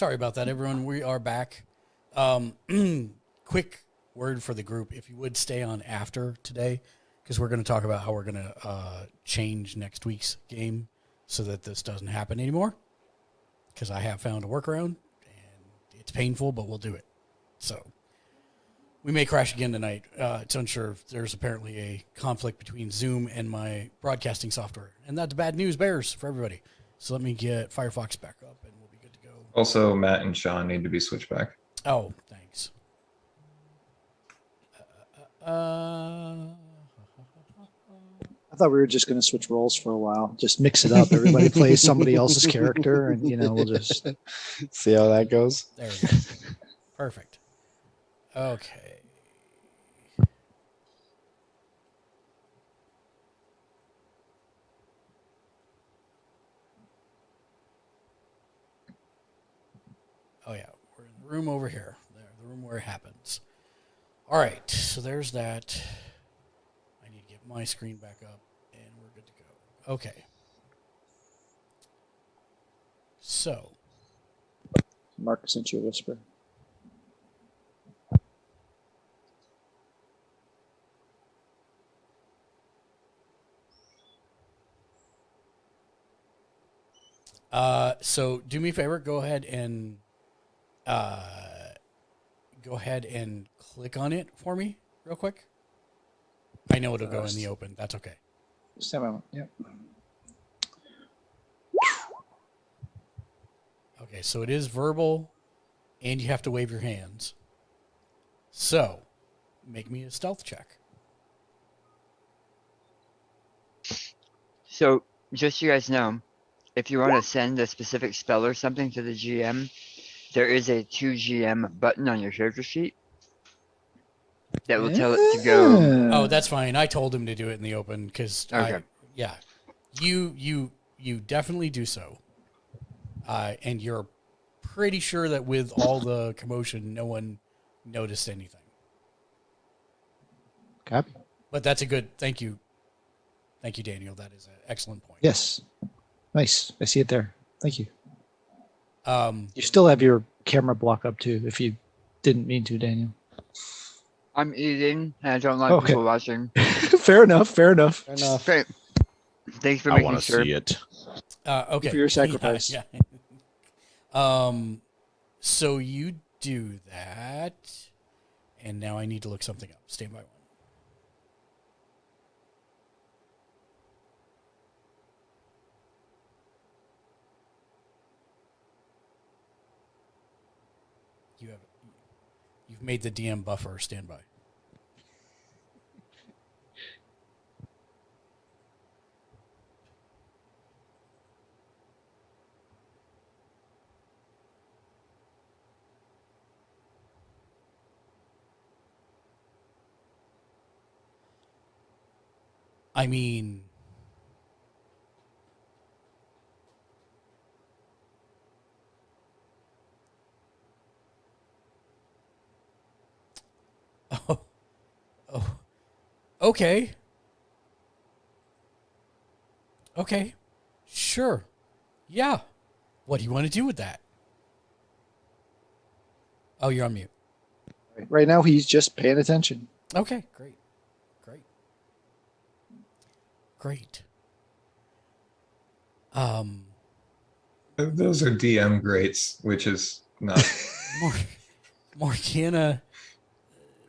Sorry about that, everyone. We are back. Quick word for the group. If you would stay on after today, because we're going to talk about how we're going to change next week's game so that this doesn't happen anymore. Because I have found a workaround, and it's painful, but we'll do it. So we may crash again tonight. It's unsure. There's apparently a conflict between Zoom and my broadcasting software. And that's bad news bears for everybody. So let me get Firefox back up, and we'll be good to go. Also, Matt and Sean need to be switched back. Oh, thanks. I thought we were just going to switch roles for a while. Just mix it up. Everybody plays somebody else's character, and we'll just see how that goes. There we go. Perfect. Okay. Oh yeah, we're in the room over here. There, the room where it happens. All right, so there's that. I need to get my screen back up, and we're good to go. Okay. So. Mark sent you a whisper. So do me a favor, go ahead and click on it for me real quick. I know it'll go in the open. That's okay. Just a moment. Yep. Okay, so it is verbal, and you have to wave your hands. So, make me a stealth check. So, just so you guys know, if you want to send a specific spell or something to the GM, there is a 2GM button on your character sheet that will tell it to go. Oh, that's fine. I told him to do it in the open because, okay. You definitely do so. And you're pretty sure that with all the commotion, no one noticed anything. Okay. But that's a good, thank you. Thank you, Daniel. That is an excellent point. Yes. Nice. I see it there. Thank you. You still have your camera block up too, if you didn't mean to, Daniel. I'm eating, and I don't like people watching. Fair enough. Okay. Thanks for making sure. I want to see it. Okay. For your sacrifice. Yeah. So you do that, and now I need to look something up. Stand by one. You've made the DM buffer. Stand by. I mean, okay. Okay. Sure. Yeah. What do you want to do with that? Oh, you're on mute. Right now, he's just paying attention. Okay, great. Those are DM greats, which is not. Morgana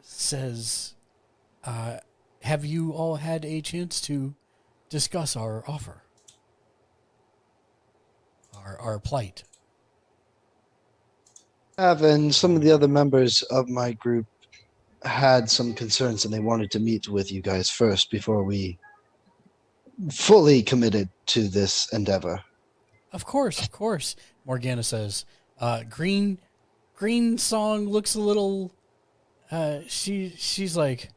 says, have you all had a chance to discuss our offer? Our plight? And some of the other members of my group had some concerns and they wanted to meet with you guys first before we fully committed to this endeavor. Of course. Morgana says, Green Song looks a little, she's like,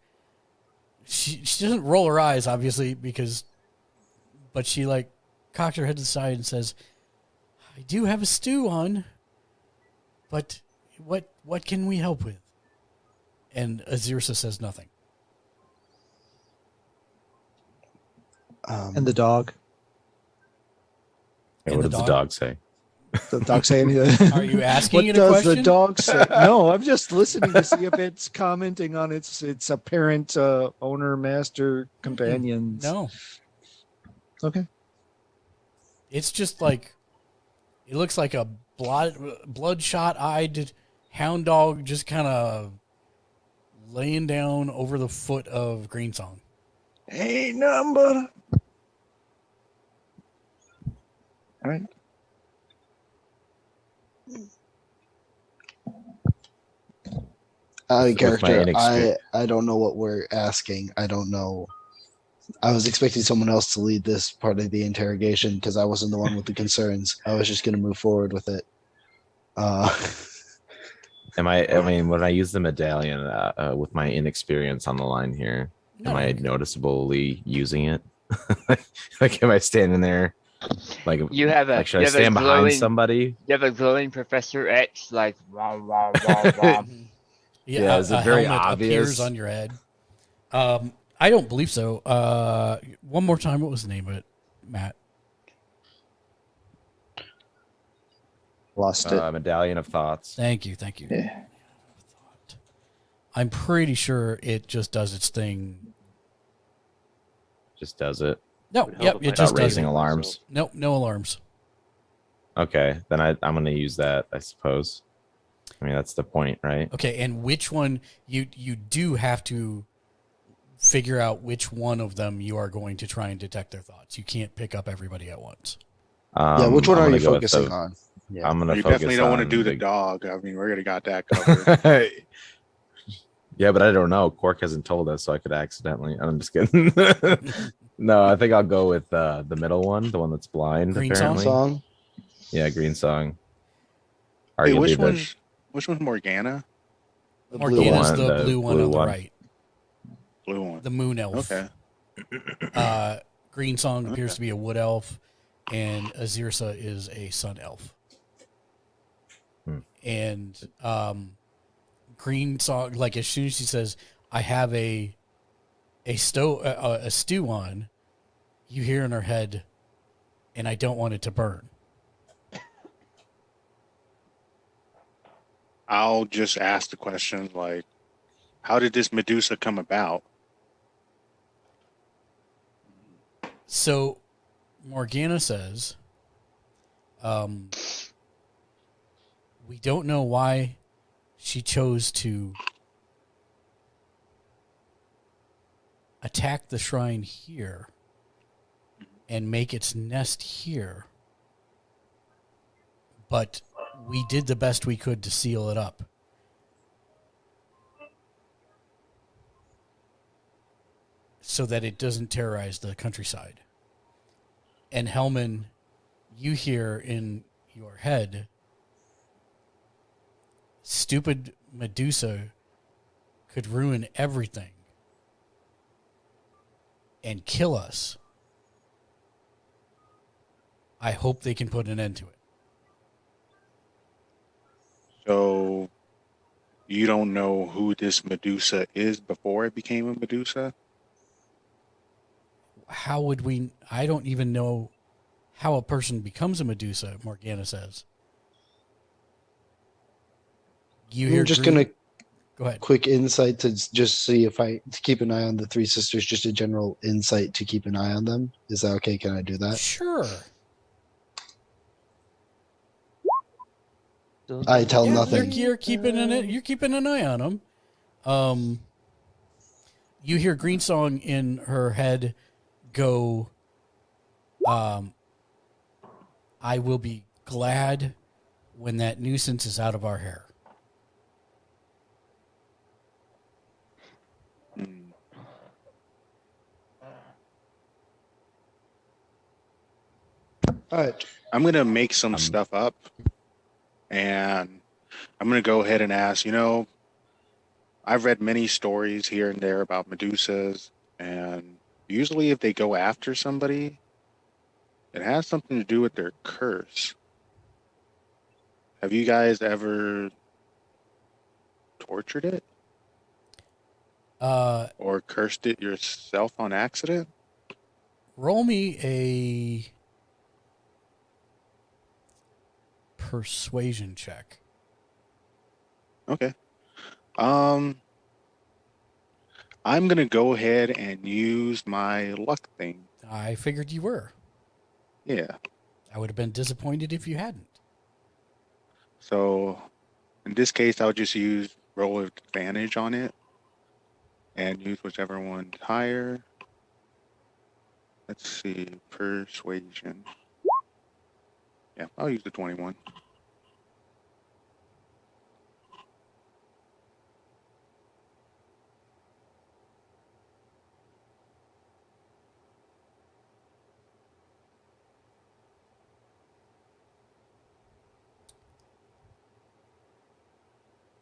she doesn't roll her eyes, obviously, but she like cocks her head to the side and says, I do have a stew on, but what can we help with? And Azirsa says nothing. And the dog. Yeah, what did the dog say? The dog say anything? Are you asking What it a does the question? dog say? No, I'm just listening to see if it's commenting on its apparent owner, master, companions. No, Okay. it's just like it looks like a bloodshot-eyed hound dog just kind of laying down over the foot of Greensong. Hey, number. All right. With my Character, inexperience. I don't know what we're asking. I don't know. I was expecting someone else to lead this part of the interrogation because I wasn't the one with the concerns. I was just going to move forward with it. I mean, when I use the medallion with my inexperience on the line here, am I noticeably using it? Like, am I standing there? Like, You have a. like should you I have a stand behind glowing- somebody? You have a glowing Professor X, like wah wah wah wah. Yeah, is it a very helmet appears obvious? on your head. I don't believe so. One more time, what was the name of it, Matt? Lost it. Medallion of Thoughts. Thank you. Yeah. I'm pretty sure it just does its thing. Just does it No, Would help yep, if it I just without does raising it. alarms. Nope, no alarms. Okay, then I'm going to use that, I suppose. I mean, that's the point, right? Okay, and which one you do have to figure out which one of them you are going to try and detect their thoughts. You can't pick up everybody at once. Yeah, which one I'm are gonna you go with focusing the- on? Yeah. I'm going to You focus definitely don't want to on do the dog. I mean, we already got that covered. Yeah, but I don't know. Quark hasn't told us, so I could accidentally. I'm just kidding. No, I think I'll go with the middle one, the one that's blind. Green apparently. Song? Yeah, Green Song. Hey, Arguably which one's Morgana? The Morgana's one, the the blue one blue on the one. right. Blue one. The moon elf. Okay. Green Song appears Okay. to be a wood elf, and Azirsa is a sun elf. And Green Song, like as soon as she says, "I have a stew on," you hear in her head, "And I don't want it to burn." I'll just ask the question like, how did this Medusa come about? So Morgana says, we don't know why she chose to attack the shrine here and make its nest here, but we did the best we could to seal it up. So that it doesn't terrorize the countryside. And Hellman, you hear in your head, stupid Medusa could ruin everything and kill us. I hope they can put an end to it. So you don't know who this Medusa is before it became a Medusa? How would we? I don't even know how a person becomes a Medusa, Morgana says. You hear I'm just Green- going to Go ahead. quick insight to just see if to keep an eye on the three sisters, just a general insight to keep an eye on them. Is that okay? Can I do that? Sure. I tell Yeah, nothing. You're keeping you're keeping an eye on them. You hear Green Song in her head go, I will be glad when that nuisance is out of our hair. Hmm. All right. I'm going to make some stuff up and I'm going to go ahead and ask, I've read many stories here and there about Medusas, and usually if they go after somebody, it has something to do with their curse. Have you guys ever tortured it or cursed it yourself on accident? Roll me persuasion check. Okay. I'm gonna go ahead and use my luck thing. I figured you were. Yeah. I would have been disappointed if you hadn't. So in this case, I'll just use roll advantage on it and use whichever one's higher. Let's see, persuasion. Yeah, I'll use the 21.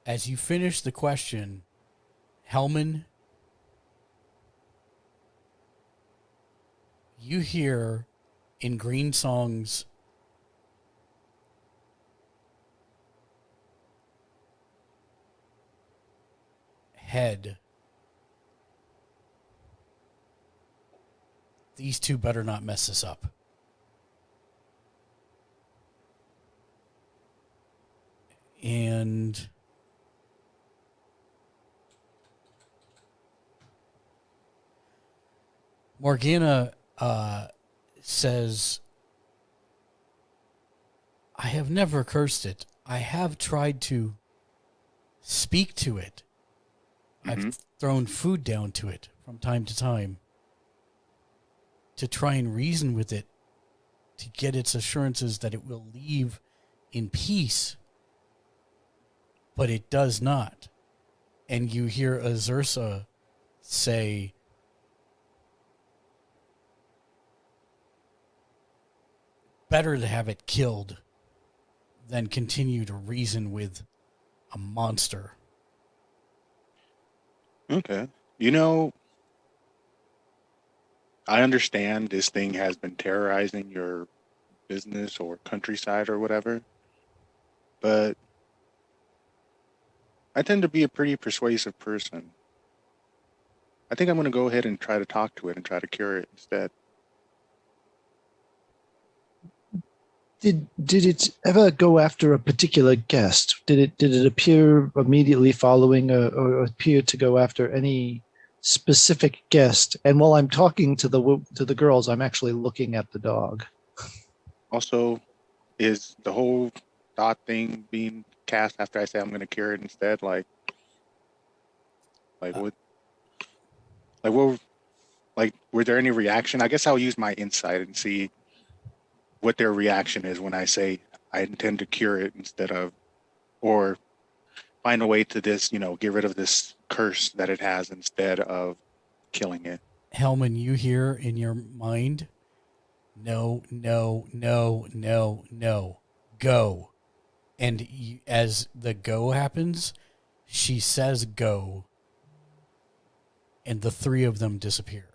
As you finish the question, Hellman, you hear in Green Song's head, these two better not mess this up. And Morgana says, I have never cursed it. I have tried to speak to it. I've thrown food down to it from time to time to try and reason with it, to get its assurances that it will leave in peace. But it does not. And you hear Azursa say, better to have it killed than continue to reason with a monster. Okay. You know, I understand this thing has been terrorizing your business or countryside or whatever, but I tend to be a pretty persuasive person. I think I'm going to go ahead and try to talk to it and try to cure it instead. Did it ever go after a particular guest? Did it appear immediately following or appear to go after any specific guest? And while I'm talking to the girls, I'm actually looking at the dog. Also, is the whole thought thing being cast after I say I'm going to cure it instead? Like what? Were there any reaction? I guess I'll use my insight and see what their reaction is when I say I intend to cure it instead of, or find a way to get rid of this curse that it has instead of killing it. Hellman, you hear in your mind, no, no, no, no, no, go. And as the go happens, she says go, and the three of them disappear.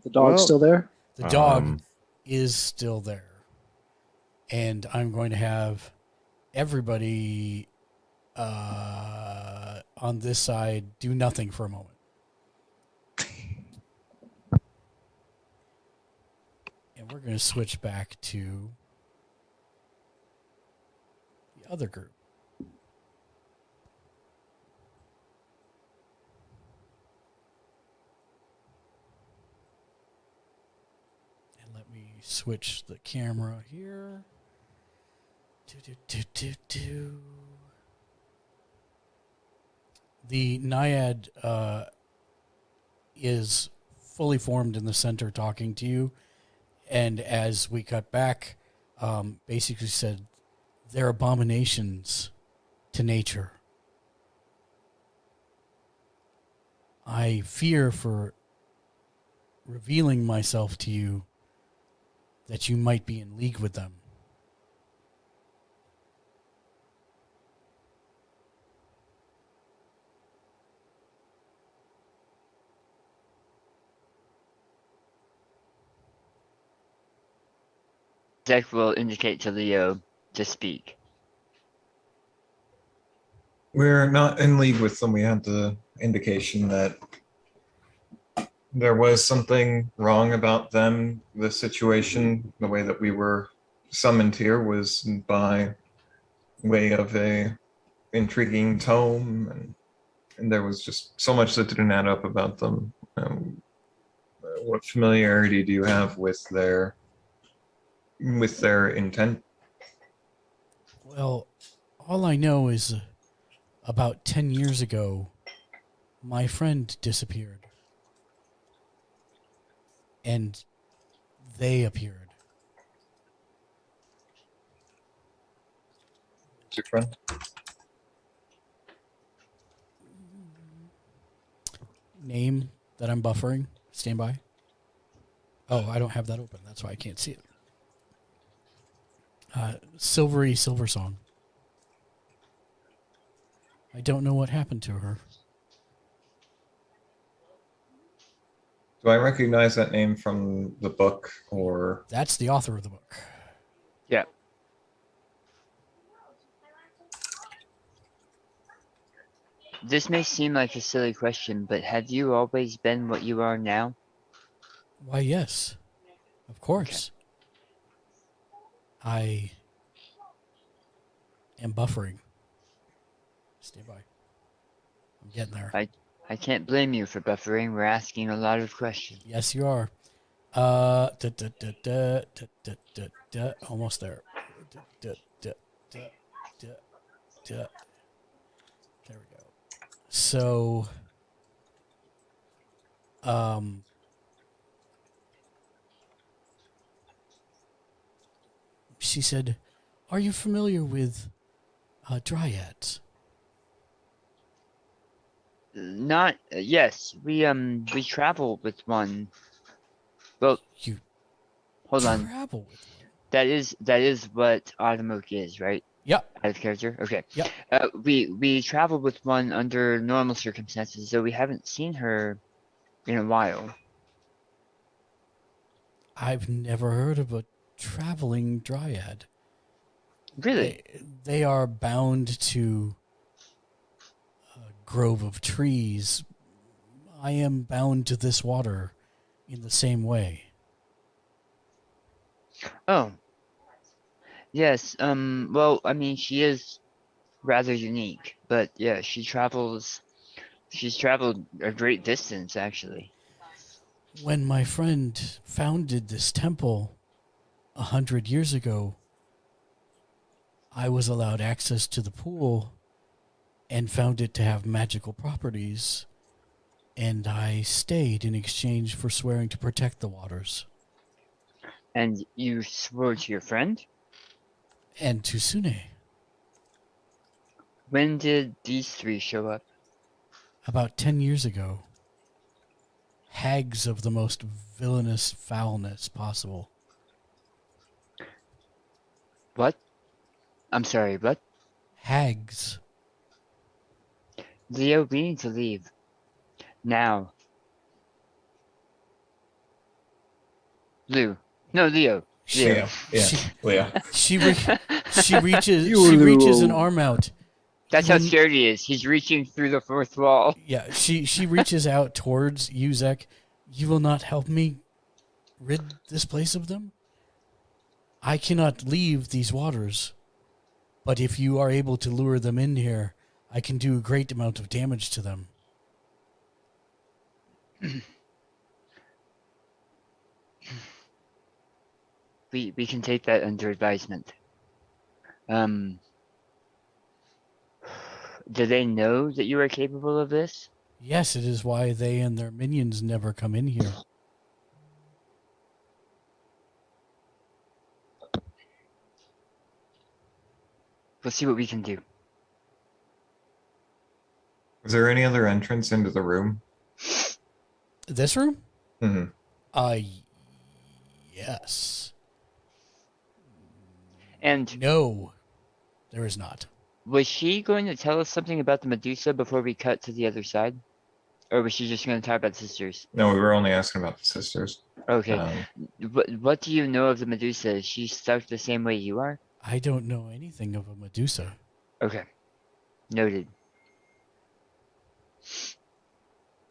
The dog's still there? The dog is still there. And I'm going to have everybody on this side do nothing for a moment. And we're going to switch back to the other group. Switch the camera here. The Naiad is fully formed in the center talking to you. And as we cut back, basically said, they're abominations to nature. I fear for revealing myself to you that you might be in league with them. Zach will indicate to Leo to speak. We're not in league with them. We have the indication that there was something wrong about them. The situation, the way that we were summoned here was by way of a intriguing tome, and there was just so much that didn't add up about them. What familiarity do you have with their intent? Well, all I know is about 10 years ago, my friend disappeared. And they appeared. What's your friend? Name that I'm buffering. Stand by. Oh, I don't have that open. That's why I can't see it. Silvery Silver Song. I don't know what happened to her. Do I recognize that name from the book, or That's the author of the book. Yeah. This may seem like a silly question, but have you always been what you are now? Why, yes. Of course. I am buffering. Stand by. I'm getting there. I can't blame you for buffering. We're asking a lot of questions. Yes, you are. Almost there. There we go. So, she said, "Are you familiar with dryads?" Not yes. We travel with one. Well, You hold on. travel with one. That is what Automoke is, right? Yep. Out of character. Okay. Yep. We traveled with one under normal circumstances, so we haven't seen her in a while. I've never heard of a traveling dryad. Really? They are bound to a grove of trees. I am bound to this water in the same way. Oh. Yes. Well, I mean, she is rather unique, but yeah, she's traveled a great distance, actually. When my friend founded this temple 100 years ago, I was allowed access to the pool and found it to have magical properties, and I stayed in exchange for swearing to protect the waters. And you swore to your friend? And to Sune. When did these three show up? About 10 years ago. Hags of the most villainous foulness possible. What? I'm sorry, what? Hags. Leo, we need to leave. Now. Lou. No, Leo. Leo. Leah. She reaches an arm out. That's how scared he is. He's reaching through the fourth wall. Yeah, she reaches out towards Yuzek. You will not help me rid this place of them? I cannot leave these waters. But if you are able to lure them in here, I can do a great amount of damage to them. We can take that under advisement. Do they know that you are capable of this? Yes, it is why they and their minions never come in here. We'll see what we can do. Is there any other entrance into the room? This room? Mm-hmm. Yes. And No, there is not. was she going to tell us something about the Medusa before we cut to the other side? Or was she just going to talk about the sisters? No, we were only asking about the sisters. Okay. Um, What do you know of the Medusa? Is she stuck the same way you are? I don't know anything of a Medusa. Okay. Noted.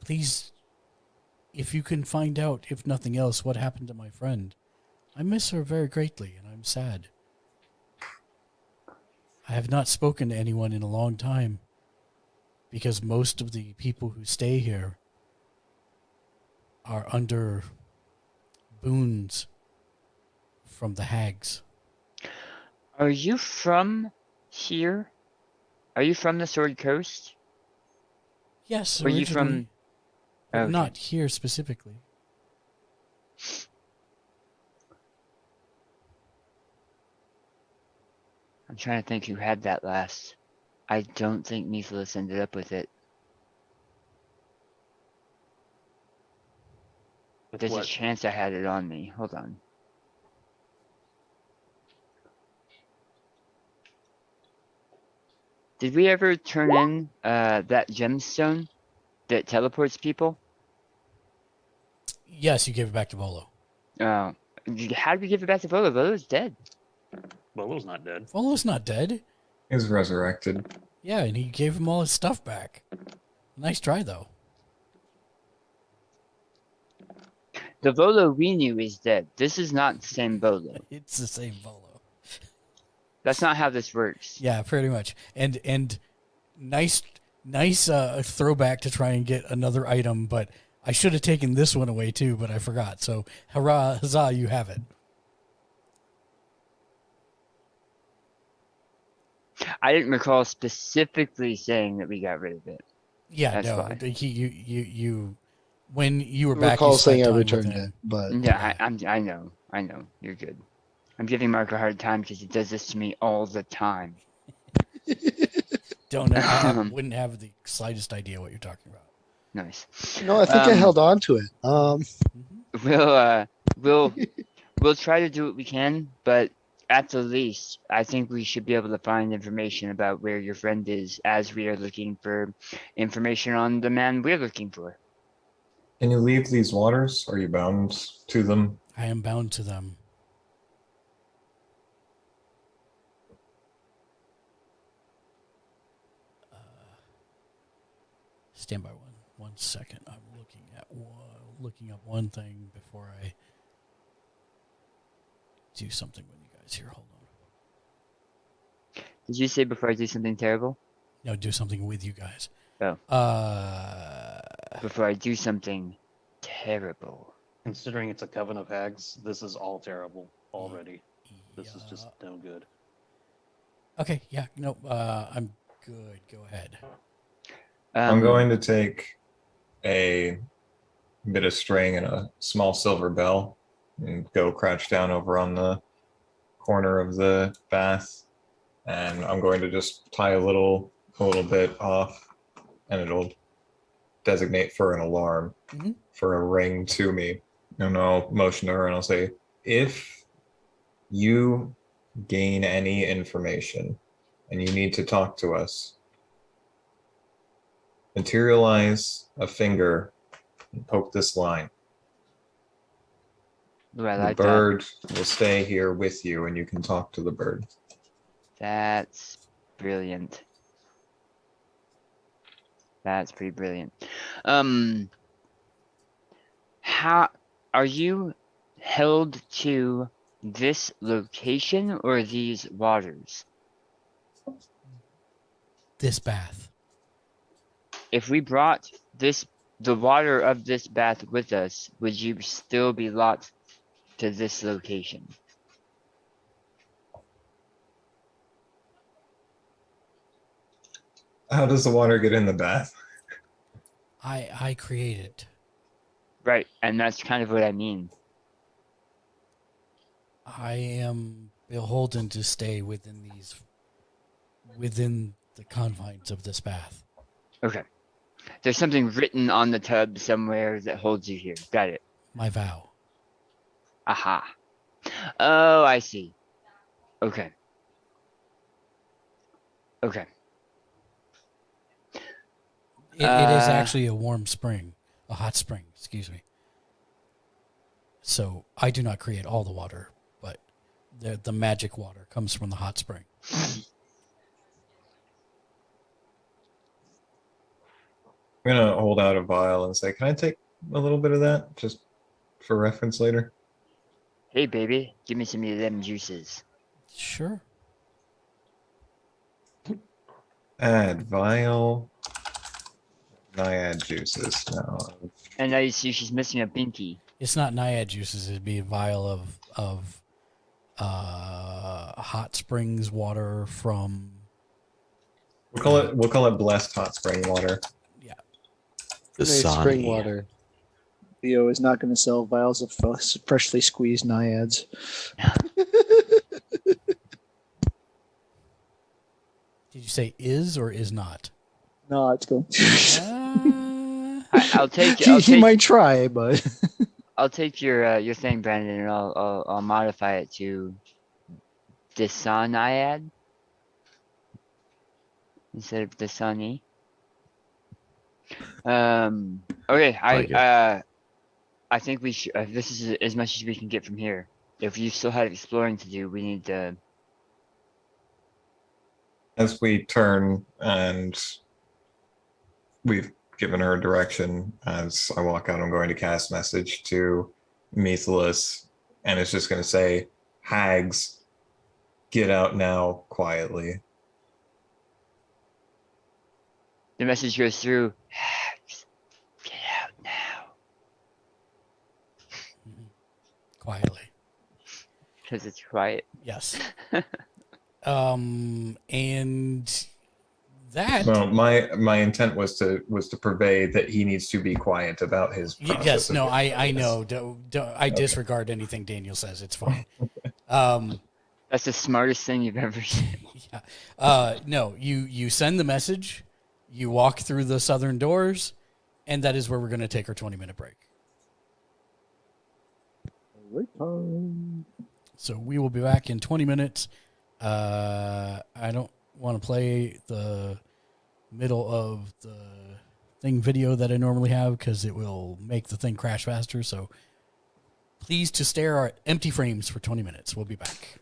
Please if you can find out, if nothing else, what happened to my friend. I miss her very greatly, and I'm sad. I have not spoken to anyone in a long time because most of the people who stay here are under boons from the hags. Are you from here? Are you from the Sword Coast? Yes, Were you originally, from? but Okay. not here specifically. I'm trying to think who had that last. I don't think Mephiles ended up with it. With There's a what? chance I had it on me. Hold on. Did we ever turn in that gemstone that teleports people? Yes, you gave it back to Volo. How did we give it back to Volo? Volo's dead. Bolo's not dead. Volo's not dead. He was resurrected. Yeah, and he gave him all his stuff back. Nice try, though. The Volo we knew is dead. This is not the same Volo. It's the same Volo. That's not how this works. Yeah, pretty much. And nice throwback to try and get another item, but I should have taken this one away too, but I forgot. So hurrah, huzzah, you have it. I didn't recall specifically saying that we got rid of it. Yeah, That's no, fine. you when you were I back, recall you spent saying I time with returned him. it, but Yeah, I know. You're good. I'm giving Mark a hard time because he does this to me all the time. Don't I wouldn't have the slightest idea what you're talking about. Nice. no, I think I held on to it. We'll try to do what we can, but at the least, I think we should be able to find information about where your friend is as we are looking for information on the man we're looking for. Can you leave these waters? Are you bound to them? I am bound to them. Stand by one second. I'm looking up one thing before I do something with you guys here. Hold on. Did you say before I do something terrible? No, do something with you guys. Oh. Before I do something terrible. Considering it's a coven of hags, this is all terrible already. This is just no good. Okay, yeah, no, I'm good. Go ahead. I'm going to take a bit of string and a small silver bell and go crouch down over on the corner of the bath. And I'm going to just tie a little bit off, and it'll designate for an alarm for a ring to me. And I'll motion to her and I'll say, if you gain any information and you need to talk to us, materialize a finger and poke this line. Ooh, I The like bird will stay here with you and you can talk to the bird. That's brilliant. That's pretty brilliant. How are you held to this location or these waters? This bath. If we brought the water of this bath with us, would you still be locked to this location? How does the water get in the bath? I created. Right, and that's kind of what I mean. I am beholden to stay within the confines of this bath. Okay. There's something written on the tub somewhere that holds you here. Got it. My vow. Aha. Oh, I see. Okay. Okay. It is actually a warm spring, a hot spring, excuse me. So I do not create all the water, but the magic water comes from the hot spring. I'm gonna hold out a vial and say, "Can I take a little bit of that just for reference later? Hey, baby, give me some of them juices. Sure. Add vial. Naiad juices. No. And now you see she's missing a binky. It's not naiad juices. It'd be a vial of hot springs water from. We'll call it blessed hot spring water. Yeah. The Nice spring Sani. water. Theo is not going to sell vials of freshly squeezed naiads. Did you say is or is not? No, it's going. I'll take. He might try, but I'll take your thing, Brandon, and I'll modify it to Disaniad instead of Disani. Okay, Like it. I think we should. This is as much as we can get from here. If you still have exploring to do, we need to. As we turn and we've given her direction, as I walk out, I'm going to cast message to Methelus, and it's just going to say, Hags, get out now quietly. The message goes through. Hags, get out now, Quietly. because it's quiet. Yes. And that. Well, my intent was to purvey that he needs to be quiet about his process. Yes. No. of I this. know. I disregard anything Daniel says. It's fine. That's the smartest thing you've ever said. Yeah. No. You send the message. You walk through the southern doors, and that is where we're going to take our 20-minute break. So we will be back in 20 minutes. I don't want to play the middle of the thing video that I normally have because it will make the thing crash faster. So please to stare at empty frames for 20 minutes. We'll be back.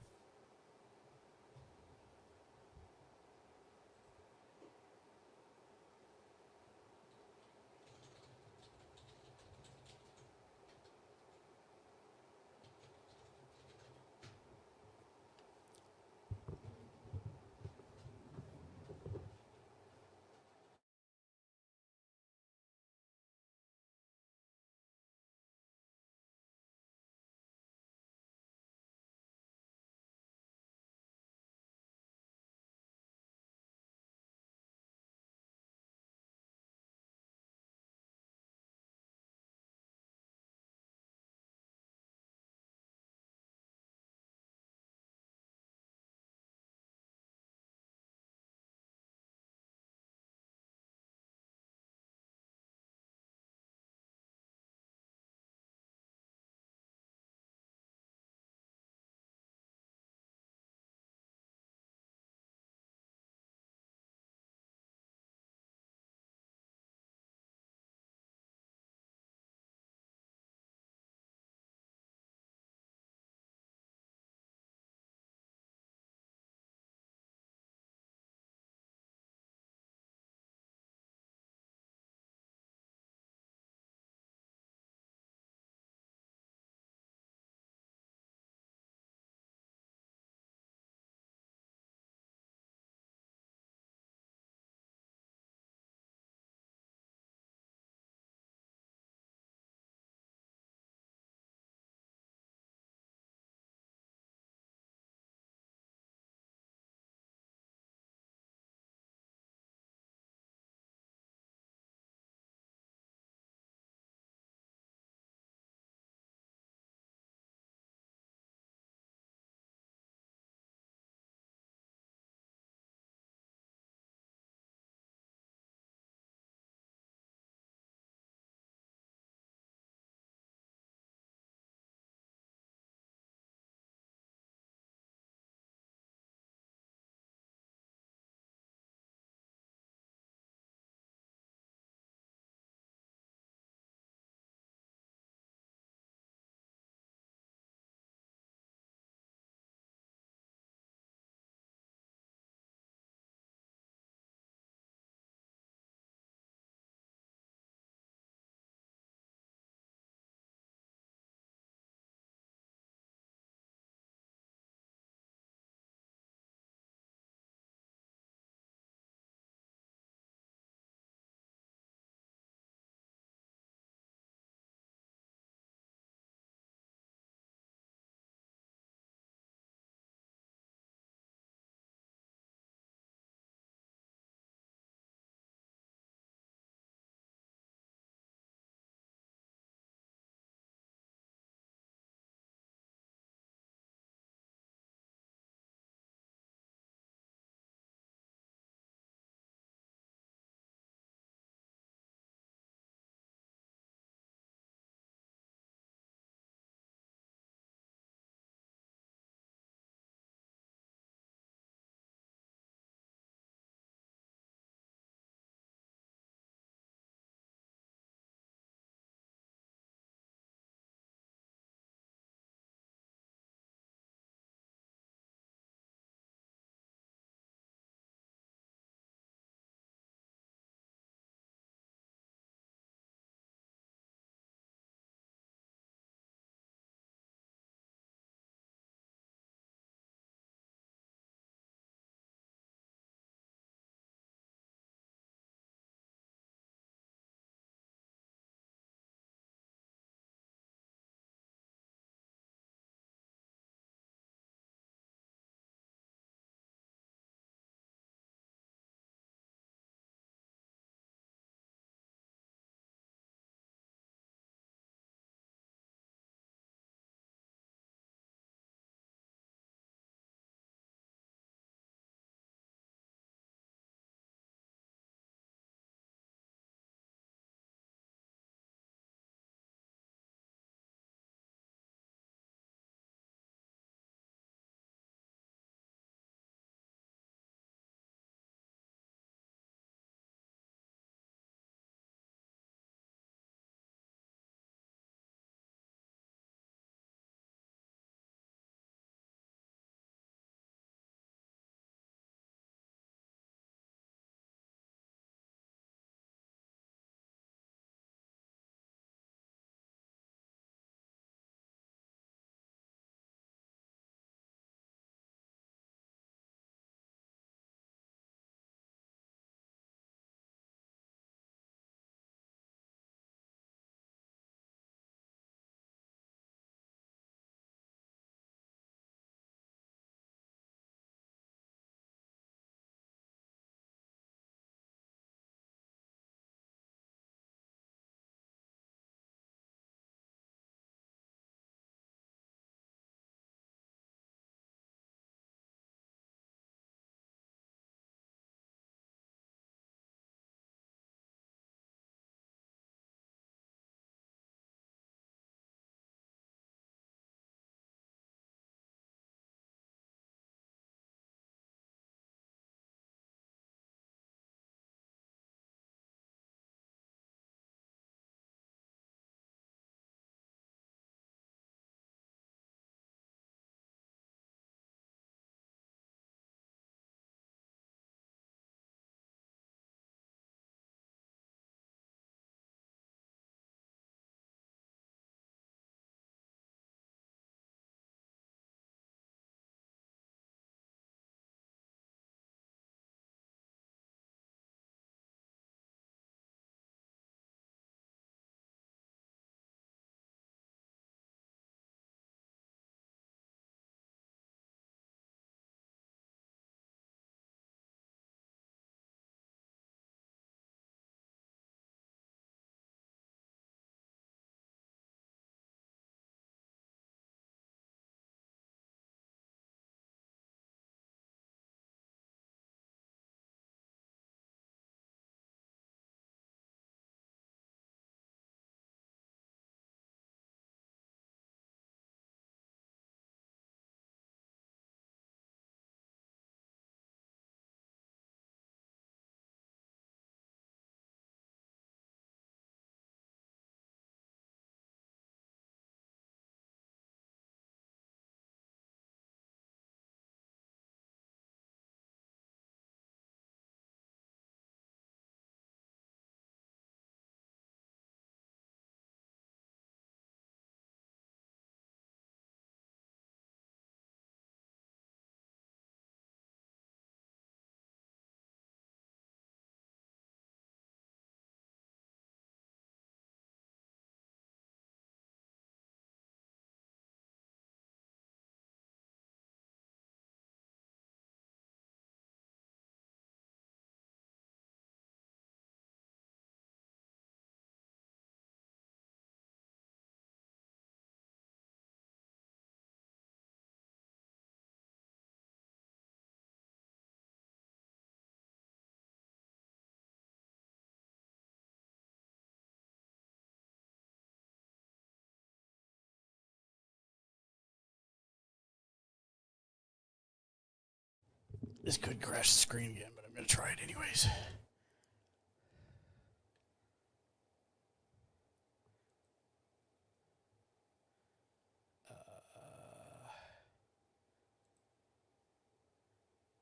This could crash the screen again, but I'm going to try it anyways.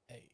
Hey.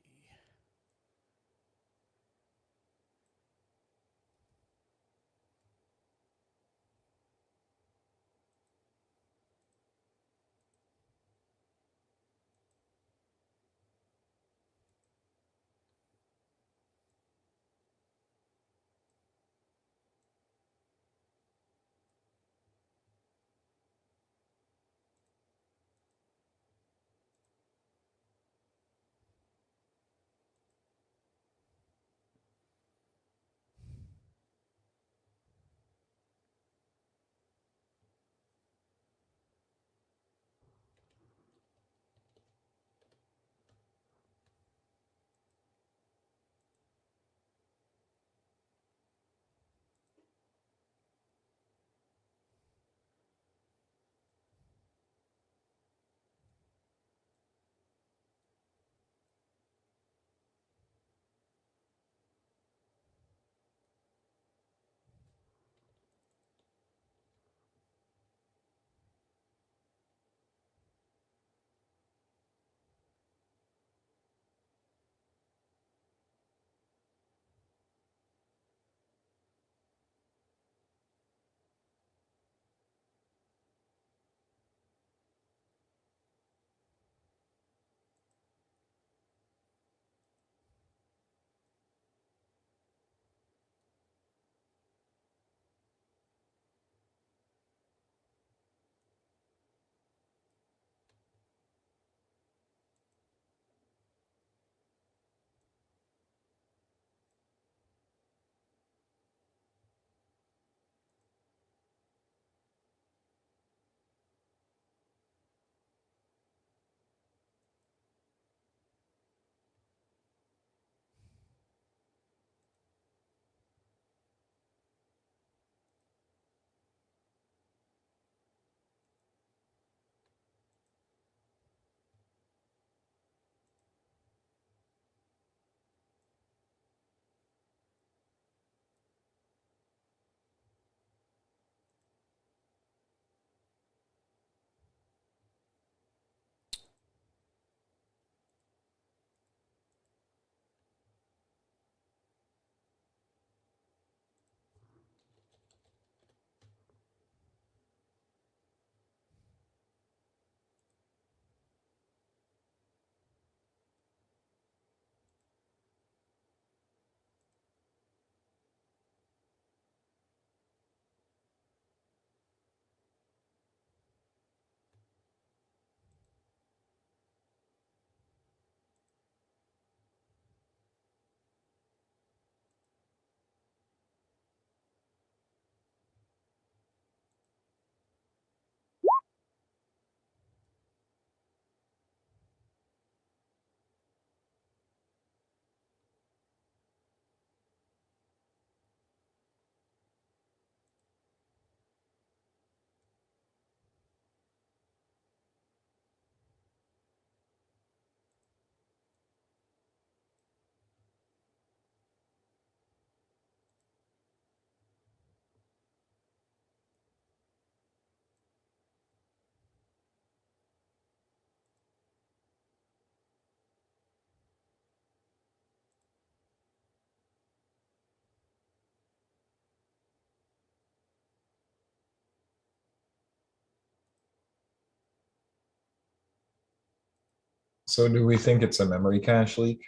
So do we think it's a memory cache leak?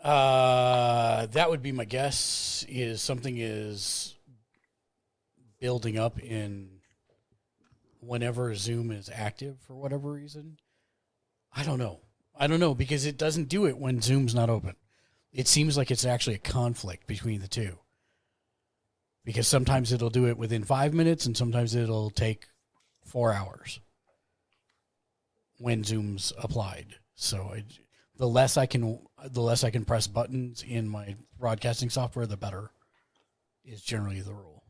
That would be my guess. Is something is building up in whenever Zoom is active for whatever reason. I don't know because it doesn't do it when Zoom's not open. It seems like it's actually a conflict between the two. Because sometimes it'll do it within 5 minutes and sometimes it'll take 4 hours when Zoom's applied. So the less I can press buttons in my broadcasting software, the better is generally the rule.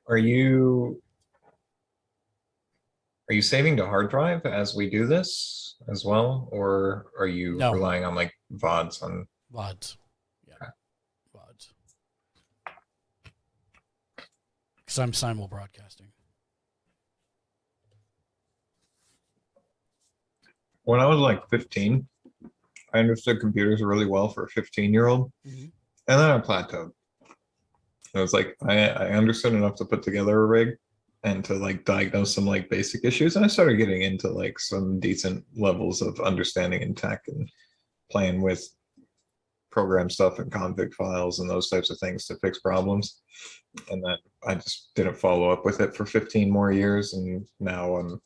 Are you Are you saving to hard drive as we do this as well, or are you No. relying on like VODs on? VODs. Yeah. VODs. Because I'm simul broadcasting. When I was like 15, I understood computers really well for a 15-year-old, Mm-hmm. and then I plateaued. It was like I understood enough to put together a rig and to like diagnose some like basic issues, and I started getting into like some decent levels of understanding in tech and playing with program stuff and config files and those types of things to fix problems. And then I just didn't follow up with it for 15 more years, and now I'm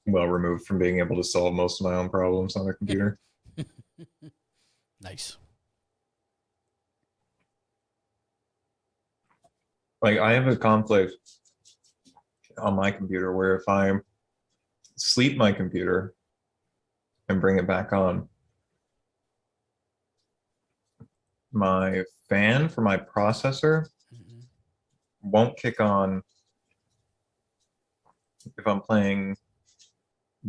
well removed from being able to solve most of my own problems on a computer. Nice. Like I have a conflict on my computer where if I sleep my computer and bring it back on, my fan for my processor Mm-hmm. won't kick on if I'm playing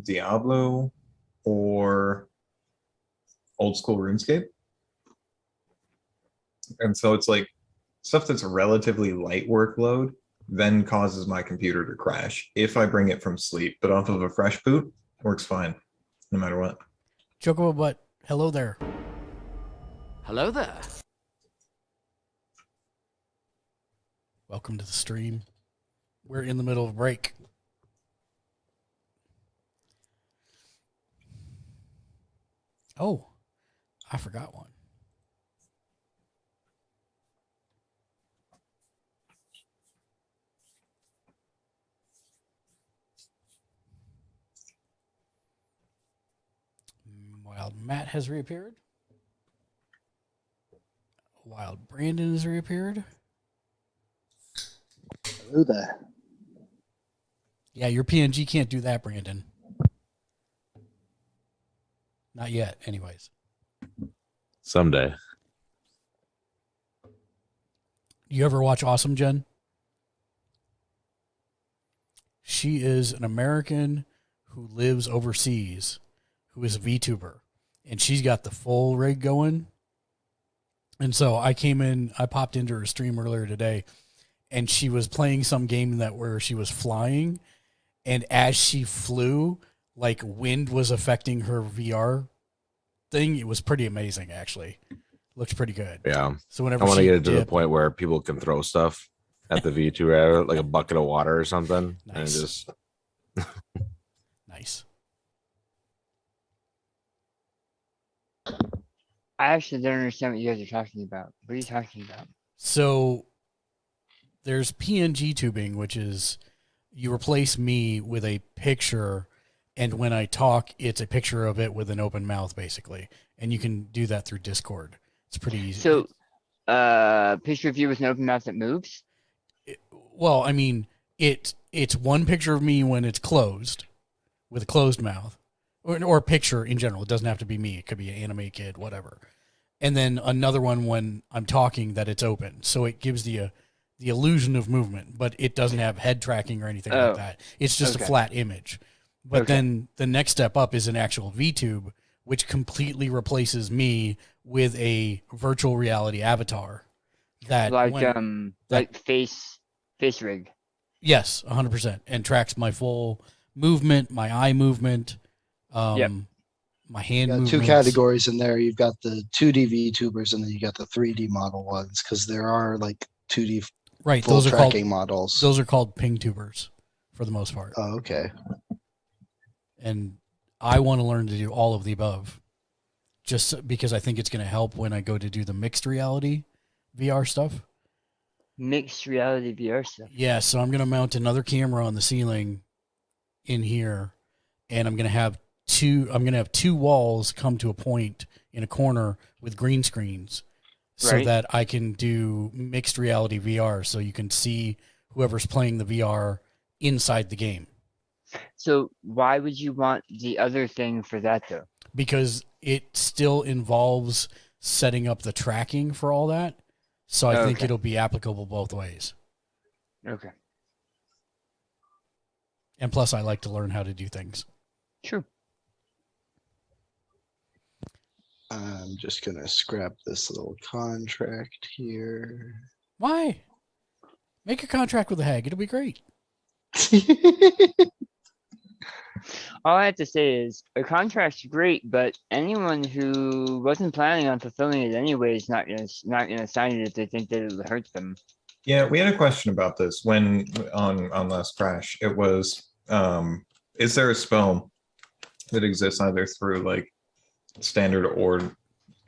Diablo or old school RuneScape. And so it's like stuff that's a relatively light workload then causes my computer to crash if I bring it from sleep, but off of a fresh boot works fine no matter what. Chocobo Butt, hello there. Hello there. Welcome to the stream. We're in the middle of a break. Oh, I forgot one. Wild Matt has reappeared. Wild Brandon has reappeared. Hello there. Yeah, your PNG can't do that, Brandon. Not yet, anyways. Someday. You ever watch Awesome Jen? She is an American who lives overseas, who is a VTuber, and she's got the full rig going. And so I popped into her stream earlier today, and she was playing some game where she was flying, and as she flew, like wind was affecting her VR thing. It was pretty amazing, actually. Looks pretty good. Yeah. So whenever I want to she get it to the dipped- point where people can throw stuff at the V2, like a bucket of water or something. And Nice. just Nice. I actually don't understand what you guys are talking about. What are you talking about? So there's PNG tubing, which is you replace me with a picture, and when I talk, it's a picture of it with an open mouth, basically. And you can do that through Discord. It's pretty easy. So, picture of you with an open mouth that moves? Well, I mean, it's one picture of me when it's closed, with a closed mouth, or a picture in general. It doesn't have to be me. It could be an anime kid, whatever. And then another one when I'm talking that it's open. So it gives the illusion of movement, but it doesn't have head tracking or anything like that. It's just a flat image. But then the next step up is an actual VTube, which completely replaces me with a virtual reality avatar. Like face rig. Yes, 100%, and tracks my full movement, my eye movement, my hand You got movements. two categories in there. You've got the 2D VTubers and then you got the 3D model ones because there are like 2D Right, full those are tracking called models. Those are called ping tubers, for the most part. Oh, okay. And I want to learn to do all of the above, just because I think it's going to help when I go to do the mixed reality VR stuff. Mixed reality VR stuff. Yeah, so I'm going to mount another camera on the ceiling in here, and I'm going to have two walls come to a point in a corner with green screens, so that I can do mixed reality VR, so you can see whoever's playing the VR inside the game. So why would you want the other thing for that though? Because it still involves setting up the tracking for all that. So I think it'll be applicable both ways. Okay. And plus, I like to learn how to do things. True. I'm just gonna scrap this little contract here. Why? Make a contract with a hag. It'll be great. All I have to say is a contract's great, but anyone who wasn't planning on fulfilling it anyway is not gonna sign it if they think that it'll hurt them. Yeah, we had a question about this when on Last Crash. It was, is there a spell that exists either through like standard or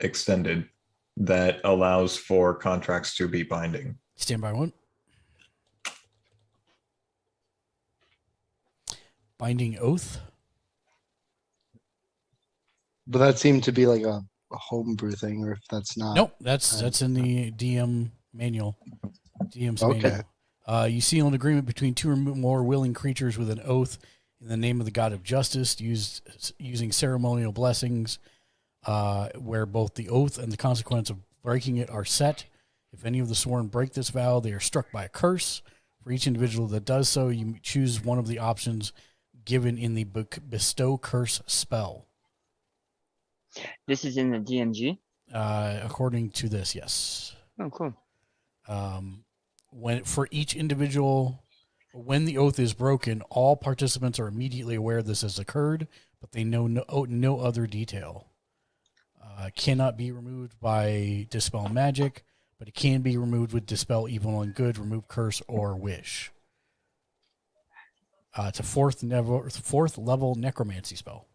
extended that allows for contracts to be binding? Stand by one. Binding Oath. But that seemed to be like a homebrew thing, or if that's not. Nope, that's in the DM manual. DM's Okay. manual. You seal an agreement between two or more willing creatures with an oath in the name of the god of justice, using ceremonial blessings, where both the oath and the consequence of breaking it are set. If any of the sworn break this vow, they are struck by a curse. For each individual that does so, you choose one of the options given in the bestow curse spell. This is in the DMG? According to this, yes. Oh, cool. When the oath is broken, all participants are immediately aware this has occurred, but they know no other detail. Cannot be removed by dispel magic, but it can be removed with dispel evil and good, remove curse, or wish. It's a fourth level necromancy spell.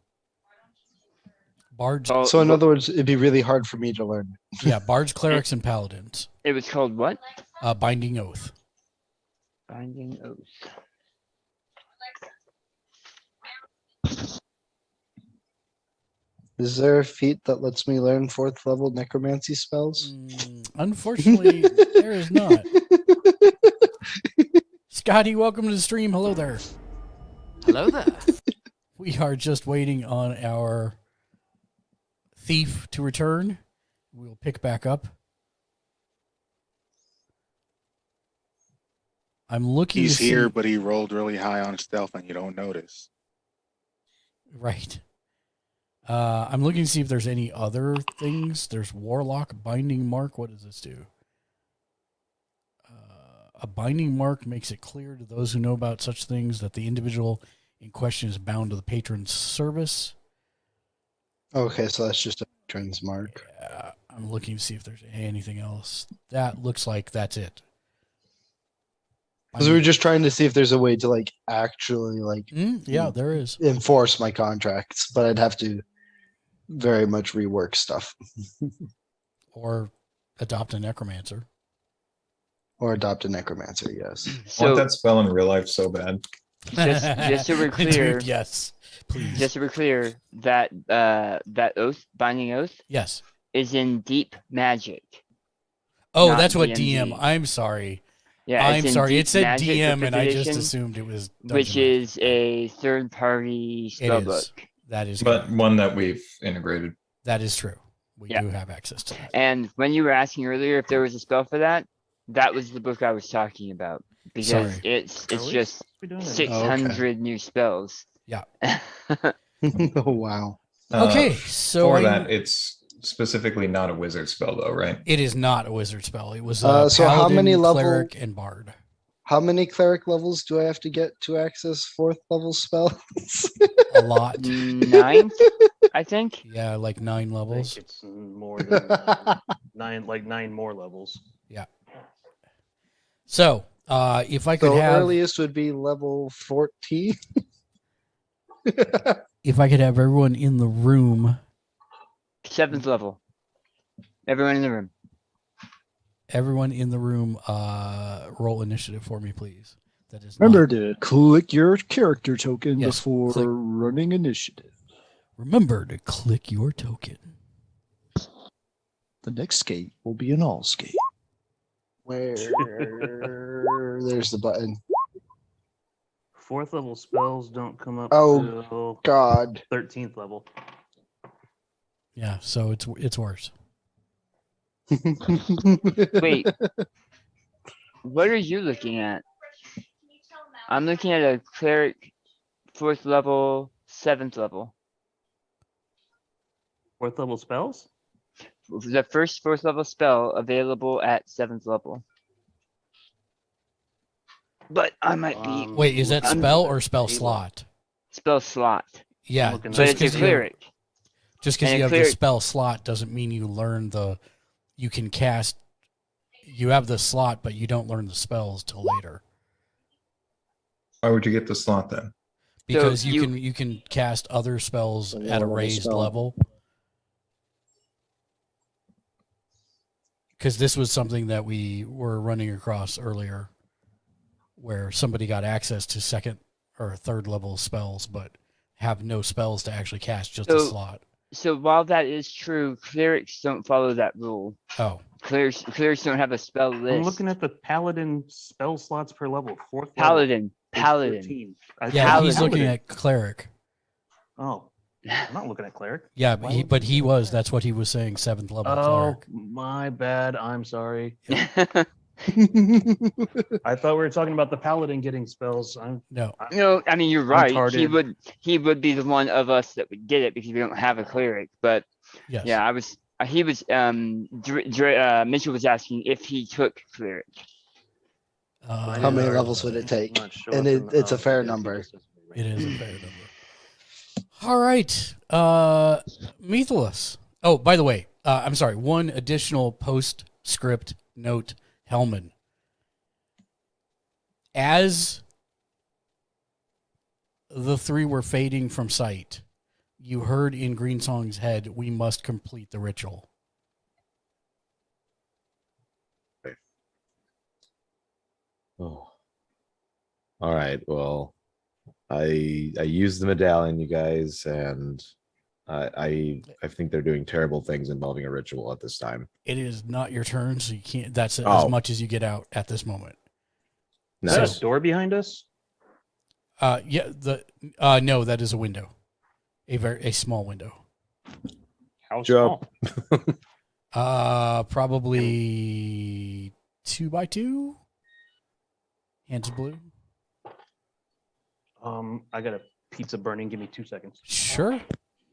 Bards. So in other words, it'd be really hard for me to learn. Yeah, bards, clerics, and paladins. It was called what? Binding Oath. Binding Oath. Is there a feat that lets me learn 4th level necromancy spells? Unfortunately, there is not. Scotty, welcome to the stream. Hello there. Hello there. We are just waiting on our thief to return. We'll pick back up. I'm looking. He's to here, see... but he rolled really high on stealth, and you don't notice. Right. I'm looking to see if there's any other things. There's Warlock, Binding Mark. What does this do? A binding mark makes it clear to those who know about such things that the individual in question is bound to the patron's service. Okay, so that's just a patron's mark. Yeah, I'm looking to see if there's anything else. That looks like that's it. Because we were just trying to see if there's a way to like actually like yeah, there is. enforce my contracts, but I'd have to very much rework stuff. Or adopt a necromancer. Or adopt a necromancer, yes. I want that spell in real life so bad. Just so we're clear. Dude, yes, please. Just so we're clear, that oath, binding oath, yes, is in deep magic. Oh, not that's what DMG. DM. I'm sorry. Yeah, I'm in sorry. Deep It said Magic, the DM, and I fifth just edition, assumed it was Dungeon which Master. is a third-party It is. spellbook. That is, But correct. one that we've integrated. That is true. We Yeah. do have access to that. And when you were asking earlier if there was a spell for that, that was the book I was talking about because Sorry. it's Are we- just we doing it? 600 new spells. Yeah. Oh wow. Okay, so for I- that, it's specifically not a wizard spell, though, right? It is not a wizard spell. It was So how paladin, many level- cleric, and bard. How many cleric levels do I have to get to access 4th level spells? A lot. 9, I think. Yeah, like 9 I think levels. it's more than nine more levels. Yeah. So, if I could The have, earliest would be level 14. if I could have everyone in the room, 7th level. Everyone in the room. roll initiative for me, please. That is Remember not- to click your character token Yes, before click. running initiative. Remember to click your token. The next gate will be an all skate. Where there's the button. 4th level spells don't come up Oh, till God. 13th level. Yeah, so it's worse. Wait. What are you looking at? I'm looking at a cleric 4th level, 7th level. 4th level spells? The first 4th level spell available at 7th level. But I might be Wait, is that I'm- spell or spell slot? spell slot. Yeah, looking But at it's a because cleric. you And a have the cleric- spell slot doesn't mean you learn you can cast. You have the slot, but you don't learn the spells till later. Why would you get the slot then? Because So you can cast other spells A at a lower-level raised spell. level. Because this was something that we were running across earlier, where somebody got access to 2nd or 3rd level spells, but have no spells to actually cast, just a So- slot. So while that is true, clerics don't follow that rule. Oh, Clerics don't have a spell list. I'm looking at the paladin spell slots per level. 4th level. Paladin. is Paladin. 13. yeah, he's Paladin. looking at cleric. Oh, I'm not looking at cleric. Yeah, Why but would he you do was. that? That's what he was saying. 7th level Oh, cleric. my bad. I'm sorry. I thought we were talking about the paladin getting spells. No, No, I mean you're right. He retarded. would be the one of us that would get it because we don't have a cleric. But yes. yeah, he was Mitchell was asking if he took cleric. How many levels would it take? And it's a fair number. It is a fair number. All right, Methelus. Oh, by the way, I'm sorry. One additional postscript note, Hellman. As the 3 were fading from sight, you heard in Greensong's head, "We must complete the ritual." Oh. All right. Well, I used the medallion, you guys, and I think they're doing terrible things involving a ritual at this time. It is not your turn, so you can't. That's as Oh. much as you get out at this moment. Is that Nice. a door behind us? Yeah. No, that is a window, a small window. How Jump. small? Probably 2x2. Hands blue. I got a pizza burning. Give me 2 seconds. Sure.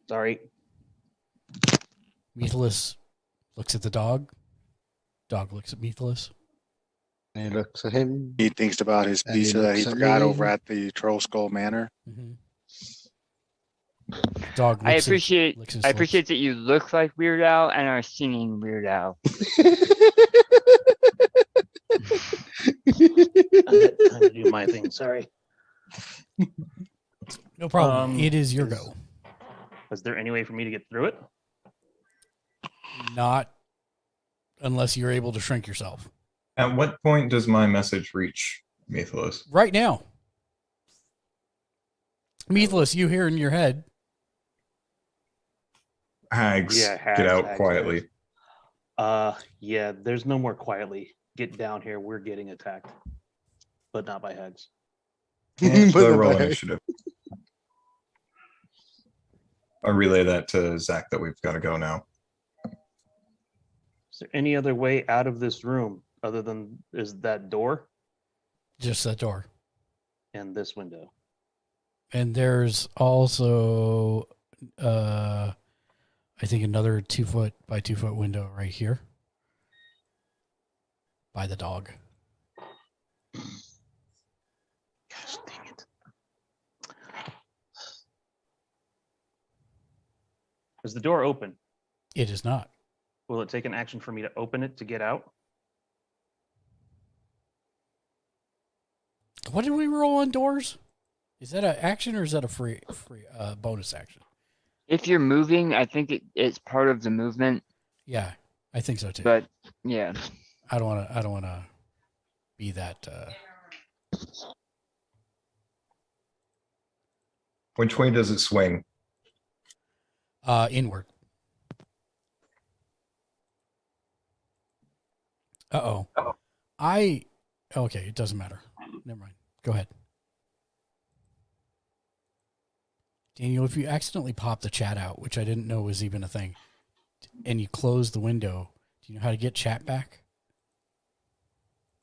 Sorry. Methelus looks at the dog. Dog looks at Methelus. And he looks at him. He thinks about his And he pizza that he looks at forgot me. over at the Troll Skull Manor. Mm-hmm. Dog. I licks appreciate licks his I lips. appreciate that you look like Weird Al and are singing Weird Al. Time to do my thing. Sorry. No problem. It is your go. Is there any way for me to get through it? Not unless you're able to shrink yourself. At what point does my message reach Methelus? Right now. Methelus, you hear in your head. Hags, Yeah, hags, get out hags, quietly. Yeah, there's no more quietly. Get down here. We're getting attacked. But not by hags. And But the the roll bear. initiative. I'll relay that to Zach that we've got to go now. Is there any other way out of this room other than is that door Just that door. and this window? And there's also, I think, another 2 foot by 2 foot window right here by the dog. Gosh dang it. Is the door open? It is not. Will it take an action for me to open it to get out? What did we roll on doors? Is that an action or is that a free bonus action? If you're moving, I think it's part of the movement. Yeah, I think so too. But yeah. I don't want to be that. Which way does it swing? Inward. Uh-oh. Okay, it doesn't matter. Never mind. Go ahead. Daniel, if you accidentally pop the chat out, which I didn't know was even a thing, and you close the window, do you know how to get chat back?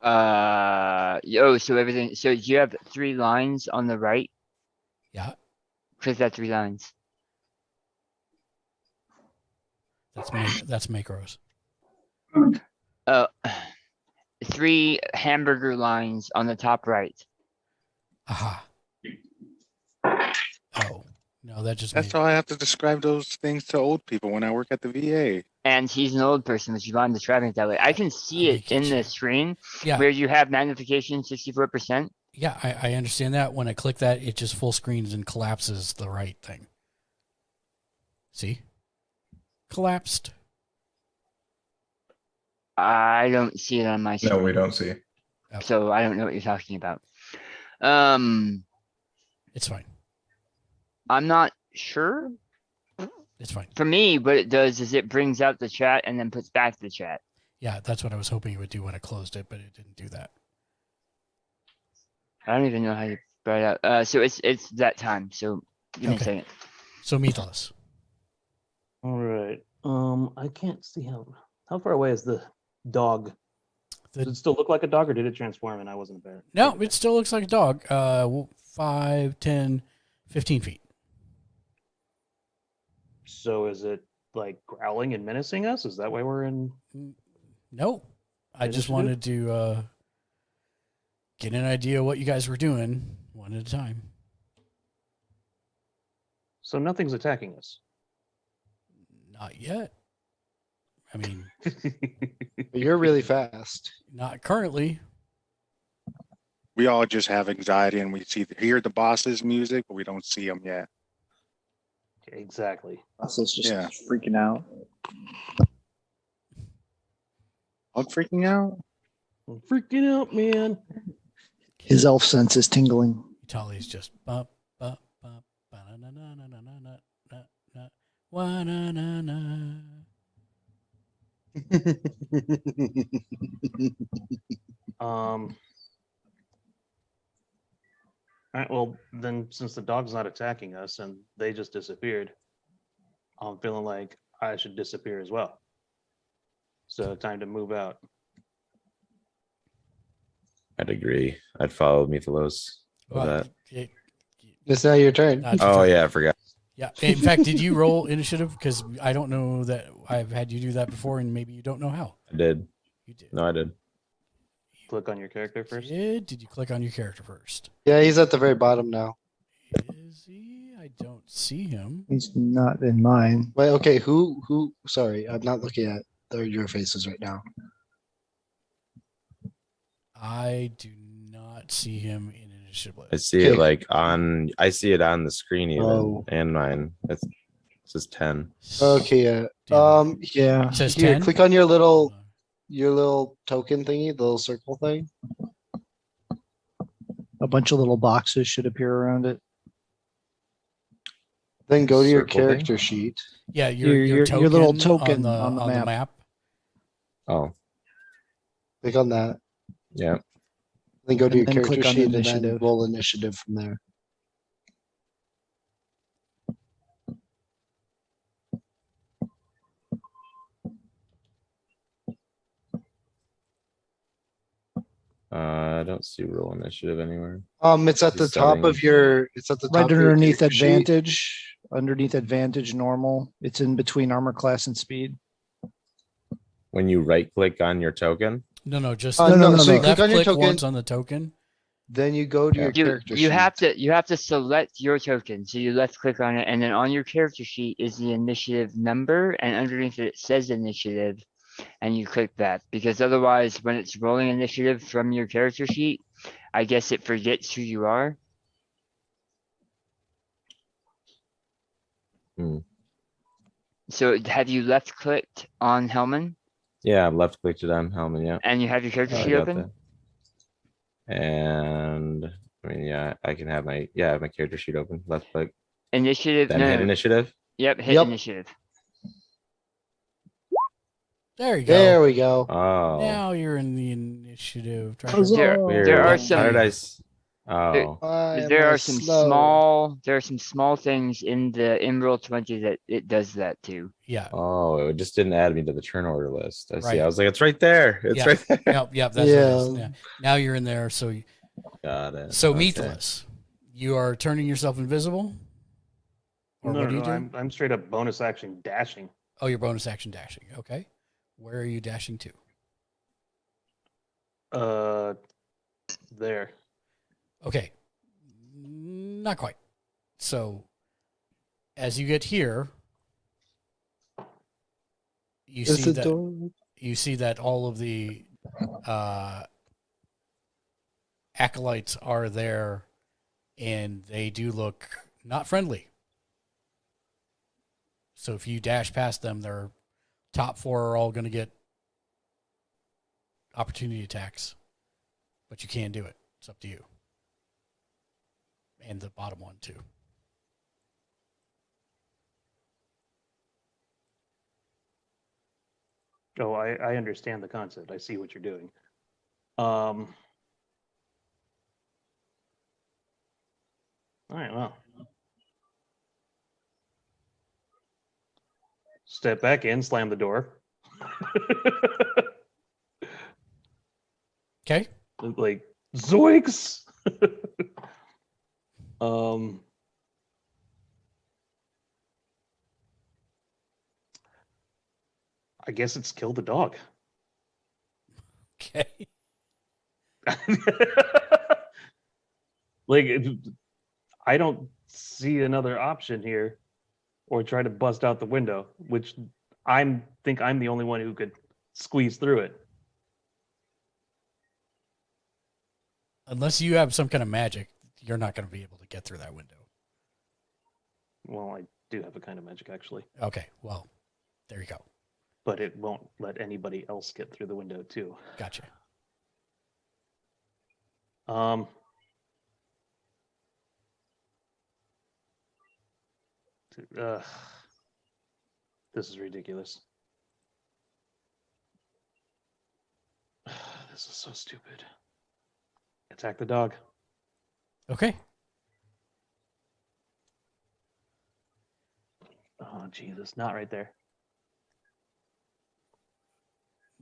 So everything. So you have 3 lines on the right. Yeah, Click that 3 lines. that's macros. Uh, 3 hamburger lines on the top right. Aha. Oh no, that just That's made. how I have to describe those things to old people when I work at the VA. And he's an old person, which is why I'm describing it that way. I can see it in the screen Yeah, where you have magnification 64%. yeah, I understand that. When I click that, it just full screens and collapses the right thing. See? Collapsed. I don't see it on my screen. No, we don't see. So I don't know what you're talking about. It's fine. I'm not sure. It's fine. For me, what it does is it brings out the chat and then puts back the chat. Yeah, that's what I was hoping it would do when I closed it, but it didn't do that. I don't even know how you brought it out. So it's that time. So give me a Okay. second. So Meathless. All right. I can't see how far away is the dog? Does it still look like a dog, or did it transform and I wasn't there? No, it still looks like a dog. 5, 10, 15 feet. So is it like growling and menacing us? Is that why we're in? No, I just Initiative? wanted to get an idea of what you guys were doing one at a time. So nothing's attacking us. Not yet. I mean, But you're really fast. not currently. We all just have anxiety and we hear the boss's music, but we don't see him yet. Exactly. Russell's just Yeah. freaking out. I'm freaking out. I'm freaking out, man. His elf sense is tingling. Tali's just bump, bump, bump, ba-na-na-na-na-na-na-na-na, wa-na-na-na. All right. Well, then, since the dog's not attacking us and they just disappeared, I'm feeling like I should disappear as well. So time to move out. I'd agree. I'd follow Mythalos with Well, that. It's now your turn. not Oh too- yeah, I forgot. Yeah. In fact, did you roll initiative? Because I don't know that I've had you do that before, and maybe you don't know how. I did. You did. No, I did. Click on your character first. Did you click on your character first? Yeah, he's at the very bottom now. Is he? I don't see him. He's not in mine. Wait, okay, who? Sorry, I'm not looking at your faces right now. I do not see him in initiative I list. see it Okay. like on. I see it on the screen even, Oh. and mine. It says 10. Okay, yeah. Yeah. It says Here, 10. click on your little token thingy, the little circle thing. A bunch of little boxes should appear around it. Then go to your Circle thing? character sheet. Yeah, Your little token on on the map. Oh, Click on that. yeah. Then go to And your then character click on sheet and then initiative. roll initiative from there. I don't see roll initiative anywhere. It's at the Just top of settings. your. It's at the top Right of your underneath character sheet. advantage. Underneath advantage normal. It's in between armor class and speed. When you right click on your token, No, just no, so you left click on your click token. once on the token. Then you go to your You character you sheet. have to select your token. So you left click on it, and then on your character sheet is the initiative number, and underneath it says initiative, and you click that, because otherwise, when it's rolling initiative from your character sheet, I guess it forgets who you are. Hmm. So have you left clicked on Hellman, yeah, I've left clicked it on Helmet. Yeah, and you have your character I sheet got open? that. And I mean, yeah, I can have my I have my character sheet open. Left click, Initiative. then No, hit no. initiative. Yep, hit Yep. initiative. There you go. There we go. Oh, Now you're in the initiative. Huzzah. weird. There are How some. did I? Oh, There are some small things in the Roll20 that it does that too. Yeah. oh, it just didn't add me to the turn order list. I see. Right. I was like, it's right there. It's Yeah. right there. Yep. That's what it is. Yeah. Yeah. Now you're in there. So Got it. so Okay. Meathless. You are turning yourself invisible? Or No, what no, do you no. do? I'm straight up bonus action dashing. Oh, your bonus action dashing. Okay. Where are you dashing to? There. Okay. Not quite. So, as you get here, you Is see the that door? you see that all of the acolytes are there, and they do look not friendly. So if you dash past them, their top 4 are all going to get opportunity attacks, but you can do it. It's up to you. And the bottom one, too. Oh, I understand the concept. I see what you're doing. All right, well. Step back in, slam the door. Okay. Like, zoinks! um, I guess it's kill the dog. Okay. Like, I don't see another option here, or try to bust out the window, which think I'm the only one who could squeeze through it. Unless you have some kind of magic, you're not going to be able to get through that window. Well, I do have a kind of magic, actually. Okay. Well, there you go. But it won't let anybody else get through the window, too. Gotcha. This is ridiculous. This is so stupid. Attack the dog. Okay. Oh, Jesus. Not right there.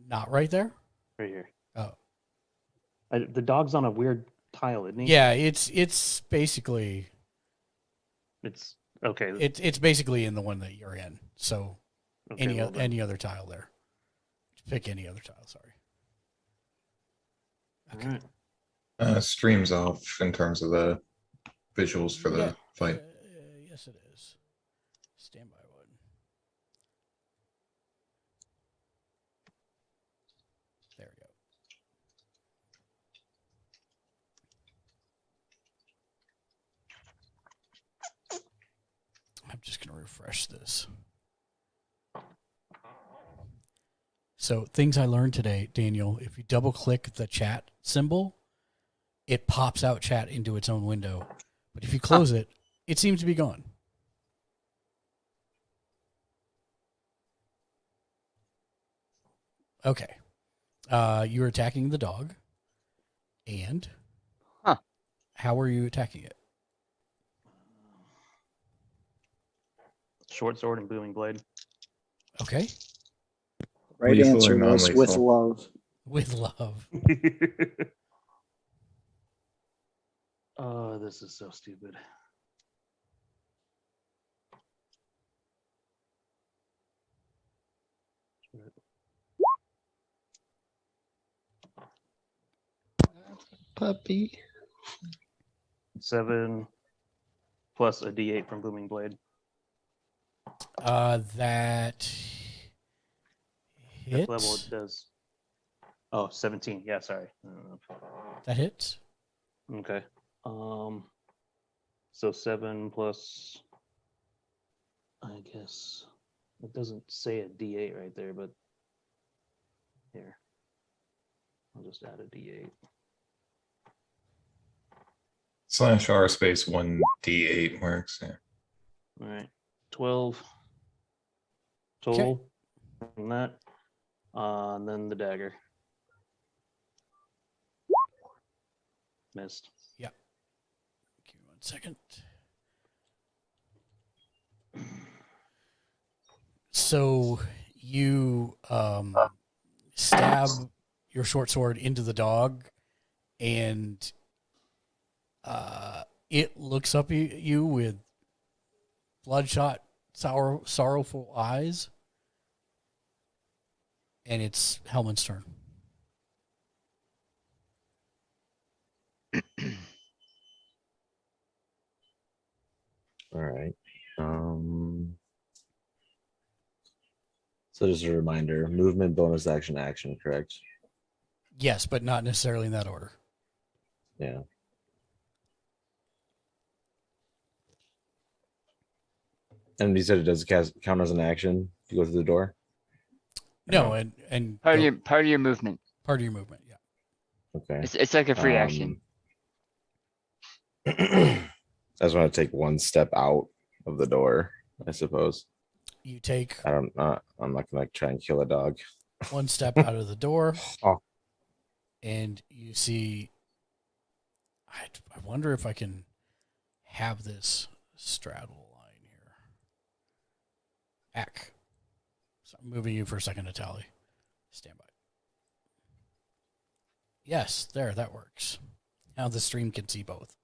Not right there? Right here. Oh. The dog's on a weird tile, isn't he? Yeah, it's basically... It's... Okay. It's basically in the one that you're in. So Okay, any well then. any other tile there. Just pick any other tile, sorry. Okay. All right. Streams off in terms of the visuals for the Yeah, fight. yes, it is. Standby one. There we go. I'm just going to refresh this. So things I learned today, Daniel, if you double click the chat symbol, it pops out chat into its own window. But if you close it, it seems to be gone. Okay. You're attacking the dog. And how are you attacking it? Short sword and booming blade. Okay. Right Lethal answer or was with non-lethal? love. With love. Oh, this is so stupid. Puppy. 7 plus a D8 from booming blade. That At hits. level it does. Oh, 17. Yeah, sorry. That hits. Okay. So 7 plus, I guess it doesn't say a D8 right there, but here, I'll just add a D8. /R space 1d8 works. Yeah. All right, 12 total from that. And then the dagger. Missed. Yep. Give me 1 second. So you stab your short sword into the dog, and it looks up at you with bloodshot, sorrowful eyes, and it's Hellman's turn. All right. So just a reminder, movement, bonus action, action, correct? Yes, but not necessarily in that order. Yeah. And you said it does count as an action to go through the door? No, and Part of your movement. part of your movement. Yeah. Okay. It's like a free action. I just want to take one step out of the door, I suppose. You take I'm not gonna try and kill a dog. one step out of the door, Oh. and you see. I wonder if I can have this straddle line here. Ack. So I'm moving you for a second to tally. Stand by. Yes, there, that works. Now the stream can see both.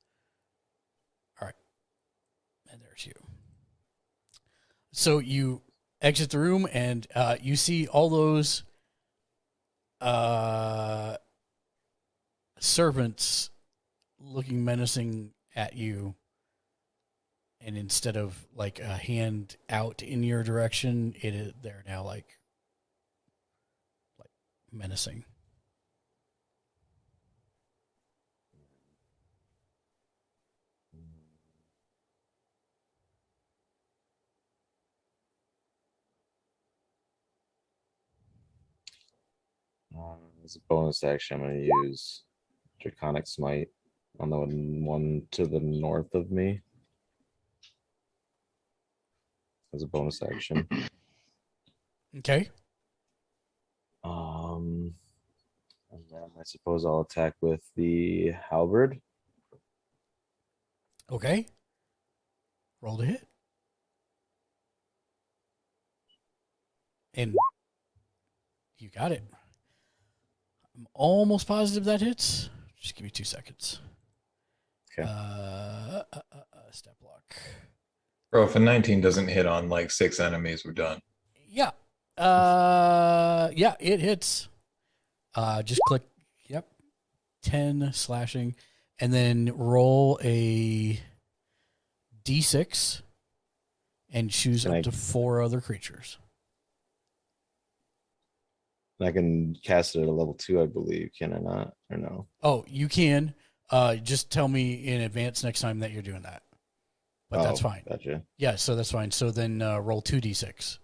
All right. And there's you. So you exit the room and you see all those servants looking menacing at you. And instead of like a hand out in your direction, they're now like menacing. As a bonus action, I'm going to use Draconic Smite on the one to the north of me. As a bonus action. Okay. And then I suppose I'll attack with the halberd. Okay. Roll to hit. And you got it. I'm almost positive that hits. Just give me 2 seconds. Okay. Step block. Bro, if a 19 doesn't hit on like 6 enemies, we're done. Yeah. Yeah, it hits. Just click. Yep. 10 slashing. And then roll a D6 and choose up to 4 other creatures. I can cast it at a level 2, I believe. Can I not? Or no? Oh, you can. Just tell me in advance next time that you're doing that. But that's fine. Gotcha. Yeah, so that's fine. So then roll 2d6.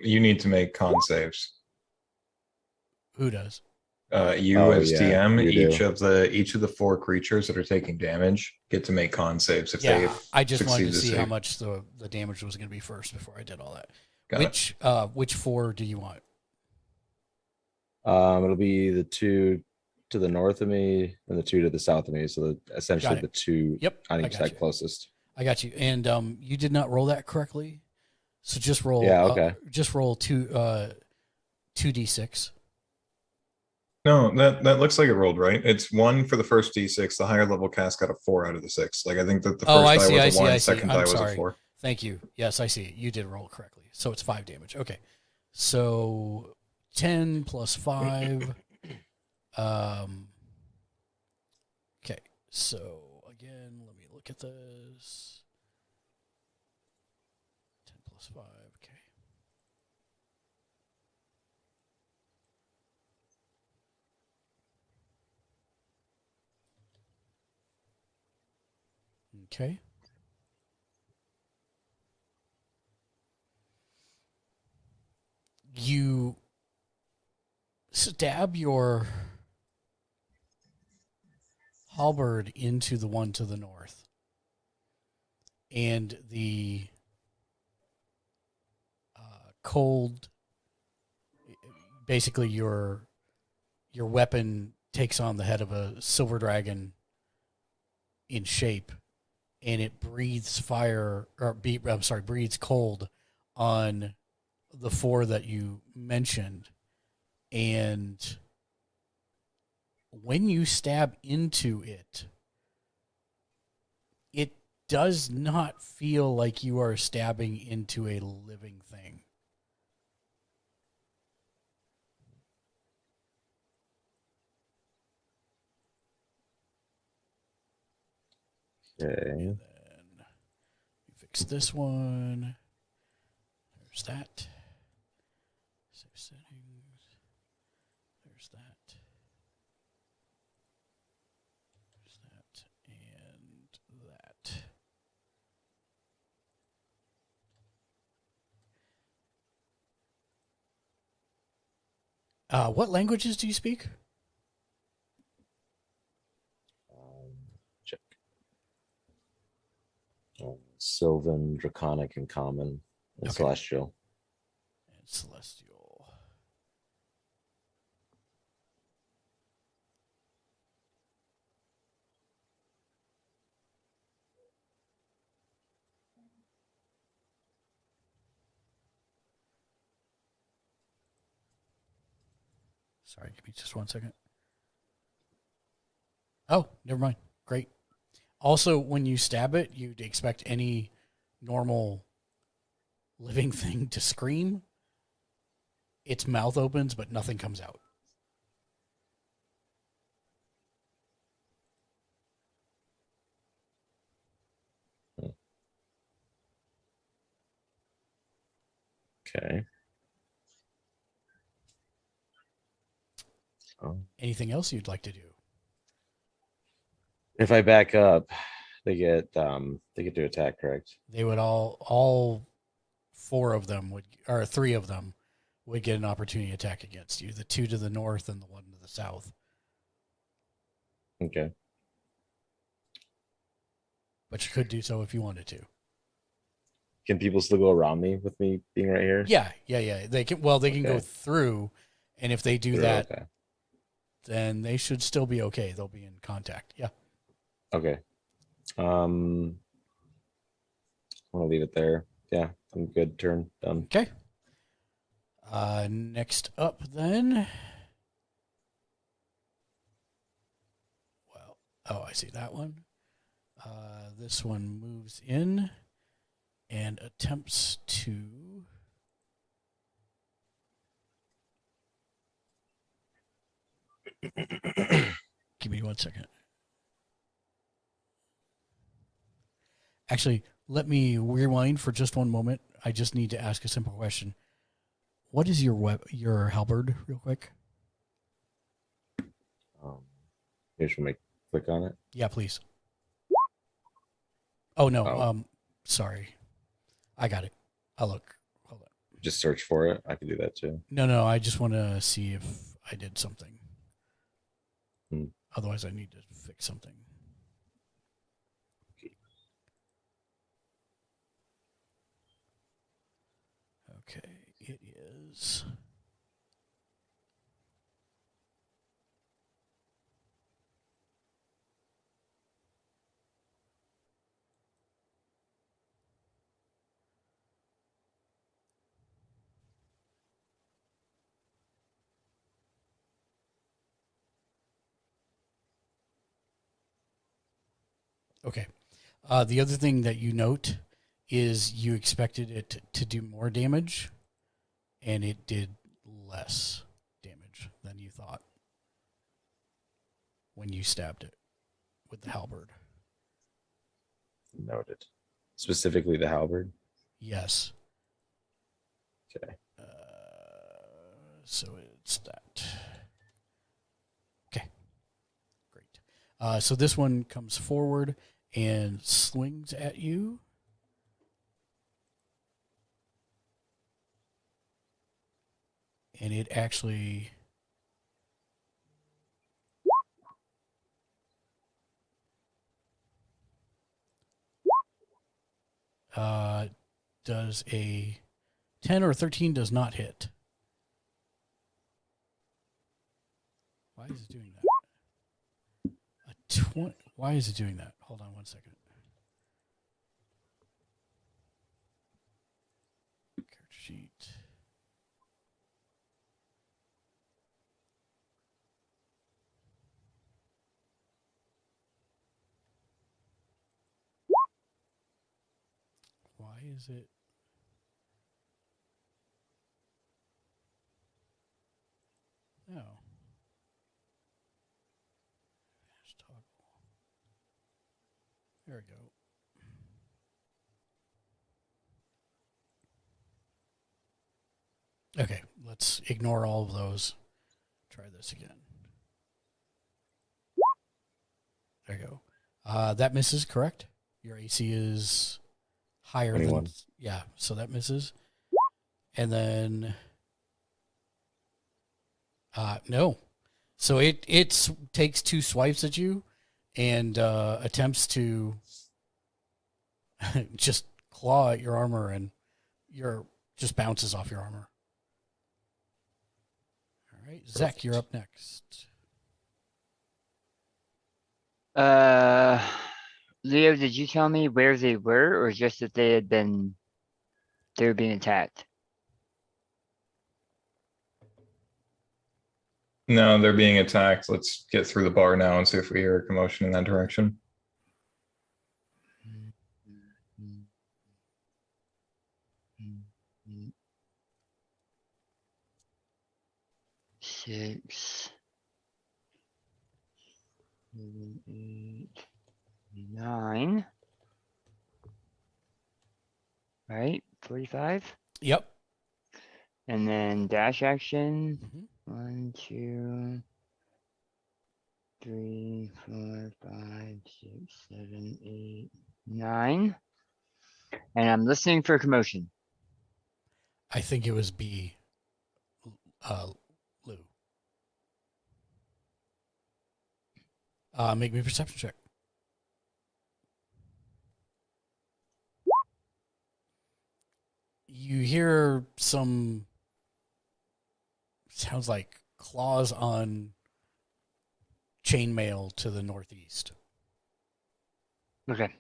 You need to make con saves. Who does? You as DM, you each of the 4 creatures that are taking damage get to make con saves if they I just wanted to succeed see save. how much the damage was going to be first before I did all that. Got Which 4 do you want? It'll be the 2 to the north of me and the 2 to the south of me. So essentially the 2 on each side closest. I got you. And you did not roll that correctly. So just roll. Yeah, okay. Just roll 2d6. No, that looks like it rolled right. It's 1 for the first d6. The higher level cast got a 4 out of the 6. Like I think that the first die was a 1, second die was a 4. Thank you. Yes, I see. You did roll correctly. So it's 5 damage. Okay. So 10 plus 5. Okay. So again, let me look at this. 10 plus 5. Okay. Okay. You stab your halberd into the one to the north, and the cold, basically your weapon takes on the head of a silver dragon in shape, and it breathes breathes cold on the 4 that you mentioned. And when you stab into it, does not feel like you are stabbing into a living thing. Okay. And then we fix this one. There's that. Save settings. There's that. There's that. And that. What languages do you speak? Check. Sylvan, Draconic, and Common, and Okay. Celestial. And Celestial. Sorry, give me just 1 second. Oh, never mind. Great. Also, when you stab it, you'd expect any normal living thing to scream. Its mouth opens, but nothing comes out. Okay. Oh. Anything else you'd like to do? If I back up, they get to attack, correct? They would all four of them would, or three of them would get an opportunity to attack against you. The two to the north and the one to the south. Okay. But you could do so if you wanted to. Can people still go around me with me being right here? Yeah. They can. Well, they can go Okay. through, and if they do Through, that, okay. then they should still be okay. They'll be in contact. Yeah. Okay. I'm gonna leave it there. Yeah, I'm good. Turn done. Okay. Next up, then. Well, oh, I see that one. This one moves in and attempts to. Give me 1 second. Actually, let me rewind for just one moment. I just need to ask a simple question. What is your halberd, real quick? You just want me to click on it? Yeah, please. Oh no. Oh. Sorry. I got it. I'll look. Hold on. Just search for it. I can do that too. No. I just want to see if I did something. Hmm. Otherwise, I need to fix something. Okay, it is. Okay. The other thing that you note is you expected it to do more damage, and it did less damage than you thought when you stabbed it with the halberd. Noted. Specifically the halberd. Yes. Okay. So it's that. Okay. Great. So this one comes forward and slings at you. And it actually does a 10 or 13 does not hit. Why is it doing that? A 20. Why is it doing that? Hold on 1 second. Character sheet. is it? No. Dash toggle. There we go. Okay, let's ignore all of those. Try this again. There you go. That misses, correct? Your AC is higher 21. than... Yeah, so that misses. And then... no. So it takes 2 swipes at you and attempts to just claw at your armor, and just bounces off your armor. All right, Zach, you're up next. Leo, did you tell me where they were, or just that they were being attacked? No, they're being attacked. Let's get through the bar now and see if we hear a commotion in that direction. Six, 7, 8, 9. Right, 45. Yep. And then dash action. Mhm. 1, 2, 3, 4, 5, 6, 7, 8, 9. And I'm listening for commotion. I think it was B. Lou. Make me a perception check. You hear some... Sounds like claws on chainmail to the northeast. Okay.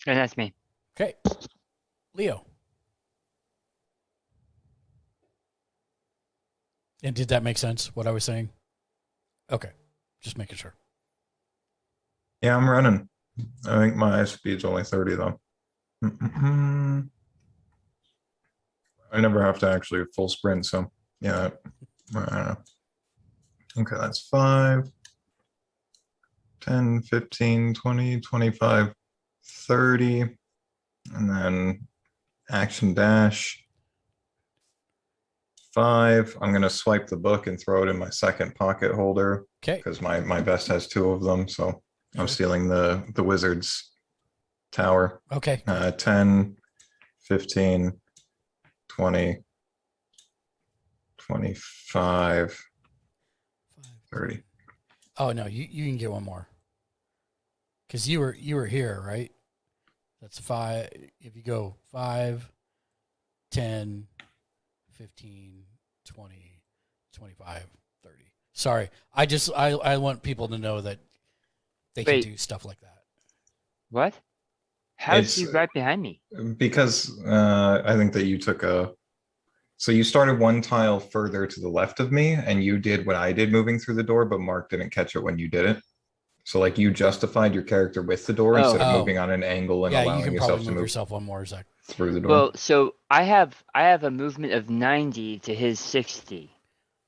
And that's me. Okay. Leo. And did that make sense, what I was saying? Okay. Just making sure. Yeah, I'm running. I think my speed's only 30 though. I never have to actually full sprint, so yeah. Okay, that's 5, 10, 15, 20, 25, 30. And then action dash. 5. I'm gonna swipe the book and throw it in my second pocket holder. Okay. Because my vest has 2 of them, so I'm Sure. stealing the wizard's tower. Okay. 10, 15, 20, 25, 30. Oh no, you can get one more. Because you were here, right? That's 5. If you go 5, 10, 15, 20, 25, 30. Sorry. I want people to know that they can Wait. do stuff like that. What? How's It's- he right behind me? Because I think that you took so you started 1 tile further to the left of me, and you did what I did moving through the door, but Mark didn't catch it when you did it. So like you justified your character with the door instead of Oh. moving on an angle and Yeah, you allowing can yourself probably to move move yourself one more, Zach. through the door. Well, so I have a movement of 90 to his 60.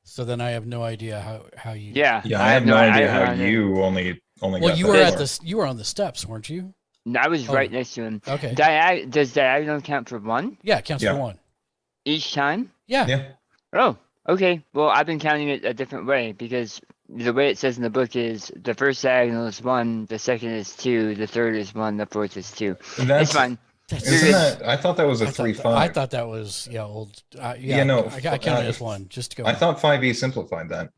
So then I have no idea how you. Yeah. Yeah, I have no idea how idea. you only Well, got you that were at far. this. You were on the steps, weren't you? No, I was Oh. right next to him. Okay. Does diagonal count for 1 Yeah, it counts Yeah. for 1. each time? Yeah. Yeah. Oh, okay. Well, I've been counting it a different way because the way it says in the book is the first diagonal is 1, the second is 2, the third is 1, the fourth is 2. That's It's fine. That's, Isn't that? I thought that was a I 3, thought, 5. I thought that was old. Yeah, no, I counted it as 1 just to go. I thought 5e simplified that.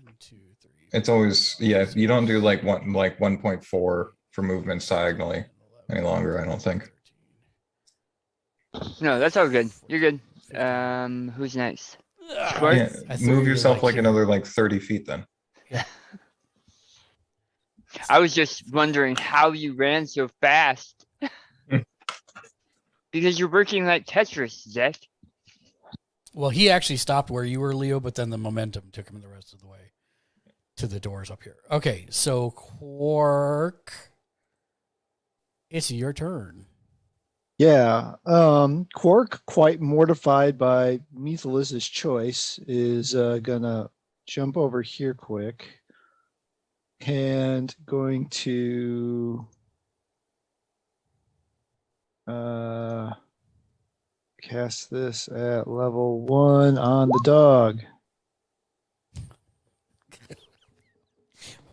1, 2, 3. It's always you don't do like 1.4 for movements diagonally any longer, I don't think. No, that's all good. You're good. Who's next? Squirt? Yeah, I thought move you were, yourself like here. another like 30 feet then. I was just wondering how you ran so fast. Because you're working like Tetris, Zach. Well, he actually stopped where you were, Leo, but then the momentum took him the rest of the way to the doors up here. Okay, so Quark. it's your turn. Yeah. Quark, quite mortified by Methuselah's choice, is gonna jump over here quick and going to cast this at level 1 on the dog.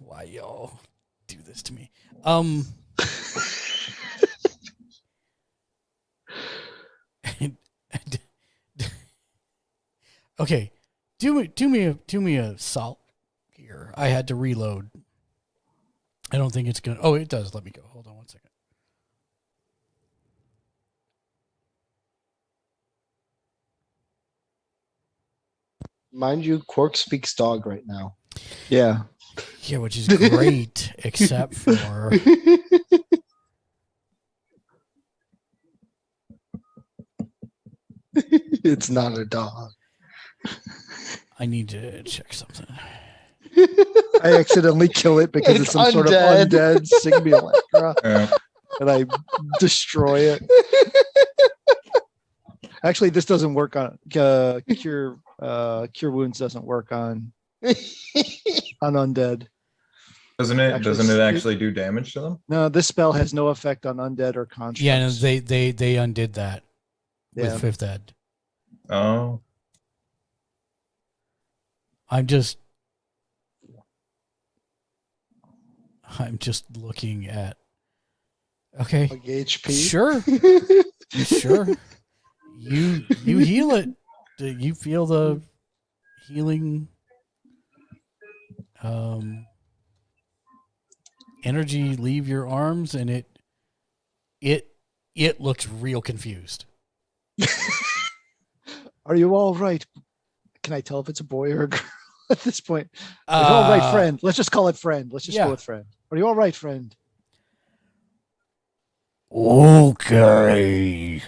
Why y'all do this to me? Okay, do me a salt here. I had to reload. I don't think it's gonna. Oh, it does. Let me go. Hold on 1 second. Mind you, Quark speaks dog right now. Yeah. Yeah, which is great, except for It's not a dog. I need to check something. I accidentally kill it because it's some sort of undead. undead simulacra, Yeah. and I destroy it. Actually, this doesn't work on cure wounds. Doesn't work on undead. Doesn't it? Actually, Doesn't it actually do damage to them? No, this spell has no effect on undead or constructs. Yeah, no, they undid that with Yeah. 5th ed. Oh, I'm just looking at. Okay, Like HP. sure, sure. You heal it. Do you feel the healing energy leave your arms, and it looks real confused. Are you all right? Can I tell if it's a boy or a girl at this point? Are you all right, friend? Let's just call it friend. Let's just yeah. go with friend. Are you all right, friend? Okay.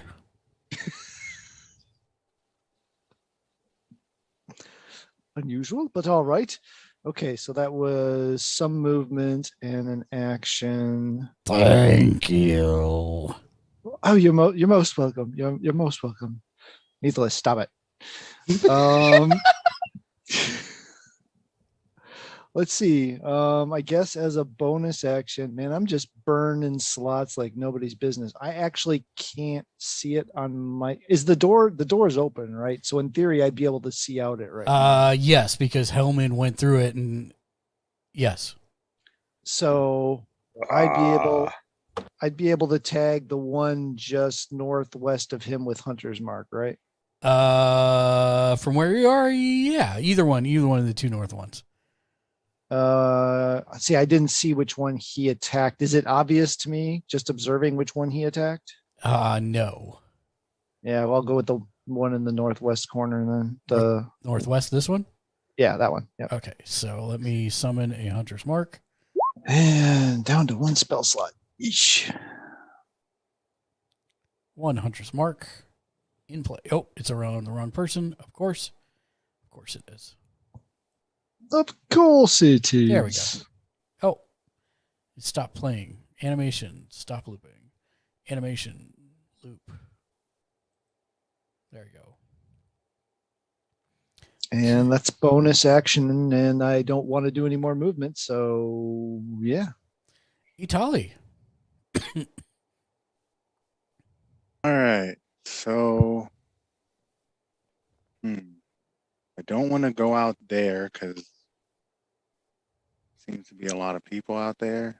Unusual, but all right. Okay, so that was some movement and an action. Thank you. Oh, you're most welcome. You're most welcome. Needless, stop it. Let's see. I guess as a bonus action, man, I'm just burning slots like nobody's business. I actually can't see it on my. Is the door is open, right? So in theory, I'd be able to see out it, right? Yes, because Hellman went through it, and yes. So I'd be able to tag the one just northwest of him with Hunter's Mark, right? From where you are, yeah, either one of the two north ones. See, I didn't see which one he attacked. Is it obvious to me just observing which one he attacked? No. Yeah, well, I'll go with the one in the northwest corner then. The northwest, this one? Yeah, that one. Yeah. Okay, so let me summon a Hunter's Mark. And down to one spell slot each. One Hunter's Mark in play. Oh, it's around the wrong person, of course. Of course it is. Of course it is. There we go. Oh, it stopped playing. Animation, stop looping. Animation, loop. There you go. And that's bonus action, and I don't want to do any more movement, so yeah. Itali. All right. So, I don't want to go out there because seems to be a lot of people out there.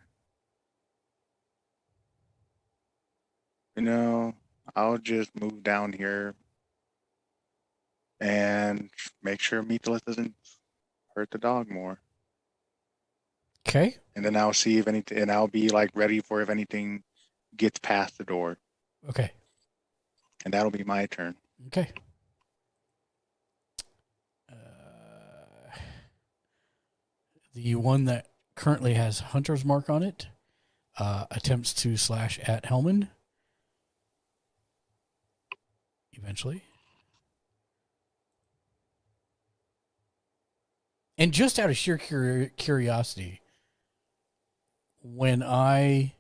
You know, I'll just move down here and make sure Meathless doesn't hurt the dog more. Okay. And then I'll see if anything, and I'll be like ready for if anything gets past the door. Okay. And that'll be my turn. Okay. The one that currently has Hunter's Mark on it attempts to slash at Hellman. Eventually. And just out of sheer curiosity, when I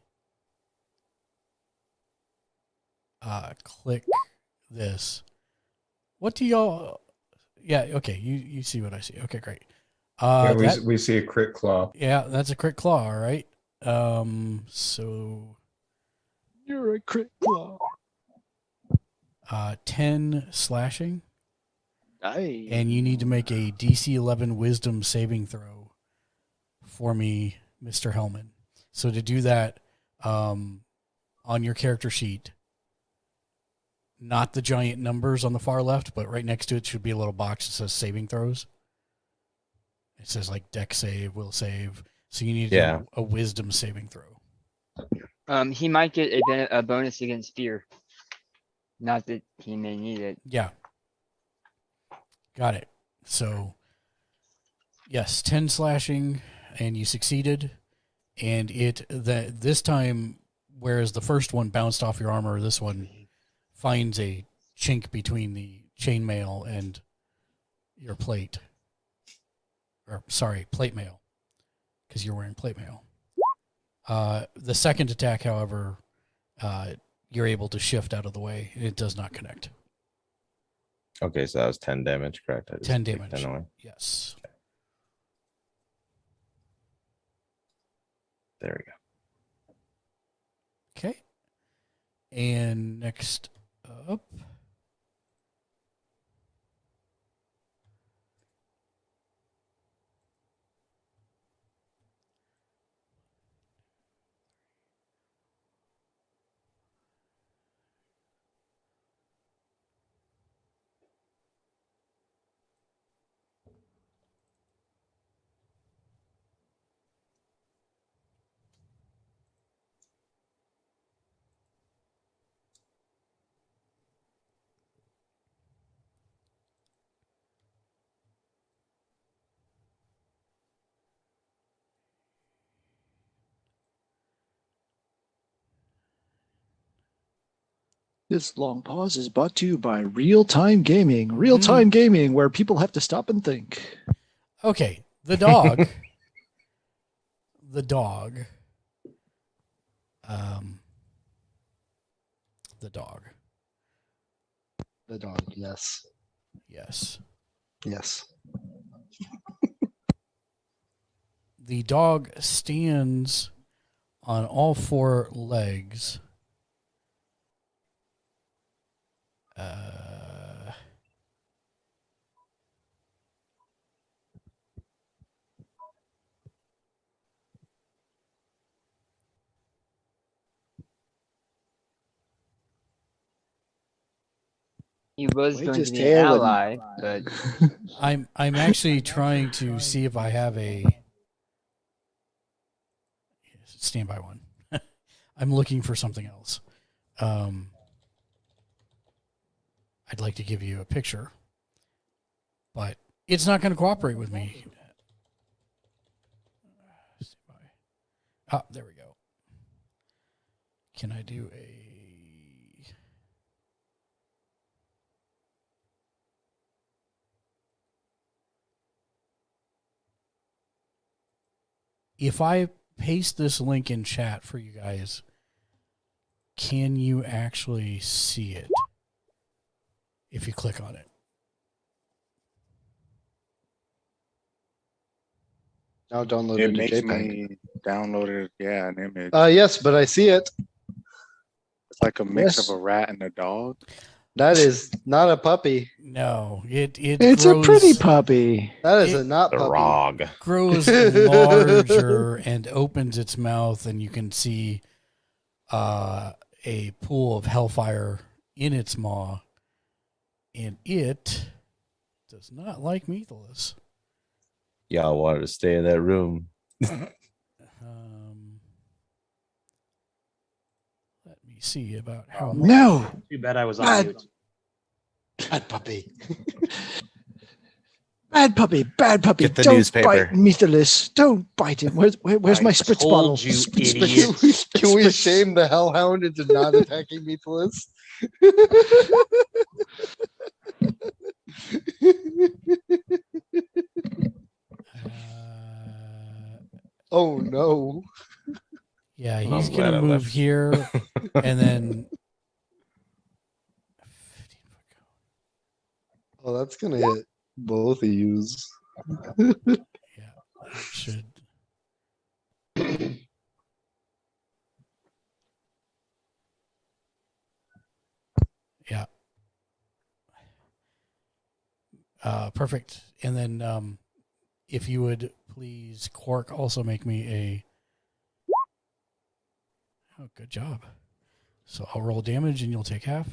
click this. What do y'all? Yeah, okay. You see what I see. Okay, great. Yeah, That- we see a crit claw. yeah, that's a crit claw, all right. So You're a crit claw. 10 slashing, Aye. and you need to make a DC 11 Wisdom saving throw for me, Mr. Hellman. So to do that, on your character sheet, not the giant numbers on the far left, but right next to it should be a little box that says saving throws. It says like deck save, will save. So you need to Yeah. do a wisdom saving throw. He might get a bonus against fear. Not that he may need it. Yeah. Got it. So, yes, 10 slashing, and you succeeded. And this time, whereas the first one bounced off your armor, this one finds a chink between the chainmail and your plate. Or, sorry, plate mail, because you're wearing plate mail. The second attack, however, you're able to shift out of the way. It does not connect. Okay, so that was 10 damage, correct? I just 10 took damage. 10 away. Yes. There we go. Okay. And next up. This long pause is brought to you by Real Time Gaming. Real Time Gaming, where people have to stop and think. Okay. The dog. The dog. The dog. The dog, yes. Yes. Yes. The dog stands on all four legs. He was Wait, going to just be an tell him. ally, but I'm actually trying to see if I have a standby one. I'm looking for something else. I'd like to give you a picture, but it's not going to cooperate with me. Ah, there we go. Can I do a... If I paste this link in chat for you guys, can you actually see it if you click on it? Now download It it makes to JPEG. me download it. Yeah, an image. Yes, but I see it. It's like a mix yes. of a rat and a dog. That is not a puppy. No, It's grows, a pretty puppy. That is It- a not The puppy. rog. grows larger and opens its mouth, and you can see a pool of hellfire in its maw, and it does not like Meathless. Y'all wanted to stay in that room. Let me see about how much. No, Too bad I was on Bad. mute. Bad puppy. bad puppy, bad puppy. Get the Don't newspaper. bite Meathless. Don't bite him. Where's I my spritz told bottle? you, Spritz, idiot. spritz, Can we spritz. shame the hellhound into not attacking Meathless? Oh no. Yeah, I'm he's glad gonna I move left. here, and then That's gonna hit both of yous. Yeah, that should. Yeah. Perfect. And then if you would please, Quark, also make me a. Oh, good job. So I'll roll damage and you'll take half.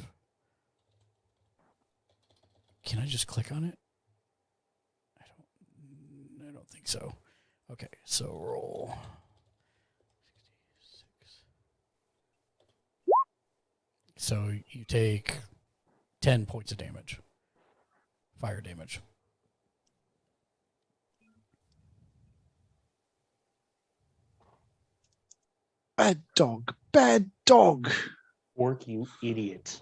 Can I just click on it? I don't think so. Okay, so roll. 66. So you take 10 points of damage. Fire damage. Bad dog. Bad dog. Work, you idiot.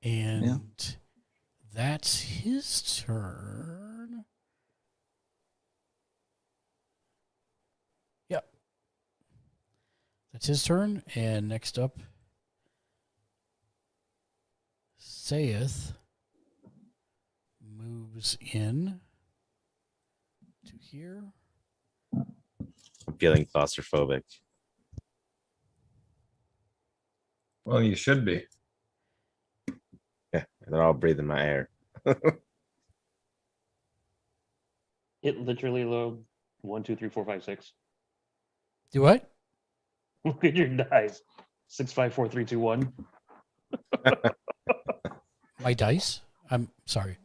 And that's his turn. Yep. That's his turn. And next up, Saith moves in to here. I'm feeling claustrophobic. Well, you should be. Yeah, and then I'll breathe in my air. It literally load 1, 2, 3, 4, 5, 6. Do what? Look at your dice. 6, 5, 4, 3, 2, 1. My dice? I'm sorry.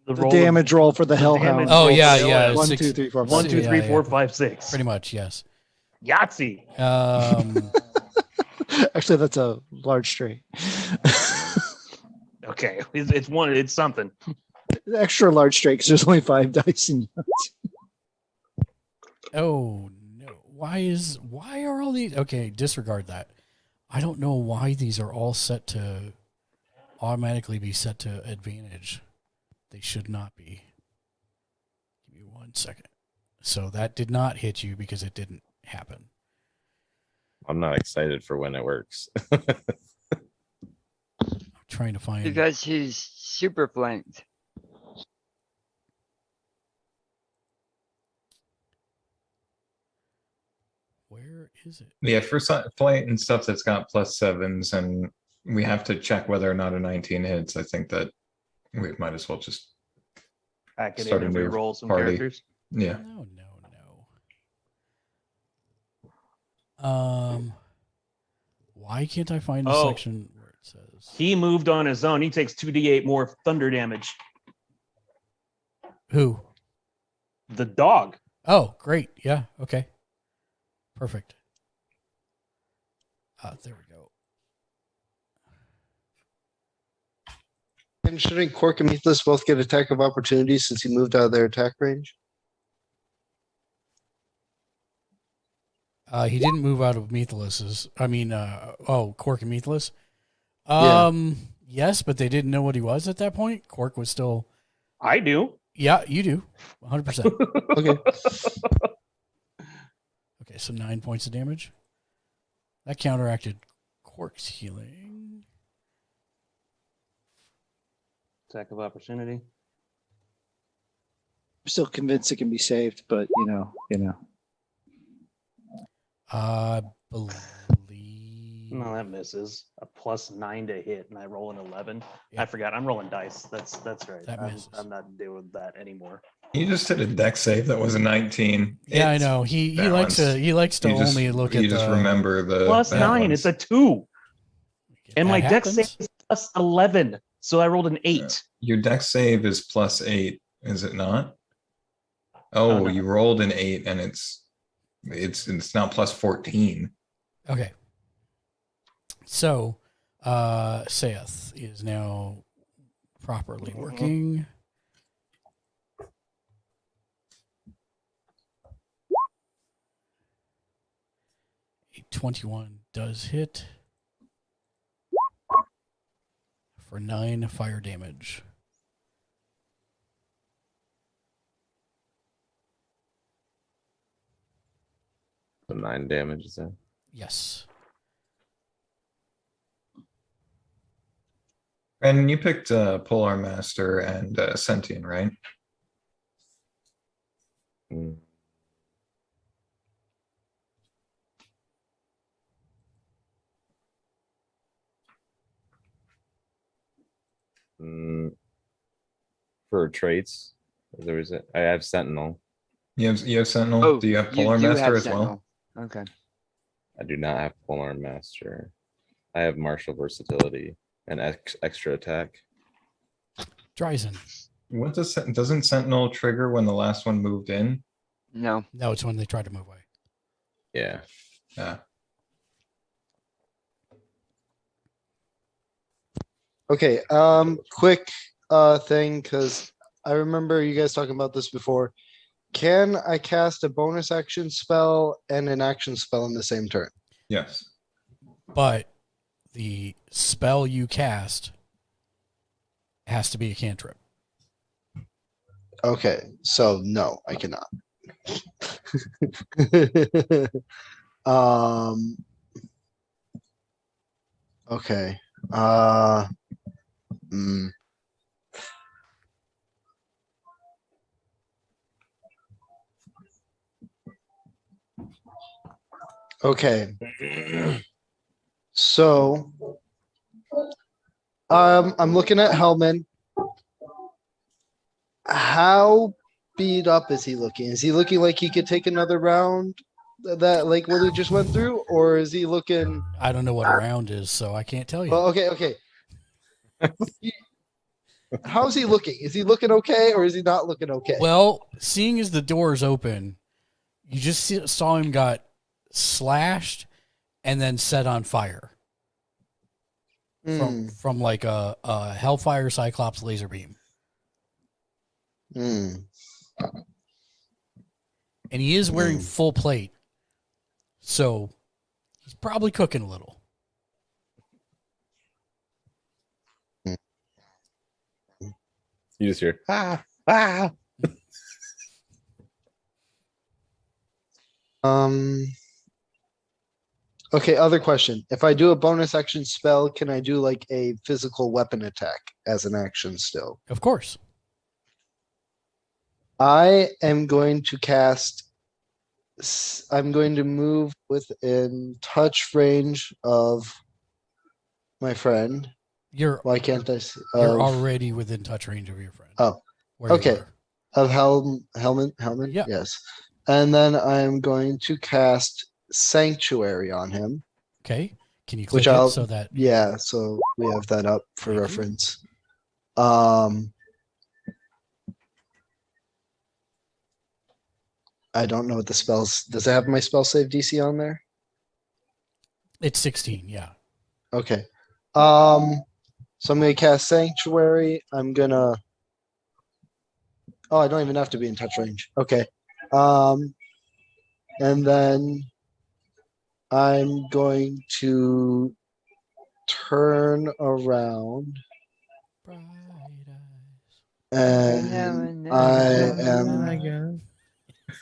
The The damage roll for the Hellhound. damage Oh, roll yeah, for the yeah. Hellhound. 1, six- 2, 3, 4, 5. 1, 2, 3, Yeah, 4, yeah. 5, 6. Pretty much, yes. Yahtzee. Actually, that's a large straight. Okay, it's one. It's something. Extra large straight because there's only 5 dice in Oh no. Why are all these okay, disregard that. I don't know why these are all set to automatically be set to advantage. They should not be. Give me 1 second. So that did not hit you because it didn't happen. I'm not excited for when it works. I'm trying to find Because he's super flanked. where is it? Yeah, for flight and stuff that's got +7s, and we have to check whether or not a 19 hits. I think that we might as well just Pack it Start in a and new re-roll some party. characters. yeah. No. Why can't I find the Oh. section where it says He moved on his own. He takes 2d8 more thunder damage. who? The dog. Oh, great. Yeah, okay. Perfect. There we go. And shouldn't Quark and Meathless both get attack of opportunity since he moved out of their attack range? He didn't move out of Meathless's. Quark and Meathless. Yeah. Yes, but they didn't know what he was at that point. Quark was still. I do. Yeah, you do. 100%. Okay. Okay, so 9 points of damage. That counteracted Quark's healing. Attack of opportunity. I'm still convinced it can be saved, but you know. I believe. No, that misses. A +9 to hit, and I roll an 11. Yeah. I forgot. I'm rolling dice. That's right. That misses. I'm not doing that anymore. You just hit a deck save that was a 19. Yeah, It's I know. He likes balanced. to You just- only look you at just the remember the +9. bad It's a ones. 2. And my That deck happens. save is +11. So I rolled an 8. Your deck save is +8, is it not? Oh, no. you rolled an 8 and it's now +14. Okay. So, Saith is now properly working. A 21 does hit for 9 fire damage. So 9 damage is that? Yes. And you picked Polar Master and Sentient, right? Mm. Mm, for traits, there is I have Sentinel. You have Sentinel. Oh, Do you have you Polar do Master have as Sentinel. well? Okay. I do not have Polar Master. I have martial versatility and extra attack. Dryzen. What doesn't Sentinel trigger when the last one moved in? No. No, it's when they try to move away. Yeah. Yeah. Okay, quick thing, because I remember you guys talking about this before. Can I cast a bonus action spell and an action spell in the same turn? Yes. But the spell you cast has to be a cantrip. Okay, so no, I cannot. Okay. Mm. Okay. So I'm looking at Hellman. How beat up is he looking? Is he looking like he could take another round that like what he just went through? Or is he looking I don't know what a round is, so I can't tell you. well, okay. How's he looking? Is he looking okay or is he not looking okay? Well, seeing as the door is open, you just saw him got slashed and then set on fire from like a Hellfire Cyclops laser beam. Mm. And he is wearing full plate, so he's probably cooking a little. You just hear Okay, other question. If I do a bonus action spell, can I do like a physical weapon attack as an action still? Of course. I am going to cast. I'm going to move within touch range of my friend. You're Why can't I? you're already within touch range of your friend. Oh, where you okay. were. Of Hellman? Yeah. Yes. And then I'm going to cast Sanctuary on him. Okay. Can you click Which it I'll so that yeah, so we have that up for Thank you. reference. I don't know what the spells. Does it have my spell save DC on there? it's 16? Yeah. Okay. So I'm gonna cast Sanctuary. I'm gonna. Oh, I don't even have to be in touch range. Okay. And then I'm going to turn around and I am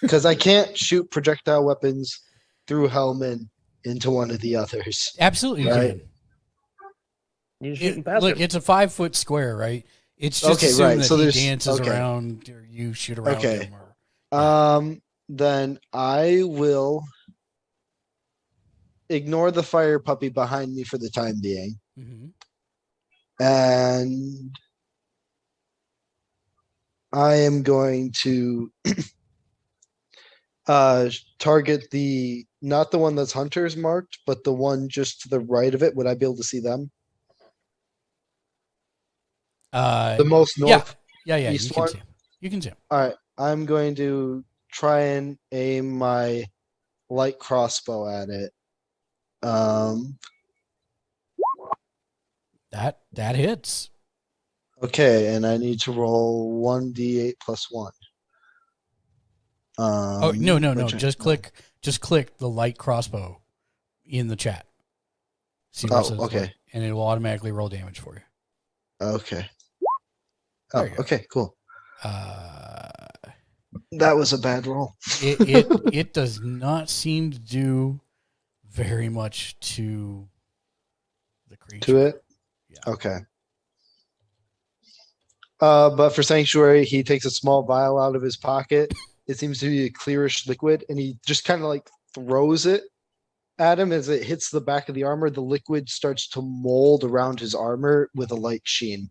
because I can't shoot projectile weapons through Hellman into one of the others. Absolutely, you Right. can. You're shooting past Look, him. it's a 5 foot square, right? It's just Okay, assume right. that So he there's- dances okay. around or you shoot around Okay. him. Or, Then I will ignore the fire puppy behind me for the time being. Mhm. And I am going to target not the one that's hunters marked, but the one just to the right of it. Would I be able to see them? The most north. Yeah. You east can one? see him. You can see him. All right. I'm going to try and aim my light crossbow at it. That hits. Okay, and I need to roll 1d8 plus 1. Oh no! which I- Just click the light crossbow in the chat. See where it Oh, says okay. light, and it will automatically roll damage for you. Okay. There Oh, you go. okay, cool. Uh, That was a bad roll. it does not seem to do very much to the creature. To it? Yeah. Okay. But for Sanctuary, he takes a small vial out of his pocket. It seems to be a clearish liquid, and he just kind of like throws it at him as it hits the back of the armor. The liquid starts to mold around his armor with a light sheen.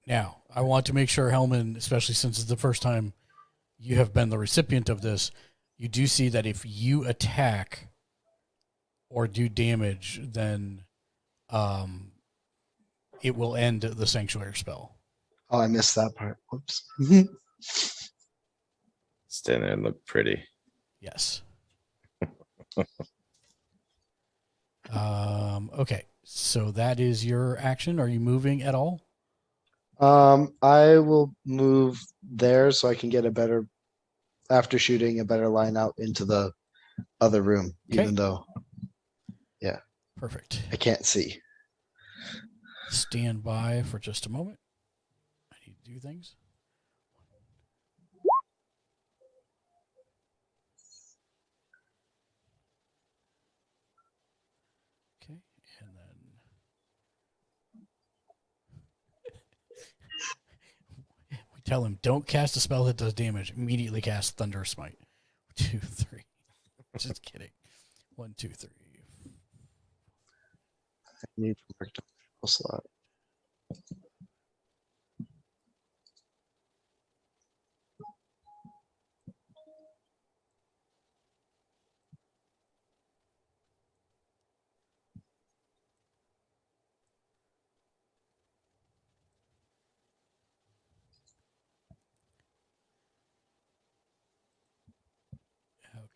Now, I want to make sure, Hellman, especially since it's the first time you have been the recipient of this, you do see that if you attack or do damage, then it will end the Sanctuary spell. Oh, I missed that part. Whoops. Stand there and look pretty. Yes. Okay, so that is your action. Are you moving at all? I will move there so I can get a better, after shooting, a better line out into the other room, Okay. even though Perfect. I can't see. Stand by for just a moment. I need to do things. Okay, and then we tell him, don't cast a spell that does damage. Immediately cast Thunder Smite. 2, 3. Just kidding. 1, 2, 3. I need to mark down a slot.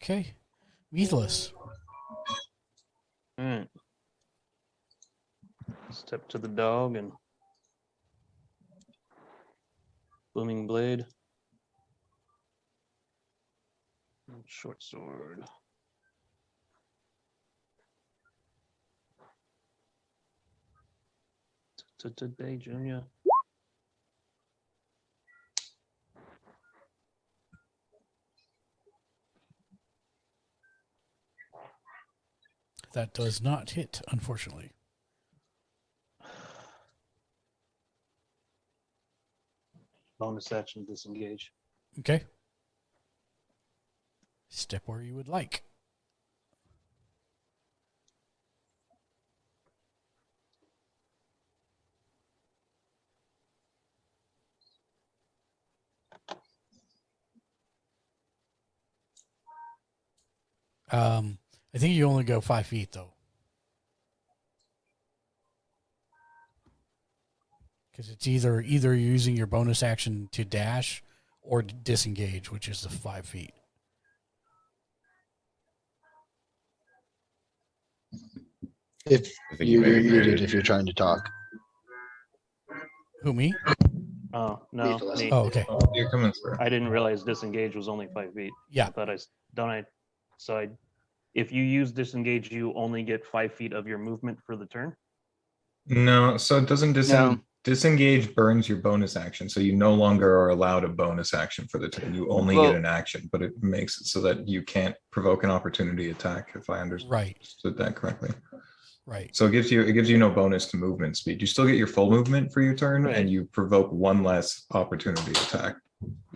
Okay. Meathless. Alright. Step to the dog and booming blade. And short sword. Today, Junior. That does not hit, unfortunately. Bonus action disengage. Okay. Step where you would like. I think you only go 5 feet though. Because it's either you're using your bonus action to dash or to disengage, which is the 5 feet. If I think you're you may be muted, muted. if you're trying to talk. Who, me? Oh, no. Meathless. Me. Oh, okay. You're coming through. I didn't realize disengage was only 5 feet. Yeah. I thought if you use disengage, you only get 5 feet of your movement for the turn. No, so it doesn't No. disengage burns your bonus action, so you no longer are allowed a bonus action for the turn. You only Well- get an action, but it makes it so that you can't provoke an opportunity attack, if I understood Right. that correctly. Right. So it gives you no bonus to movement speed. You still get your full movement for your turn, Right. and you provoke one less opportunity attack.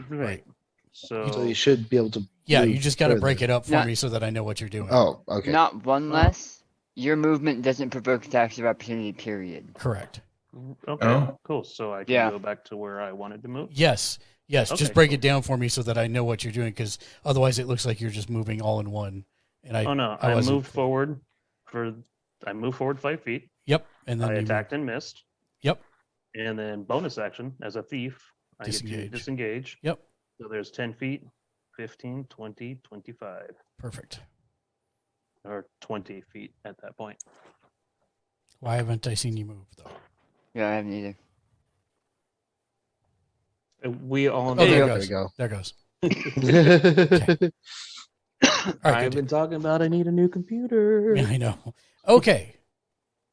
Right. So So you should be able to. Yeah, move you just got to further. break it up for Not- me so that I know what you're doing. Oh, okay. Not one Oh. less. Your movement doesn't provoke attacks of opportunity, period. Correct. okay, Oh. cool. So I can Yeah. go back to where I wanted to move. Yes. Yes. Just Okay, break cool. it down for me so that I know what you're doing, because otherwise it looks like you're just moving all in one. And Oh no, I I wasn't moved forward 5 feet. Yep. And then I you attacked and missed. Yep. And then bonus action as a thief, I get Disengage. to disengage. Yep. So there's 10 feet, 15, 20, 25, Perfect. or 20 feet at that point. Why haven't I seen you move though? Yeah, I haven't either. We all Oh, know. there it There goes. we go. There it goes. I've All right. Good. been talking about I need a new computer. I know. Okay.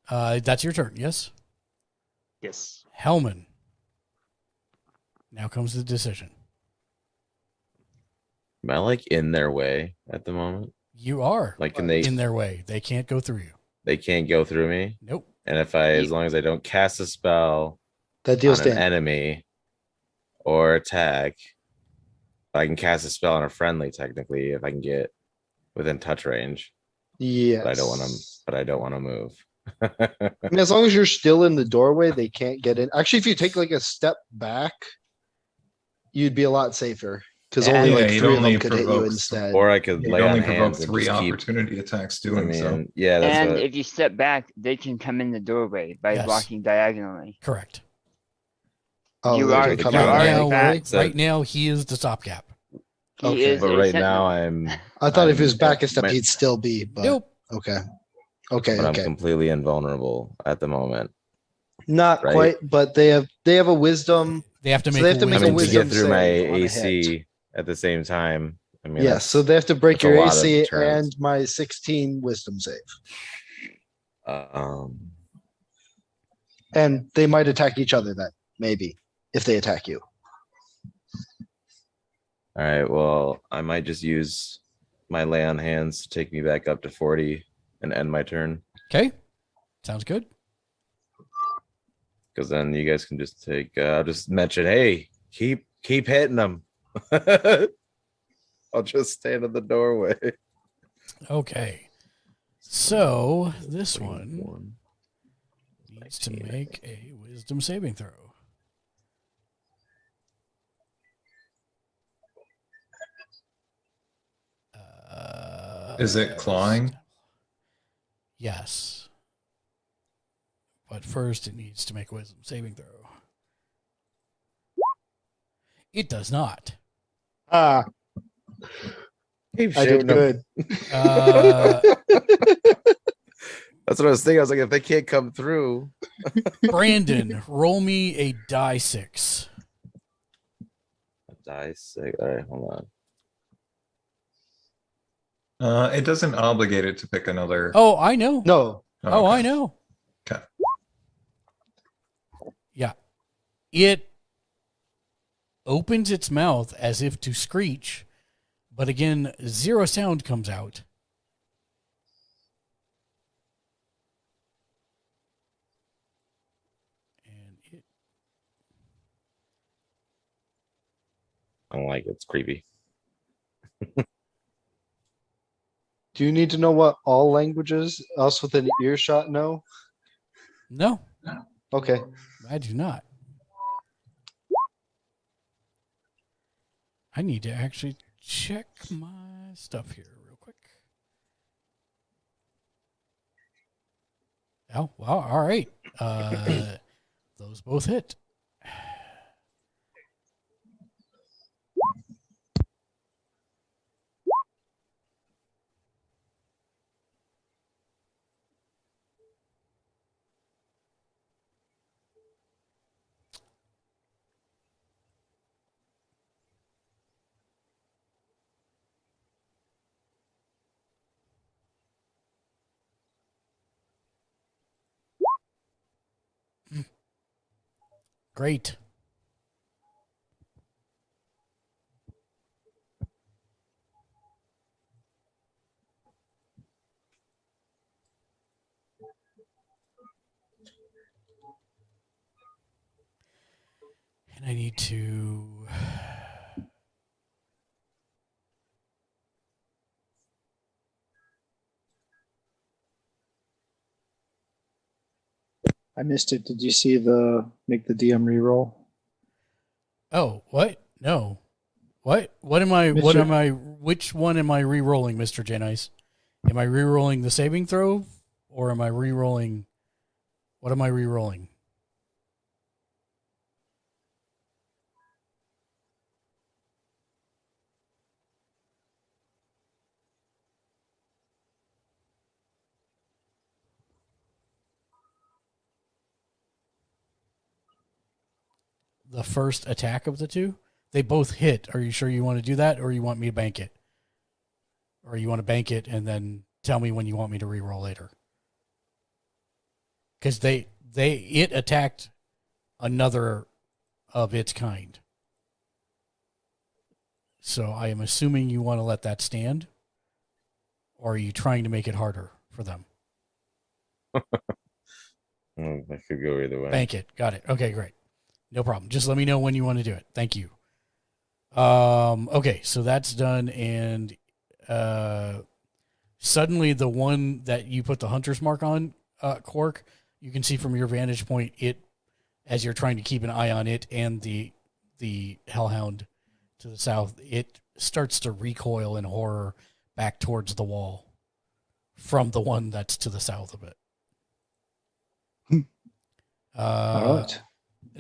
That's your turn. Yes. Yes. Hellman. Now comes the decision. Am I like in their way at the moment? You are Like, can they? in their way. They can't go through you. They can't go through me. Nope. And as long as I don't cast a spell That deals on an damage. enemy or attack. I can cast a spell on a friendly technically if I can get within touch range. Yes. But I don't want to move. I mean, as long as you're still in the doorway, they can't get in. Actually, if you take like a step back, you'd be a lot safer because only Yeah, like you'd 3 of only them could hit you provoke instead. Or I could You'd lay on only provoke hands and 3 just keep. opportunity attacks I doing mean, so. yeah, that's And what. if you step back, they can come in the doorway by Yes. blocking diagonally. Correct. Oh, You they are- can come you out. Right are now, in fact- So- right now, he is the stopgap. He Okay. is But a right now sentinel. I thought if he was I'm- back a step, my- he'd still be. But Nope. okay, okay, but I'm okay. completely invulnerable at the moment. Not right? quite, but they have a wisdom. They have to So make. they have to I make a mean, to wisdom get through my save on a AC at the same time. I mean, Yes, so they have to break that's a your lot of AC turns. and my 16 wisdom save, um, and they might attack each other. Then maybe if they attack you. all right. Well, I might just use my lay on hands to take me back up to 40 and end my turn. Okay, sounds good. Because then you guys can just take. I'll just mention, hey, keep hitting them. I'll just stand in the doorway. Okay, so this one needs to 19. make a wisdom saving throw. Is it clawing? Yes. But first, it needs to make a wisdom saving throw. It does not. Ah, Keep I shooting did 'em. good. That's what I was thinking. I was like, if they can't come through. Brandon, roll me a die 6. Die 6. All right, hold on. It doesn't obligate it to pick another. Oh, I know. No, Oh, okay. I know. Okay. Yeah. It opens its mouth as if to screech, but again, 0 sound comes out. And it I don't like it. It's creepy. do you need to know what all languages us within earshot know? no, Okay, I do not. I need to actually check my stuff here real quick. Oh, wow. All right. Those both hit. Great. And I need to. I missed it. Did you see the make the DM reroll? Oh, what? No. What? What am I? What Mr. am I? Which one am I re-rolling, Mr. J Nice? Am I re-rolling the saving throw, or am I re-rolling? What am I re-rolling? The first attack of the two? They both hit. Are you sure you want to do that, or you want me to bank it? Or you want to bank it and then tell me when you want me to re-roll later? Because it attacked another of its kind. So I am assuming you want to let that stand, or are you trying to make it harder for them? I could go either way. Bank it. Got it. Okay, great. No problem. Just let me know when you want to do it. Thank you. Okay, so that's done, and suddenly the one that you put the hunter's mark on, Quark, you can see from your vantage point, it, as you're trying to keep an eye on it and the hellhound to the south, it starts to recoil in horror back towards the wall from the one that's to the south of it. All right.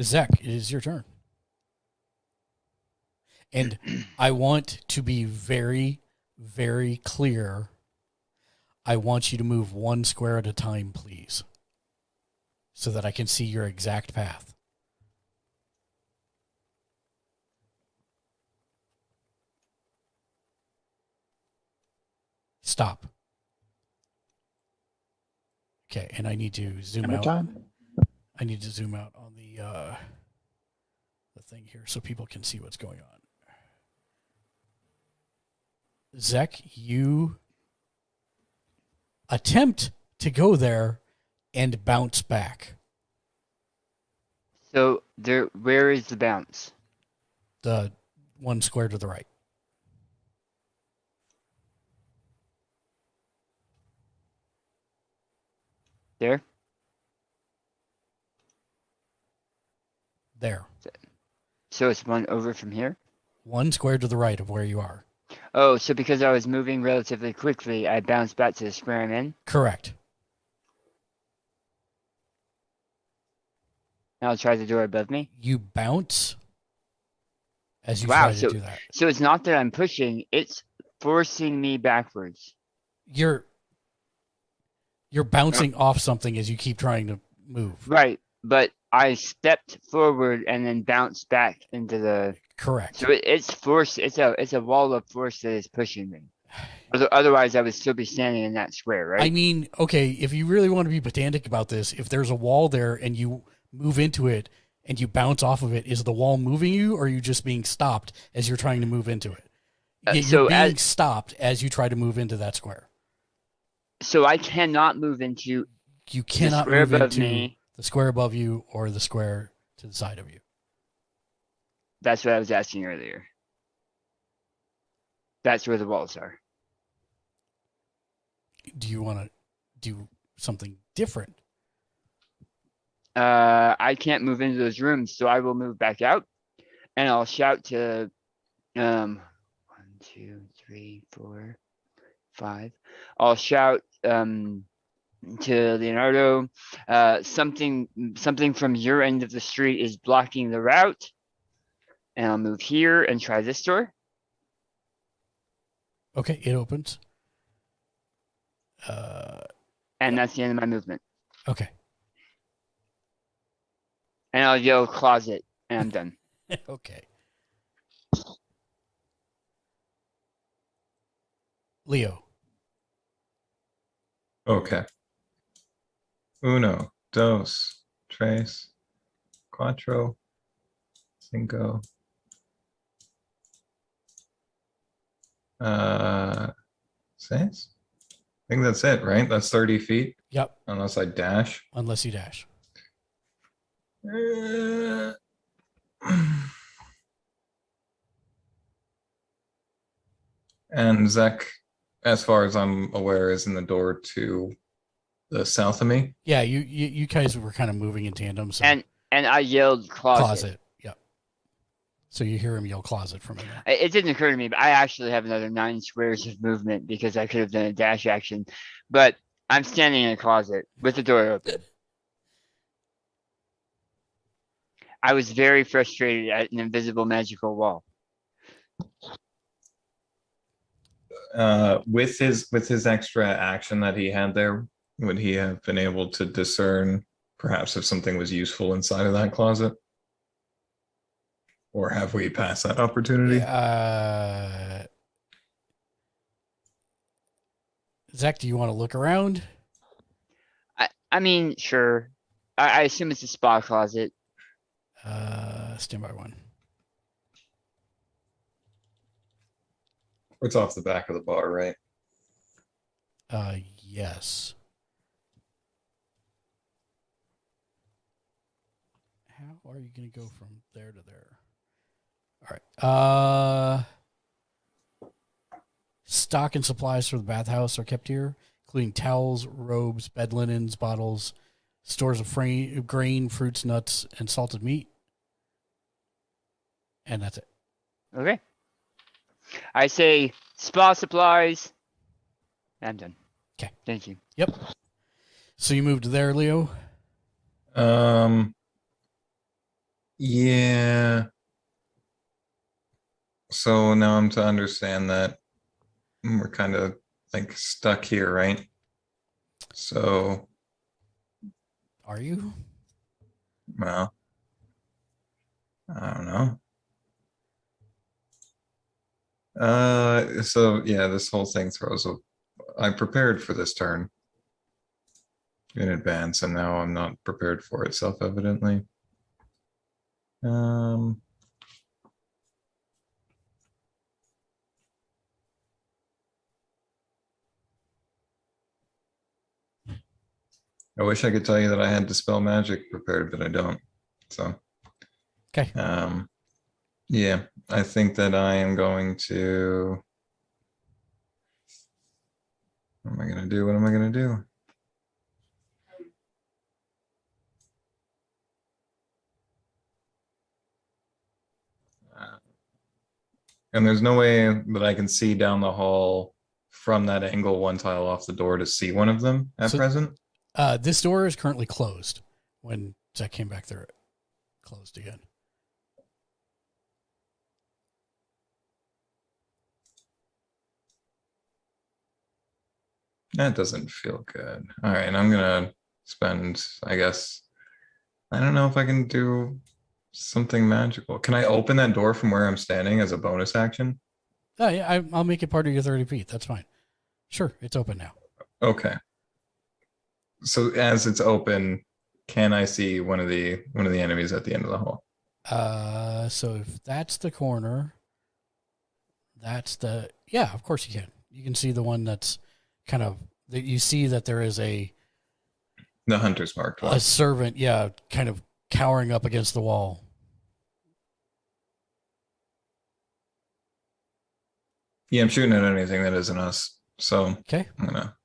Zach, it is your turn. And I want to be very, very clear. I want you to move one square at a time, please, so that I can see your exact path. Stop. Okay, and I need to zoom Hammer out. time. I need to zoom out on the thing here so people can see what's going on. Zek, you attempt to go there and bounce back. So where is the bounce? The one square to the right. There? There. So it's one over from here? One square to the right of where you are. Oh, so because I was moving relatively quickly, I bounced back to the square I'm in? Correct. Now I'll try the door above me? You bounce as you Wow, try to do that. So it's not that I'm pushing, it's forcing me backwards. You're bouncing off something as you keep trying to move. Right, but I stepped forward and then bounced back into the... Correct. So it's force. It's a wall of force that is pushing me. Otherwise, I would still be standing in that square, right? I mean, okay, if you really want to be pedantic about this, if there's a wall there and you move into it and you bounce off of it, is the wall moving you, or are you just being stopped as you're trying to move into it? You're being stopped as you try to move into that square. So I cannot move into. You cannot the square move above into me. the square above you or the square to the side of you. That's what I was asking earlier. That's where the walls are. Do you want to do something different? I can't move into those rooms, so I will move back out, and I'll shout to 1, 2, 3, 4, 5. I'll shout to Leonardo, something from your end of the street is blocking the route, and I'll move here and try this door. Okay, it opens. And that's the end of my movement. Okay. And I'll yell closet, and I'm done. Okay. Leo. Okay. Uno, dos, tres, cuatro, cinco. Seis? I think that's it, right? That's 30 feet. Yep. Unless I dash. Unless you dash. And Zek, as far as I'm aware, is in the door to the south of me. Yeah, you guys were kind of moving in tandem. So. And I yelled closet. Closet. Yep. So you hear him yell closet from him. It didn't occur to me, but I actually have another 9 squares of movement because I could have done a dash action. But I'm standing in a closet with the door open. I was very frustrated at an invisible magical wall. With his extra action that he had there, would he have been able to discern perhaps if something was useful inside of that closet? Or have we passed that opportunity? Zach, do you want to look around? I mean, sure. I assume it's a spa closet. Stand by one. It's off the back of the bar, right? Yes. How are you going to go from there to there? All right. Stock and supplies for the bathhouse are kept here, including towels, robes, bed linens, bottles, stores of grain, fruits, nuts, and salted meat. And that's it. Okay. I say spa supplies. I'm done. Okay. Thank you. Yep. So you moved there, Leo? Yeah. So now I'm to understand that we're kind of like stuck here, right? So, Are you? well, I don't know. So yeah, this whole thing throws a. I prepared for this turn in advance, and now I'm not prepared for it, self-evidently. I wish I could tell you that I had Dispel Magic prepared, but I don't. So, Okay. yeah, I think that I am going to. What am I going to do? What am I going to do? And there's no way that I can see down the hall from that angle, one tile off the door, to see one of them at present. This door is currently closed. When Zach came back there, it closed again. That doesn't feel good. All right, I'm gonna spend, I guess, I don't know if I can do something magical. Can I open that door from where I'm standing as a bonus action? Oh, yeah, I'll make it part of your 30 feet. That's fine. Sure, it's open now. Okay. So as it's open, can I see one of the enemies at the end of the hall? So if that's the corner, that's the, yeah, of course you can. You can see the one that's kind of, that you see that there is the hunter's marked one. A servant, yeah, kind of cowering up against the wall. Yeah, I'm shooting at anything that isn't us. So okay, I'm gonna.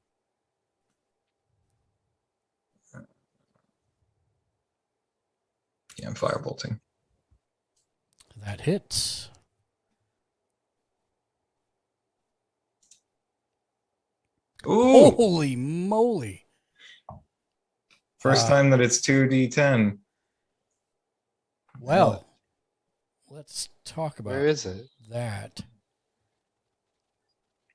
Yeah, I'm firebolting. That hits. Ooh! Holy moly! First time that it's 2d10. Well, let's talk about Where is it? that.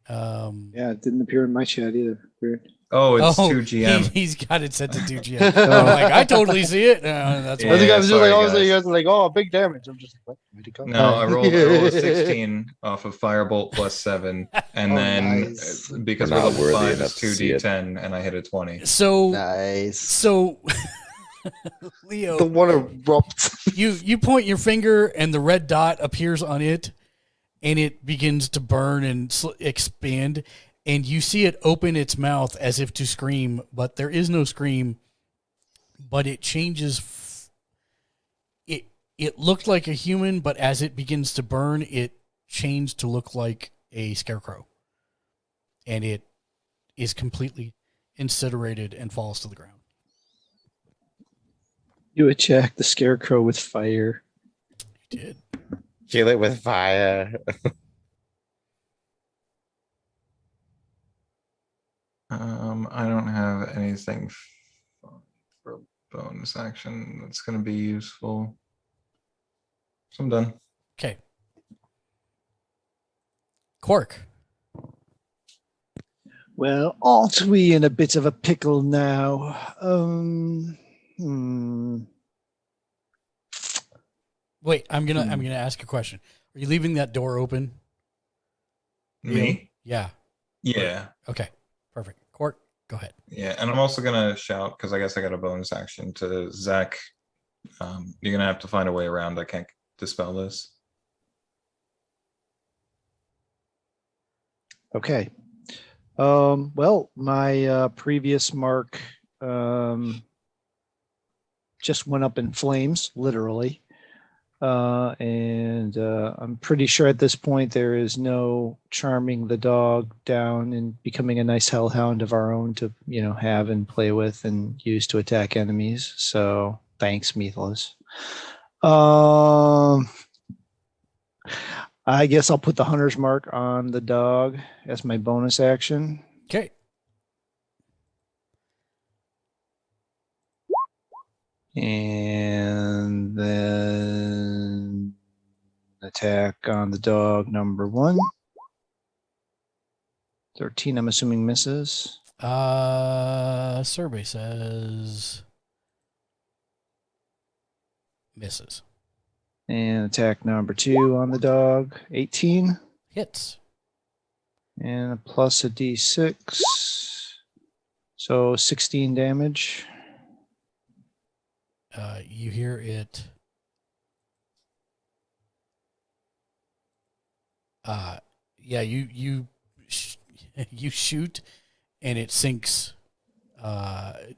Yeah, it didn't appear in my chat either. Weird. Oh, it's 2GM. He's got it set to 2GM. I'm like, I totally see it. That's Yeah, I think I was just like, sorry, obviously, guys. you guys are like, oh, big damage. I'm just like, what? Where'd it go? No, I rolled a 16 off of Firebolt plus 7, and Oh, then nice. because We're not rolled a worthy 5 enough is to see it. 2d10, and I hit a 20. So Nice. So Leo, The one erupts. you point your finger and the red dot appears on it, and it begins to burn and expand, and you see it open its mouth as if to scream, but there is no scream. But it changes. It looked like a human, but as it begins to burn, it changed to look like a scarecrow, and it is completely incinerated and falls to the ground. You attack the scarecrow with fire. You did. Kill it with fire. I don't have anything for bonus action that's going to be useful. So I'm done. Okay. Quark. Well, aren't we in a bit of a pickle now? Wait, I'm gonna ask a question. Are you leaving that door open? Me? Yeah. Yeah. Okay. Perfect. Quark, go ahead. Yeah, and I'm also going to shout, because I guess I got a bonus action, to Zach. You're going to have to find a way around. I can't dispel this. Okay. Well, my previous mark just went up in flames, literally. And I'm pretty sure at this point there is no charming the dog down and becoming a nice hellhound of our own to, have and play with and use to attack enemies. So thanks, Mythos. I guess I'll put the hunter's mark on the dog as my bonus action. Okay. And then attack on the dog number 1. 13, I'm assuming misses. Survey says misses. And attack number 2 on the dog, 18. Hits. And a plus a d6. So 16 damage. You hear it. Yeah, you shoot, and it sinks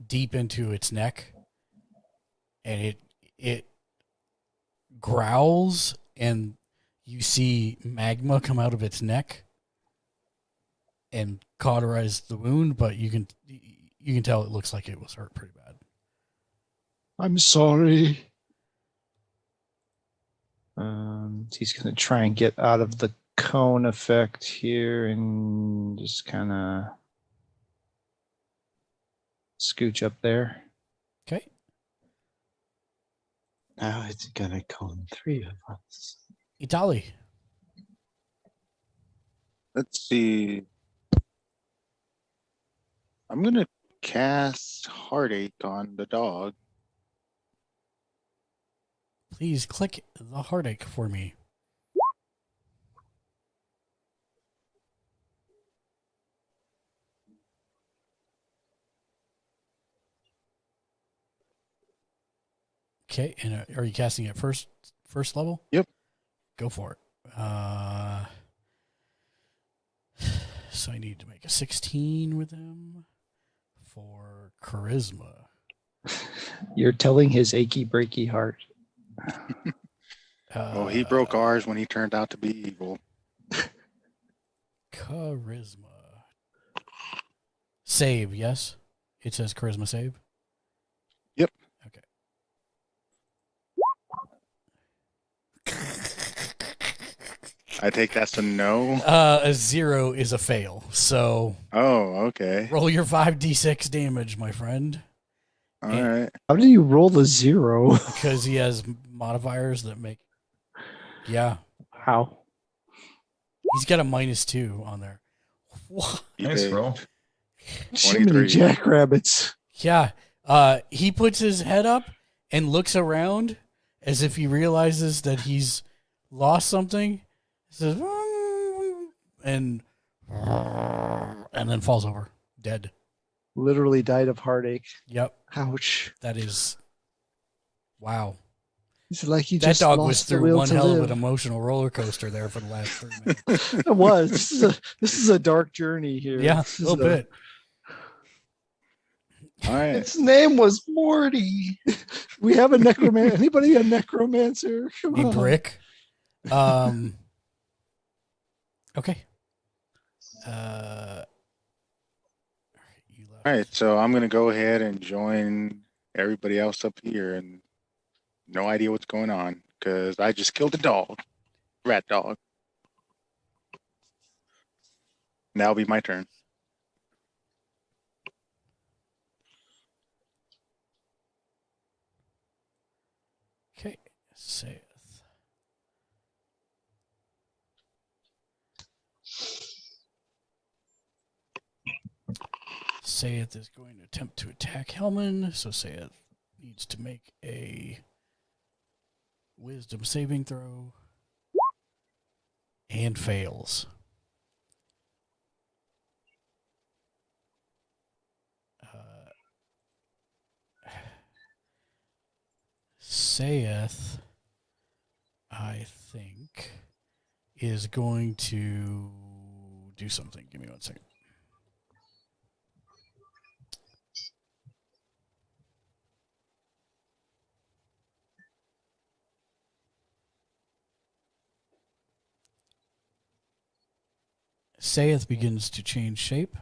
deep into its neck, and it growls, and you see magma come out of its neck and cauterize the wound, but you can tell it looks like it was hurt pretty bad. I'm sorry. He's going to try and get out of the cone effect here and just kind of scooch up there. Okay. Now it's gonna cone 3 of us. Itali. Let's see. I'm gonna cast Heartache on the dog. Please click the heartache for me. Okay, and are you casting it first level? Yep. Go for it. So I need to make a 16 with him for charisma. You're telling his achy breaky heart. Oh, he broke ours when he turned out to be evil. Charisma. Save, yes? It says charisma save? Yep. Okay. I take that's a no. A 0 is a fail. So Oh, okay. roll your 5d6 damage, my friend. All right. How do you roll the 0? Because he has modifiers that make. Yeah. How? He's got a -2 on there. What? Nice roll. Too many 23. jackrabbits. Yeah. He puts his head up and looks around as if he realizes that he's lost something. He says, and then falls over, dead. Literally died of heartache. Yep. Ouch. That is. Wow. It's like he That just dog lost was the through will one to hell of live. an emotional roller coaster there for the last 3 minutes. It was. This is a dark journey here. Yeah, This a is little bit. All right. Its name was Morty. We have a necromancer. Anybody a necromancer? Come A on. brick. Okay. You left. All right. So I'm gonna go ahead and join everybody else up here, and no idea what's going on because I just killed a dog, rat dog. Now it'll be my turn. Okay. Saith. Saith is going to attempt to attack Hellman, so Saith needs to make a wisdom saving throw and fails. Saith, I think, is going to do something. Give me 1 second. Sayeth begins to change shape.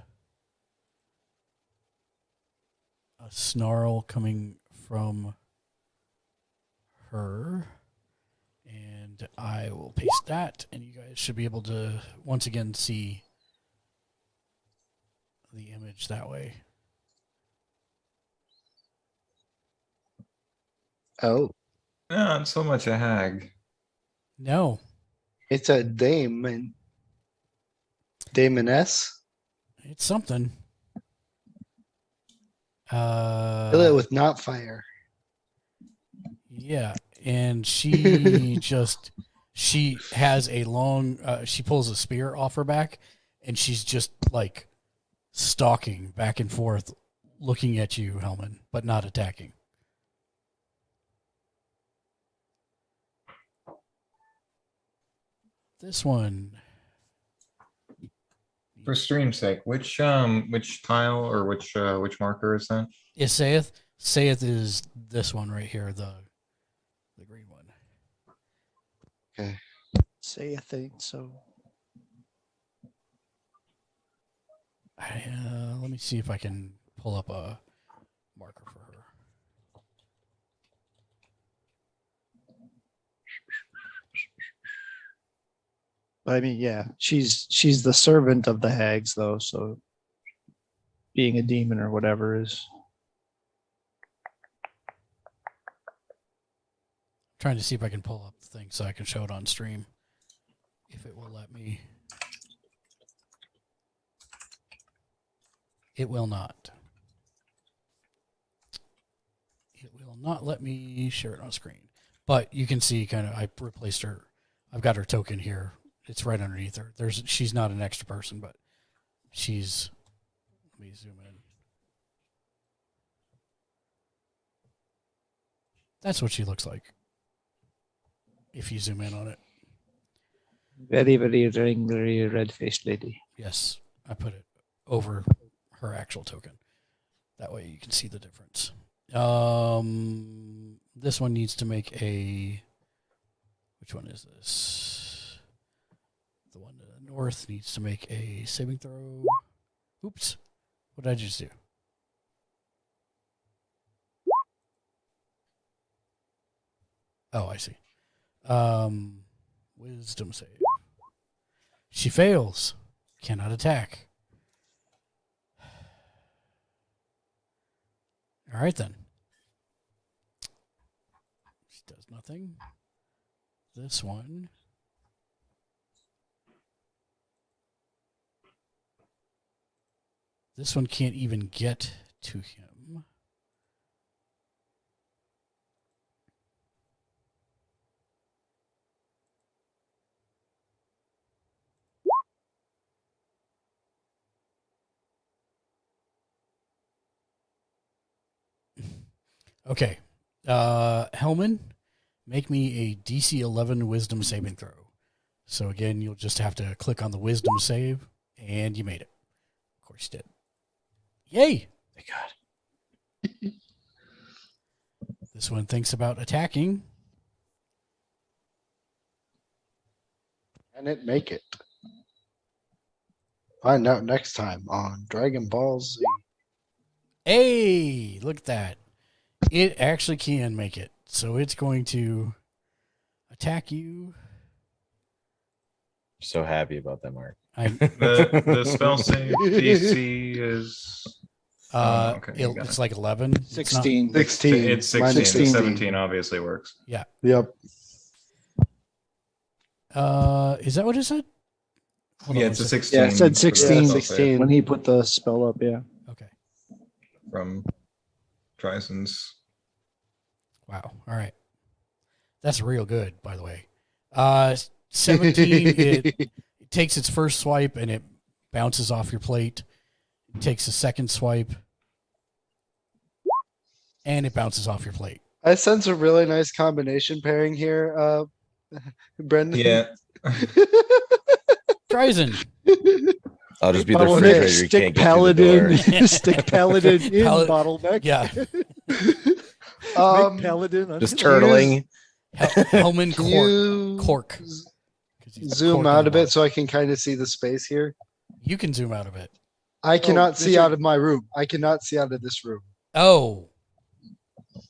A snarl coming from her. And I will paste that, and you guys should be able to once again see the image that way. Oh, Not so much a hag. No, it's a daemoness. it's something. Kill it with not fire. Yeah, and she she has a long, she pulls a spear off her back, and she's just like stalking back and forth, looking at you, Hellman, but not attacking. This one. For stream's sake, which tile or which marker is that? Is Sayeth? Sayeth is this one right here, the green one. Okay. Say a thing. So Let me see if I can pull up a marker for her. I mean, yeah, she's the servant of the hags, though. So being a demon or whatever is. Trying to see if I can pull up the thing so I can show it on stream. If it will let me. It will not. It will not let me share it on screen. But you can see kind of I replaced her. I've got her token here. It's right underneath her. She's not an extra person, but she's, let me zoom in. That's what she looks like. If you zoom in on it. Very, very angry, red-faced lady. Yes, I put it over her actual token. That way you can see the difference. This one needs to make a... Which one is this? The one to the north needs to make a saving throw. Oops. What did I just do? Oh, I see. Wisdom save. She fails. Cannot attack. All right, then. She does nothing. This one. This one can't even get to him. Okay. Hellman, make me a DC 11 wisdom saving throw. So again, you'll just have to click on the wisdom save, and you made it. Of course you did. Yay! Thank God. This one thinks about attacking. Can it make it? Find out next time on Dragon Ball Z. Hey, look at that. It actually can make it. So it's going to attack you. So happy about that, Mark. The spell save DC is okay, you got it's it. like 11. It's not- 16. 16. It's 16. Minus The 16. 17 obviously works. Yeah. Yep. Is that what it said? Hold on Yeah, one it's a second. 16. Yeah, it said for the 16, spell save 16. when he put the spell up. Yeah. Okay. from Trison's. Wow. All right. That's real good, by the way. 17, it takes its first swipe and it bounces off your plate. It takes a second swipe and it bounces off your plate. I sense a really nice combination pairing here, Brendan. Yeah. Trison. I'll just be the Okay. refrigerator. You Stick can't get through the paladin, door. stick paladin in bottleneck. Yeah. Make paladin. Just Can you turtling. Hellman Can you Cork. 'Cause he's zoom cork in out the a bit bottom. so I can kind of see the space here? You can zoom out of it. I cannot see Mr. out of my room. I cannot see out of this room. Oh,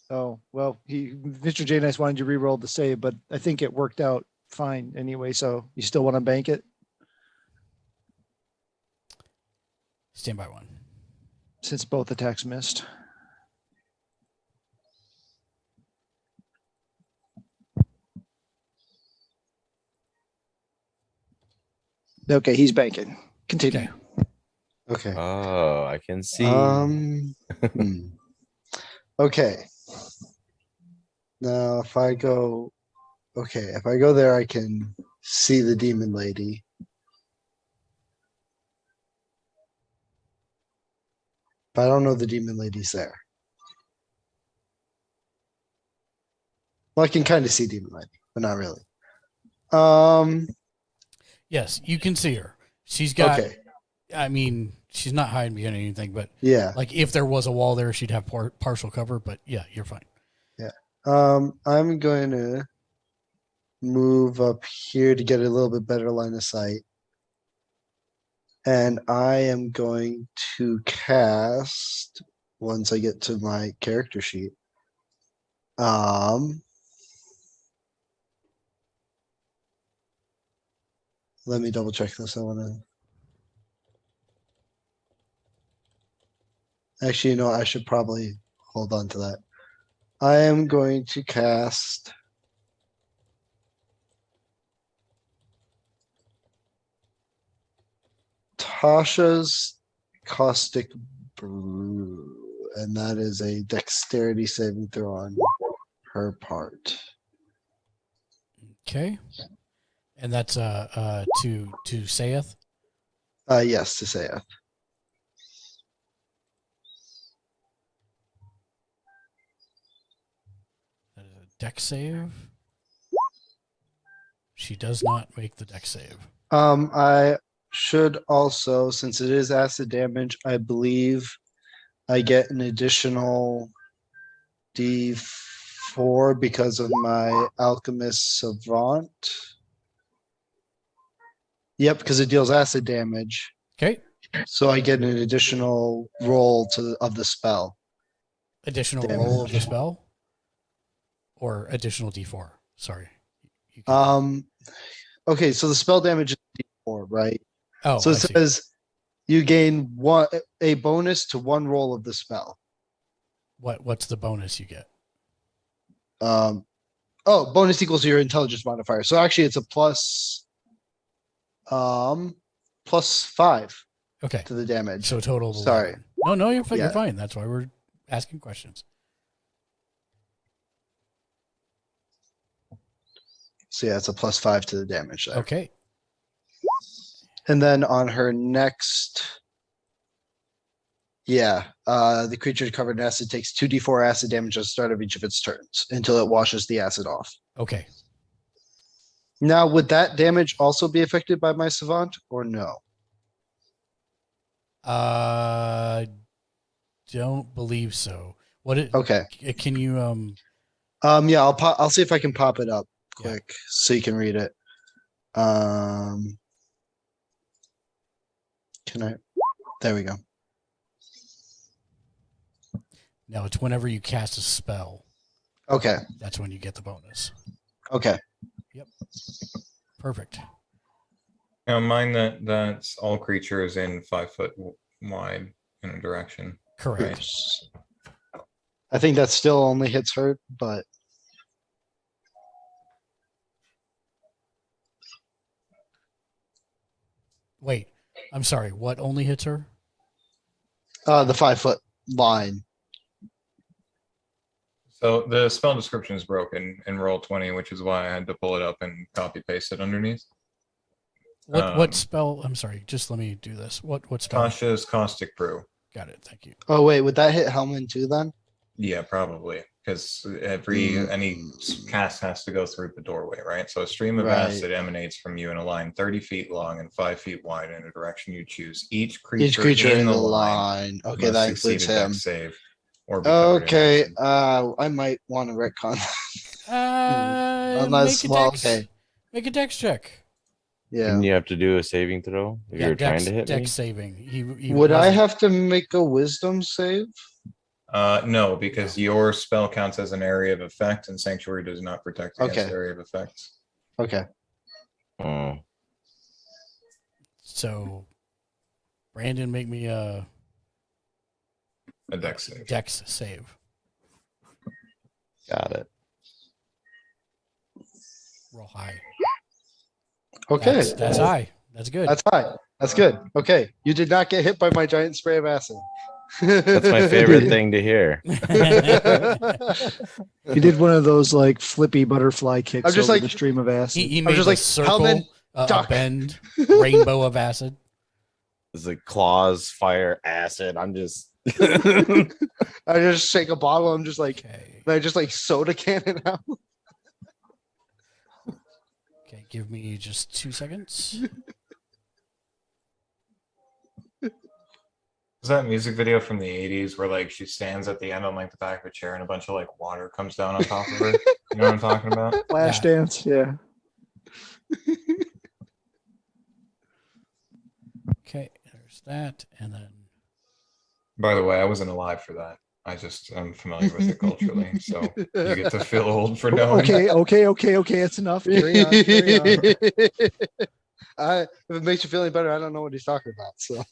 Oh, well, Mr. J Nice wanted you to re-roll the save, but I think it worked out fine anyway. So you still want to bank it? stand by one. Since both attacks missed. Okay, he's banking. Continue. Okay. Okay. Oh, I can see. Hmm. Okay. Now if I go there, I can see the demon lady. But I don't know the demon lady's there. Well, I can kind of see demon lady, but not really. Yes, you can see her. She's got. Okay. I mean, she's not hiding behind anything, but Yeah. like if there was a wall there, she'd have partial cover. But yeah, you're fine. I'm going to move up here to get a little bit better line of sight. And I am going to cast once I get to my character sheet. Let me double check this. I want to. Actually, you know, I should probably hold on to that. I am going to cast Tasha's Caustic Brew, and that is a dexterity saving throw on her part. Okay. And that's to saith. Yes, to say it. That is a deck save. She does not make the deck save. I should also, since it is acid damage, I believe I get an additional D4 because of my Alchemist Savant. Yep, because it deals acid damage. Okay. So I get an additional roll of the spell. Additional Damage. roll of the spell, or additional D4. Sorry. You can- Okay, so the spell damage is D4, right? oh, So I it see. says you gain a bonus to one roll of the spell. What's the bonus you get? Bonus equals your intelligence modifier. So actually it's a plus 5 Okay. to the damage. So total of 11. Sorry. No, you're fine. Yeah. You're fine. That's why we're asking questions. So yeah, it's a plus 5 to the damage there. Okay. And then on her next, the creature covered in acid takes 2d4 acid damage at the start of each of its turns until it washes the acid off. Okay. Now, would that damage also be affected by my savant or no? Don't believe so. What it? Okay. Can you Yeah, I'll see if I can pop it up Yeah. quick so you can read it. Can I? There we go. No, it's whenever you cast a spell. Okay. That's when you get the bonus. Okay. Perfect. Now, mind that's all creatures in 5 foot wide in a direction. Correct. I think that still only hits her, but Wait, I'm sorry. What only hits her? the 5 foot line. So the spell description is broken in Roll20, which is why I had to pull it up and copy paste it underneath. What spell? I'm sorry. Just let me do this. What spell? Tasha's Caustic Brew. Got it. Thank you. Oh wait, would that hit Hellman too then? Yeah, probably. Because any cast has to go through the doorway, right? So a stream of Right. acid emanates from you in a line 30 feet long and 5 feet wide in a direction you choose. Each creature in the line. Okay, must that succeed includes a dex him. save or be covered in Okay, acid. I might want to retcon. Unless, Make a well, dex. okay. Make a dex check. Yeah. Didn't you have to do a saving throw if you were trying to hit me? Dex saving. He Would I wasn't- have to make a wisdom save? No, because your spell counts as an area of effect, and Sanctuary does not protect against Okay. area of effects. Okay. Oh, So, Brandon, make me a Dex save. Dex save. got it. Roll high. Okay. That's high. That's good. That's high. That's good. Okay. You did not get hit by my giant spray of acid. That's my favorite thing to hear. He did one of those like flippy butterfly kicks I'm just over like- the stream of acid. he I'm made just a like, circle, Hellman, a duck. bend, rainbow of acid. It's like claws, fire, acid. I'm just. I just shake a bottle. I'm just like, Okay. I just like soda cannon out. Okay, give me just 2 seconds. Is that music video from the 80s where like she stands at the end on like the back of a chair and a bunch of like water comes down on top of her? You know what I'm talking about? Flash dance, yeah. Okay, there's that, and then By the way, I wasn't alive for that. I'm familiar with it culturally, so you get to feel old for knowing. Okay. It's enough. Carry on. If it makes you feel any better, I don't know what he's talking about. So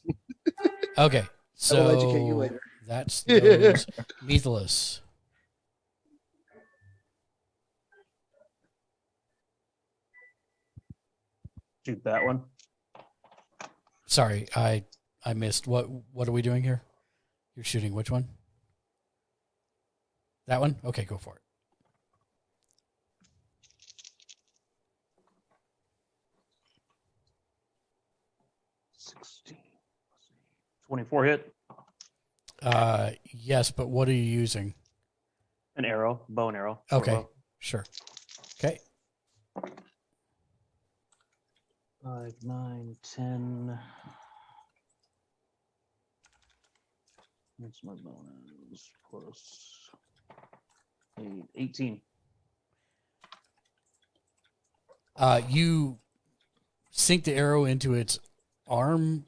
okay. I will educate you So later. that's those. Methalus. Shoot that one. Sorry, I missed. What are we doing here? You're shooting which one? That one? Okay, go for it. $16. 24 hit. Yes, but what are you using? An arrow, bow and arrow. Okay, Bow. sure. Okay. 5, 9, 10. What's my bonus? Plus 8, 18. You sink the arrow into its arm,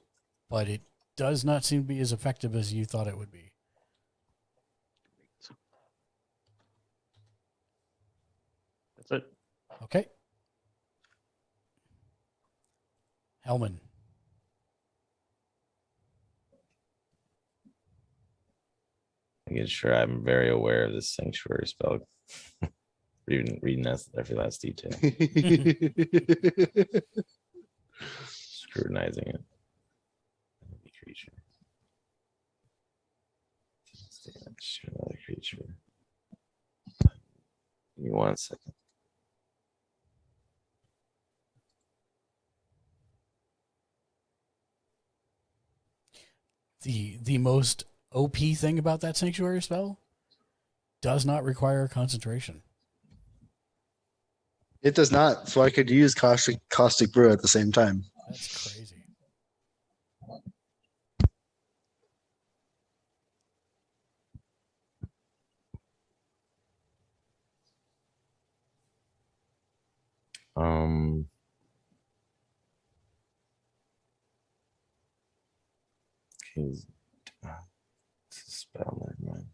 but it does not seem to be as effective as you thought it would be. That's it. Okay. Hellman. Making sure I'm very aware of this sanctuary spell. reading that every last detail, scrutinizing it. Enemy creature. Shoot another creature. Give me 1 second. The most OP thing about that sanctuary spell does not require concentration. it does not. So I could use caustic brew at the same time. That's crazy. Um. Okay. It's a spell, never mind.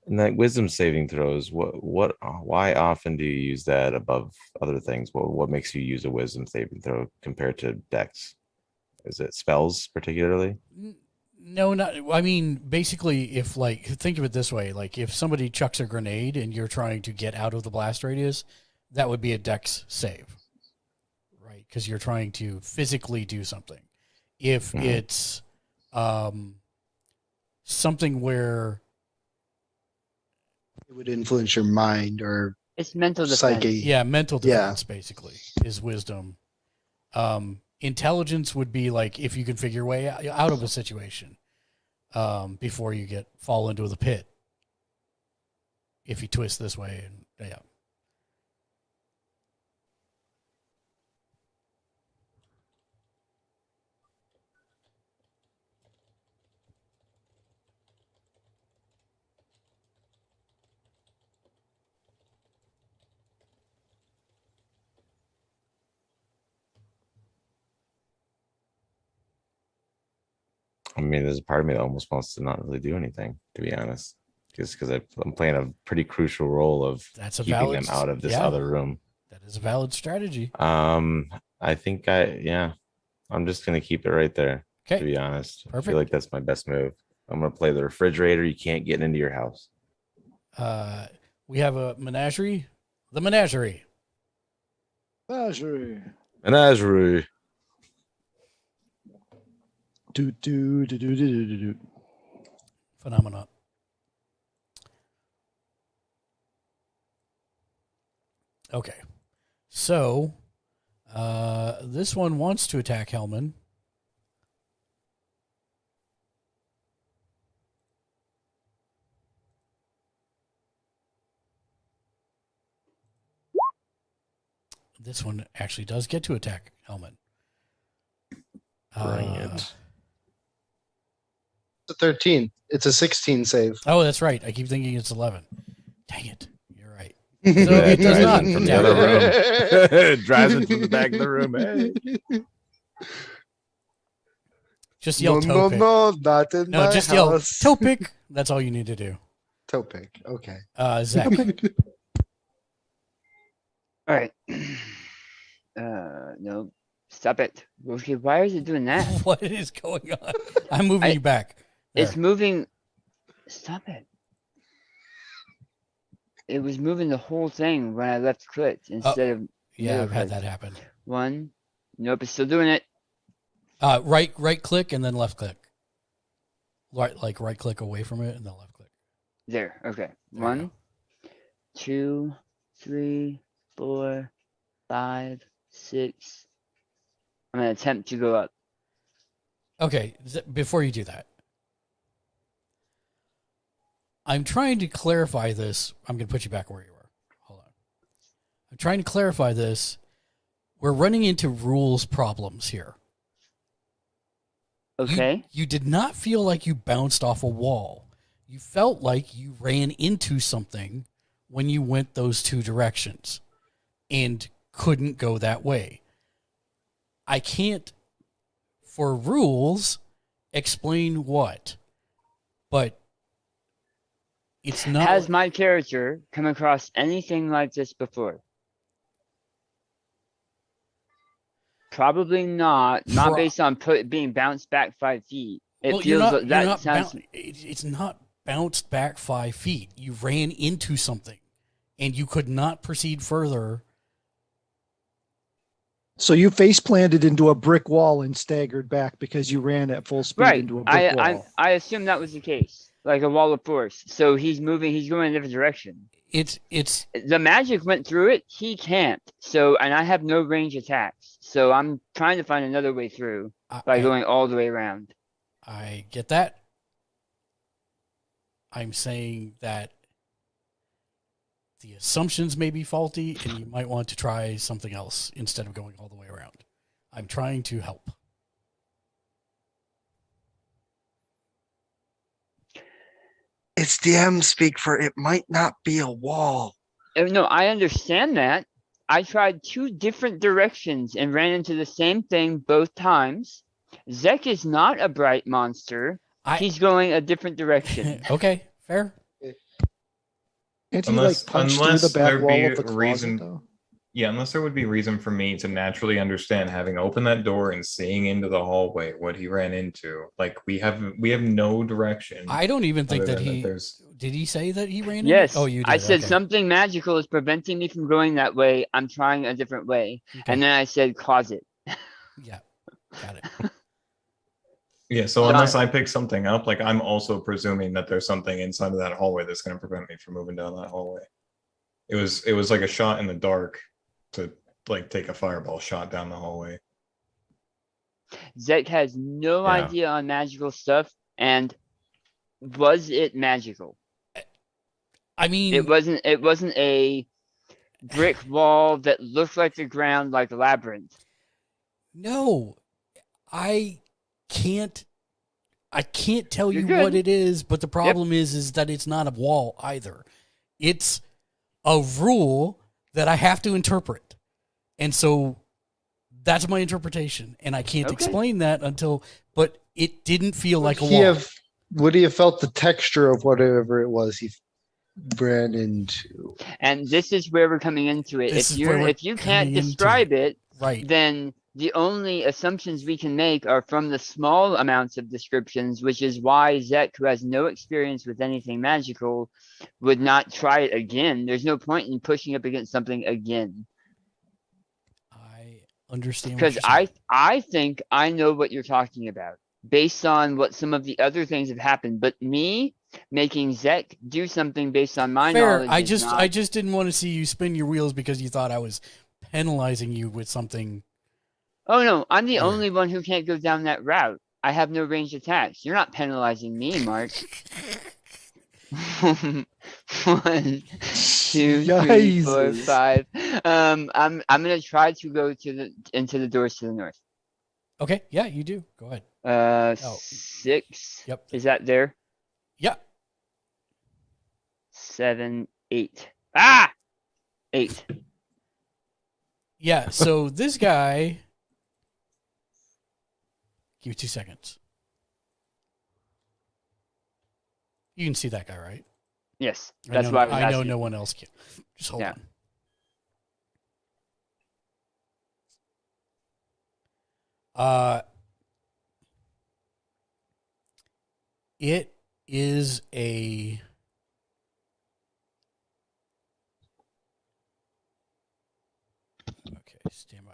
And that wisdom saving throws, why often do you use that above other things? What makes you use a wisdom saving throw compared to dex? Is it spells particularly? No, not. I mean, basically, if like think of it this way: like if somebody chucks a grenade and you're trying to get out of the blast radius, that would be a dex save, right? Because you're trying to physically do something. If it's something where It would influence your mind or It's mental defense. psyche. yeah, mental Yeah. defense basically is wisdom. Intelligence would be like if you can figure your way out of a situation before you fall into the pit. If you twist this way, and yeah. I mean, there's a part of me that almost wants to not really do anything, to be honest, just because I'm playing a pretty crucial role of That's a keeping valid them out of this yeah. other room. That is a valid strategy. I think I'm just gonna keep it right there. Okay. To be honest, I Perfect. feel like that's my best move. I'm gonna play the refrigerator. You can't get into your house. We have a menagerie. The menagerie. Menagerie. Menagerie. Do. Phenomena. Okay. So, this one wants to attack Hellman. This one actually does get to attack Hellman. Bring it. It's a 13. It's a 16 save. Oh, that's right. I keep thinking it's 11. Dang it. You're right. Yeah, it does drives not. in from the Damn other room. Drives in from the back of the room. Hey. Just yell toe no, pick. not in No, my just yell house. toe pick. That's all you need to do. Toe pick. Okay. Zach. All right. No, stop it. Okay, why is it doing that? What is going on? I'm moving you back. There. It's moving. Stop it. It was moving the whole thing when I left click instead of. Yeah, middle I've had click. that happen. One. Nope, it's still doing it. Right click and then left click. Right click away from it and then left click. There. Okay. There you 1, 2, 3, 4, 5, 6. I'm gonna attempt to go up. Okay, before you do that, I'm trying to clarify this. I'm going to put you back where you were. Hold on. I'm trying to clarify this. We're running into rules problems here. Okay. You did not feel like you bounced off a wall. You felt like you ran into something when you went those two directions and couldn't go that way. I can't, for rules, explain what, but it's not. Has my character come across anything like this before? Probably not. Not based on being bounced back 5 feet. It feels like that sounds. It's not bounced back 5 feet. You ran into something, and you could not proceed further. So you face planted into a brick wall and staggered back because you ran at full speed Right. into a brick wall. I assume that was the case. Like a wall of force. So he's moving. He's going in a different direction. It's The magic went through it. He can't. So, and I have no range attacks. So I'm trying to find another way through by going all the way around. I get that. I'm saying that the assumptions may be faulty and you might want to try something else instead of going all the way around. I'm trying to help. It's DM speak for it might not be a wall. No, I understand that. I tried 2 different directions and ran into the same thing both times. Zek is not a bright monster. He's going a different direction. Okay, fair. Can't he like punch through the back wall of the closet, though? Yeah, unless there would be reason for me to naturally understand, having opened that door and seeing into the hallway, what he ran into. Like we have no direction. I don't even think other that than he there's. did. He say that he ran. Yes. Oh, you did. I said okay. something magical is preventing me from going that way. I'm trying a different way. Okay. And then I said closet. Yeah, got it. Yeah, so unless I pick something up, like I'm also presuming that there's something inside of that hallway that's going to prevent me from moving down that hallway. It was like a shot in the dark to like take a fireball shot down the hallway. Zek has no idea on magical stuff. And was it magical? I mean, it wasn't a brick wall that looked like the ground, like a labyrinth. No, I can't tell You're you good. what it is, but the problem is that it's not a wall either. It's a rule that I have to interpret. And so that's my interpretation. And I can't explain that until, but it didn't feel like a Would he wall. have? Would he have felt the texture of whatever it was he ran into? And this is where we're coming into it. This If is where we're if you can't coming into describe it, Right. then the only assumptions we can make are from the small amounts of descriptions, which is why Zek, who has no experience with anything magical, would not try it again. There's no point in pushing up against something again. I understand what Because you're saying. I think I know what you're talking about based on what some of the other things have happened. But me making Zek do something based on my Fair. knowledge I is just not. I just didn't want to see you spin your wheels because you thought I was penalizing you with something. Oh no, I'm the Weird. only one who can't go down that route. I have no ranged attacks. You're not penalizing me, Mark. 1, 2, 3, 4, Jesus. 5. I'm gonna try to go into the doors to the north. Okay, yeah, you do. Go ahead. 6. Yep. Is that there? Yeah. 7, 8. Ah! 8. Yeah, so this guy. Give me 2 seconds. You can see that guy, right? Yes. That's why I was I know asking. no one else can. Just hold Yeah. on. It is a okay. Stand by.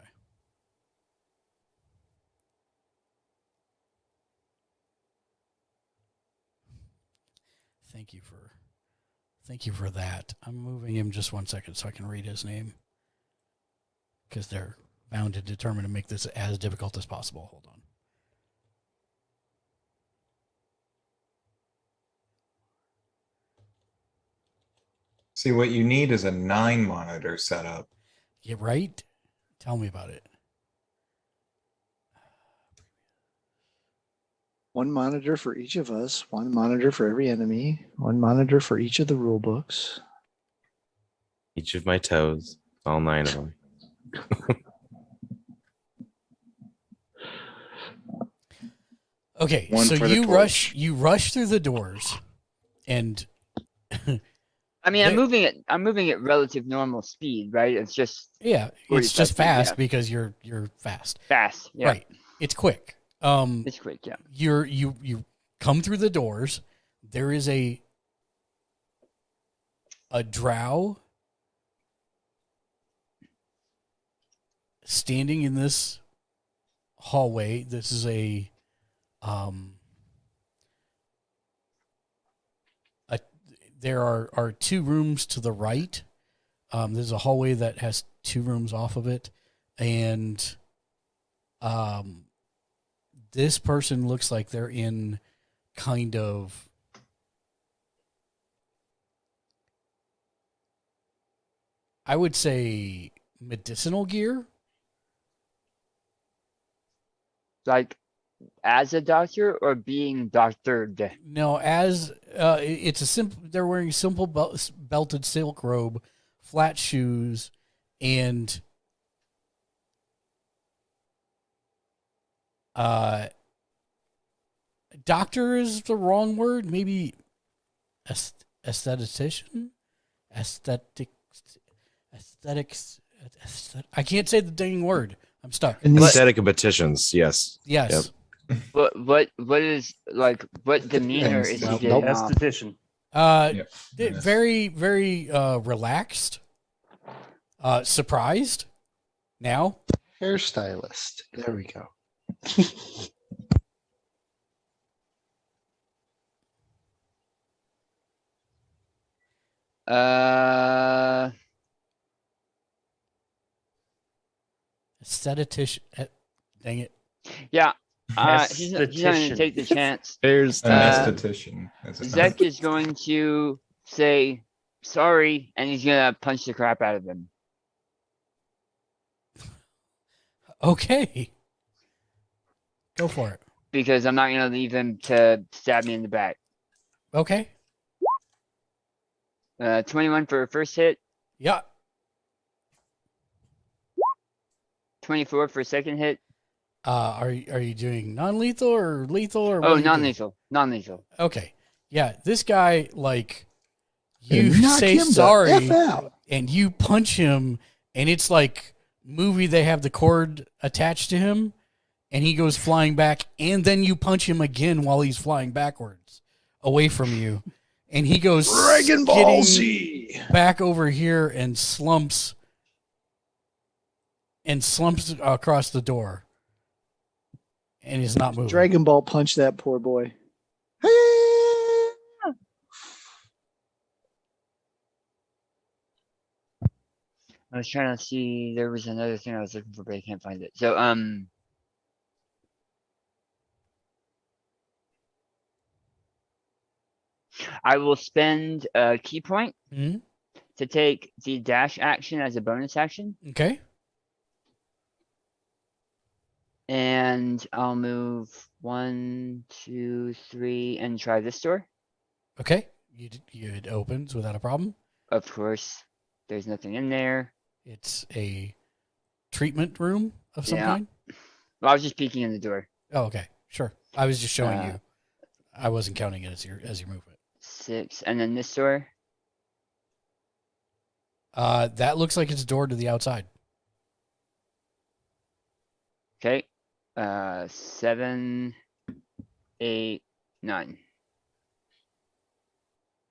Thank you for that. I'm moving him just 1 second so I can read his name because they're bound and determined to make this as difficult as possible. Hold on. See, what you need is a 9 monitor setup. Yeah, right? Tell me about it. One monitor for each of us, one monitor for every enemy, one monitor for each of the rule books. Each of my toes, all 9 of them. Okay, One so for the you torch. rush through the doors, and I mean, I'm moving at relative normal speed, right? It's just yeah, 45 it's just feet, fast yeah. because you're fast. Fast. Yeah. Right. It's quick. It's quick. Yeah. You come through the doors. There is a drow standing in this hallway. This is there are 2 rooms to the right. There's a hallway that has 2 rooms off of it, and this person looks like they're in kind of I would say medicinal gear. Like as a doctor or being doctored. No, as it's a simple. They're wearing simple belted silk robe, flat shoes, and doctor is the wrong word. Maybe aesthetician, aesthetics. I can't say the dang word. I'm stuck. Aesthetic competitions, yes. Yes. What is like what demeanor is he Well, getting nope. off? Esthetician. Very, very relaxed. Surprised. Now. Hairstylist. There we go. Aesthetician. Dang it. Yeah. He's not going to take the chance. There's An esthetician. Is it Zek not? is going to say sorry, and he's gonna punch the crap out of him. Okay. Go for it. Because I'm not gonna leave him to stab me in the back. Okay. 21 for a first hit, Yeah. 24 for a second hit, Are you doing non-lethal or lethal or what Oh, are you doing? non-lethal. Non-lethal. Okay. Yeah, this guy, like, And you knock say him the sorry F out. and you punch him, and it's like movie they have the cord attached to him, and he goes flying back, and then you punch him again while he's flying backwards away from you, and he goes Dragon Ball skidding Z. back over here and slumps across the door, and is not moving. Dragon Ball punch that poor boy. I was trying to see. There was another thing I was looking for, but I can't find it. So, I will spend a key point Mhm. to take the dash action as a bonus action, Okay. and I'll move 1, 2, 3, and try this door. Okay. It opens without a problem. Of course, there's nothing in there. It's a treatment room of some Yeah. kind. Well, I was just peeking in the door. Oh, okay. Sure. I was just showing Uh, you. I wasn't counting it as your movement. 6, and then this door. That looks like it's a door to the outside. Okay. 7, 8, 9.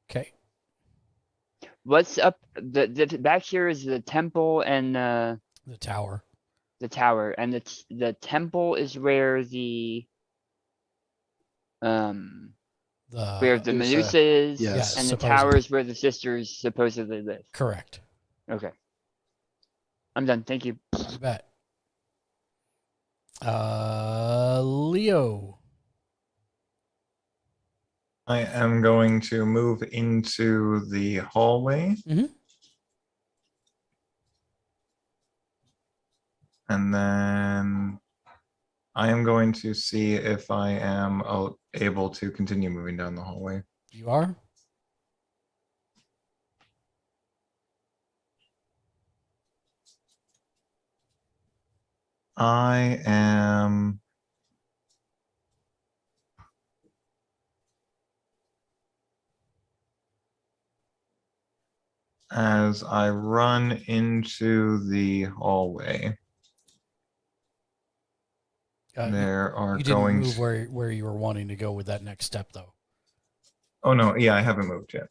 Okay. What's up? The back here is the temple and The tower. the tower, and the temple is where the where the Medusa. Medusa is, Yes. and the supposedly. tower is where the sisters supposedly live. Correct. Okay. I'm done. Thank you. You bet. Leo. I am going to move into the hallway. Mhm. And then I am going to see if I am able to continue moving down the hallway. You are? I am as I run into the hallway. There are You didn't going move to, where you were wanting to go with that next step, though. oh no, yeah, I haven't moved yet.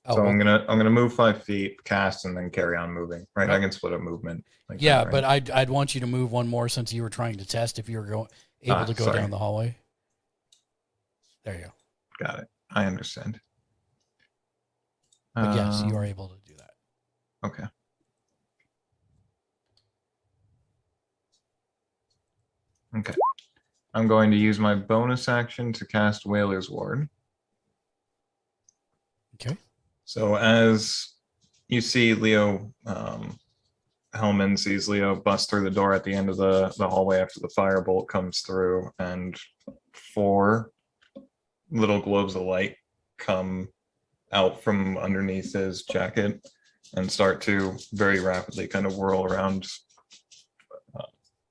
Oh, So well, I'm gonna move 5 feet, cast, and then carry on moving. Right, I Oh. can split up movement. Like yeah, that, but right? I'd want you to move one more since you were trying to test if you were able to go sorry. down the hallway. There you go. Got it. I understand. But yes, you are Um, able to do that. Okay. Okay. I'm going to use my bonus action to cast Whaler's Ward. Okay. So as you see Leo, Hellman sees Leo bust through the door at the end of the hallway after the firebolt comes through, and 4 little globes of light come out from underneath his jacket and start to very rapidly kind of whirl around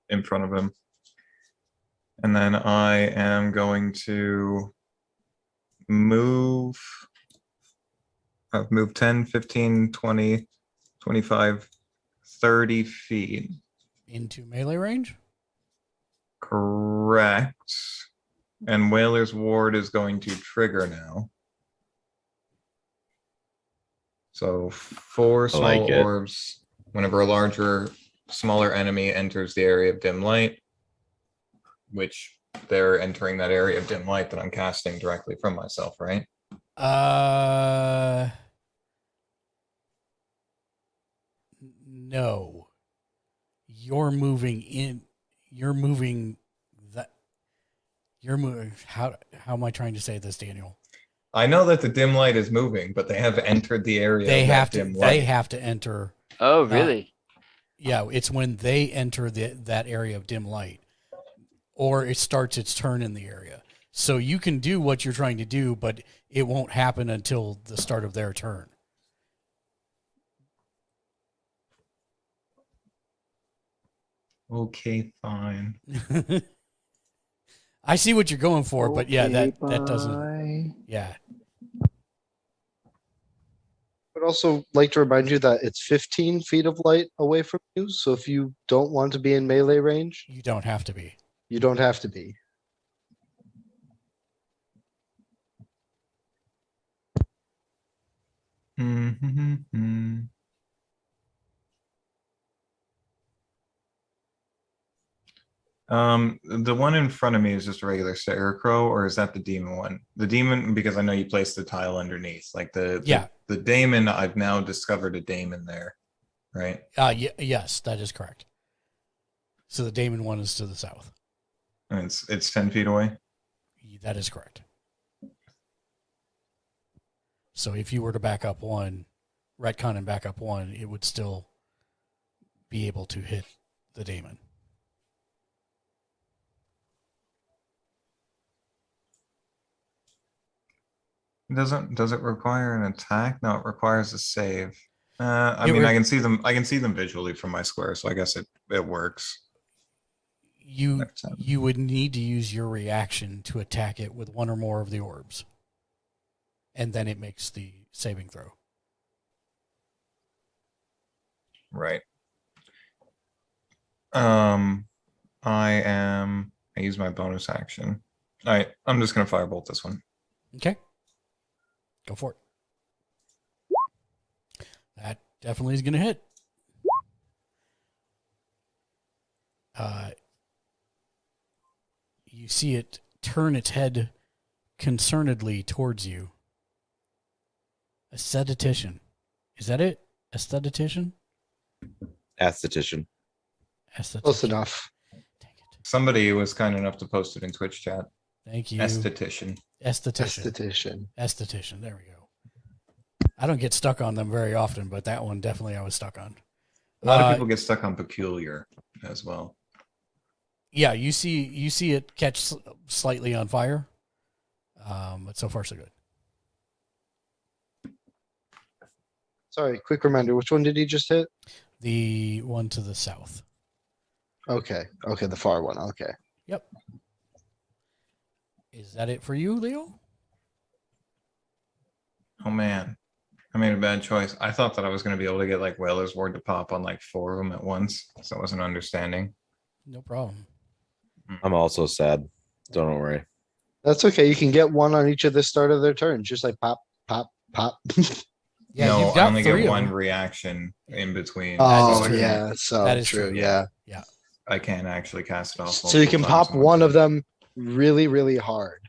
in front of him. And then I am going to move. I've moved 10, 15, 20, 25, 30 feet. Into melee range? Correct. And Whaler's Ward is going to trigger now. So 4 small like it. orbs. Whenever a smaller enemy enters the area of dim light, which they're entering that area of dim light that I'm casting directly from myself, right? No. You're moving in. You're moving that. You're moving. How am I trying to say this, Daniel? I know that the dim light is moving, but they have entered the area They of have that to. dim They light. have to enter. Oh, really? Yeah, it's when they enter that area of dim light, or it starts its turn in the area. So you can do what you're trying to do, but it won't happen until the start of their turn. Okay, fine. I see what you're going for, but yeah, Okay, that doesn't. bye. Yeah, I'd also like to remind you that it's 15 feet of light away from you. So if you don't want to be in melee range, you don't have to be. you don't have to be. Mm-hmm. The one in front of me is just a regular scarecrow, or is that the demon one? The demon, because I know you placed the tile underneath. Like the daemon, I've now discovered a daemon there, right? Yes, that is correct. So the Damon one is to the south. And it's 10 feet away. That is correct. So if you were to back up one, retcon and back up one, it would still be able to hit the Damon. Does it require an attack? No, it requires a save. I It mean, re- I can see them visually from my square, so I guess it works. You would need to use your reaction to attack it with one or more of the orbs. And then it makes the saving throw. Right. I use my bonus action. All right, I'm just gonna firebolt this one. Okay. Go for it. That definitely is going to hit. You see it turn its head concernedly towards you. Aesthetician. Is that it? Aesthetician? Aesthetician. Close enough. Take it. Somebody was kind enough to post it in Twitch chat. Thank you. Esthetician. Esthetician. Esthetician. There we go. I don't get stuck on them very often, but that one definitely I was stuck on. A lot of people get stuck on peculiar as well. Yeah, you see it catch slightly on fire, but so far so good. Sorry, quick reminder. Which one did he just hit? The one to the south. Okay. Okay, the far one. Okay. Yep. Is that it for you, Leo? Oh man, I made a bad choice. I thought that I was going to be able to get like Whaler's Ward to pop on like 4 of them at once, so I wasn't understanding. No problem. I'm also sad. Don't worry. That's okay. You can get one on each of the start of their turns. Just like pop, pop, pop. Yeah, no, you've I got only 3 get of one them. reaction in between. Oh true. yeah, so That is true. true. Yeah. Yeah. I can't actually cast it off. So you can multiple times pop in one of turn. them really, really hard.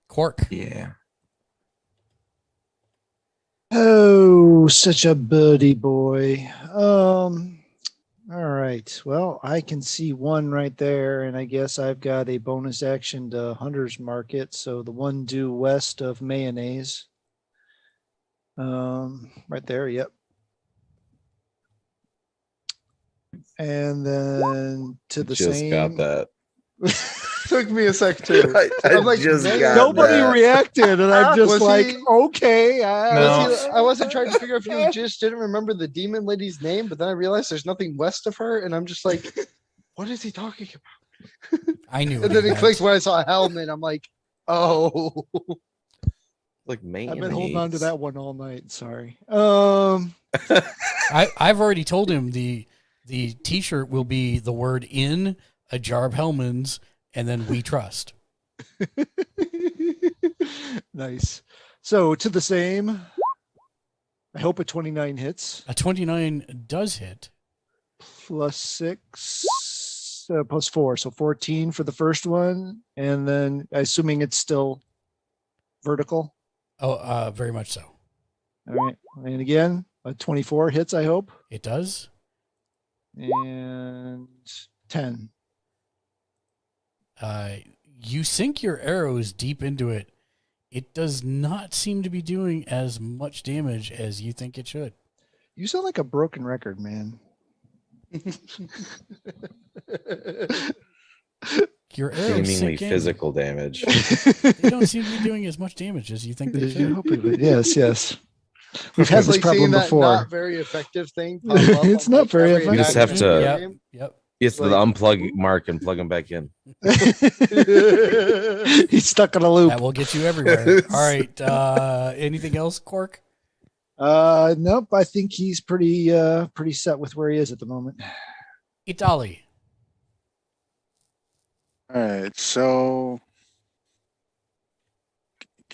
Quark. Yeah. Oh, such a birdie boy. All right. Well, I can see one right there, and I guess I've got a bonus action to Hunter's Market. So the one due west of Mayonnaise. Right there. Yep. And then to the Just same. got that. Took me a sec too. I I'm like, just "Man, got Nobody that. reacted, and I'm just Was like, he- okay. No. I wasn't trying to figure out if you just didn't remember the demon lady's name, but then I realized there's nothing west of her, and I'm just like, what is he talking about? I knew. And then it clicked when I saw a helmet. I'm like, oh. Like mayonnaise. I've been holding on to that one all night. Sorry. I've already told him the T-shirt will be the word "in" a jar of Hellman's, and then "we trust." Nice. So to the same. I hope a 29 hits. A 29 does hit. Plus 6, plus 4. So 14 for the first one. And then assuming it's still vertical. Oh, very much so. All right. And again, a 24 hits, I hope. It does. And 10. You sink your arrows deep into it. It does not seem to be doing as much damage as you think it should. You sound like a broken record, man. Your arrows Seemingly sink in. physical damage. They don't seem to be doing as much damage as you think they should. Yes, yes. We've had It's this like seeing problem that before. not very effective thing pop up. It's on, not like, very every effective. You just attack have in the to- Yep. game. Yep. It's the Like- unplug mark and plug him back in. He's stuck in a loop. That will get you everywhere. All right. Anything else, Quark? Nope. I think he's pretty set with where he is at the moment. Itali. All right, so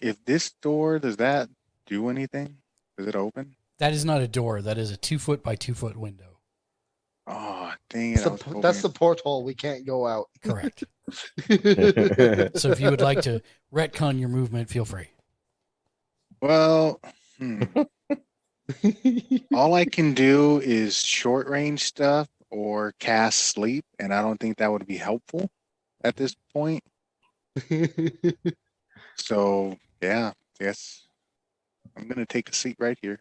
if this door, does that do anything? Does it open? That is not a door. That is a 2 foot by 2 foot window. Oh, dang it. That's the porthole. We can't go out. Correct. So if you would like to retcon your movement, feel free. Well, all I can do is short range stuff or cast sleep, and I don't think that would be helpful at this point. So, yeah, yes. I'm going to take a seat right here.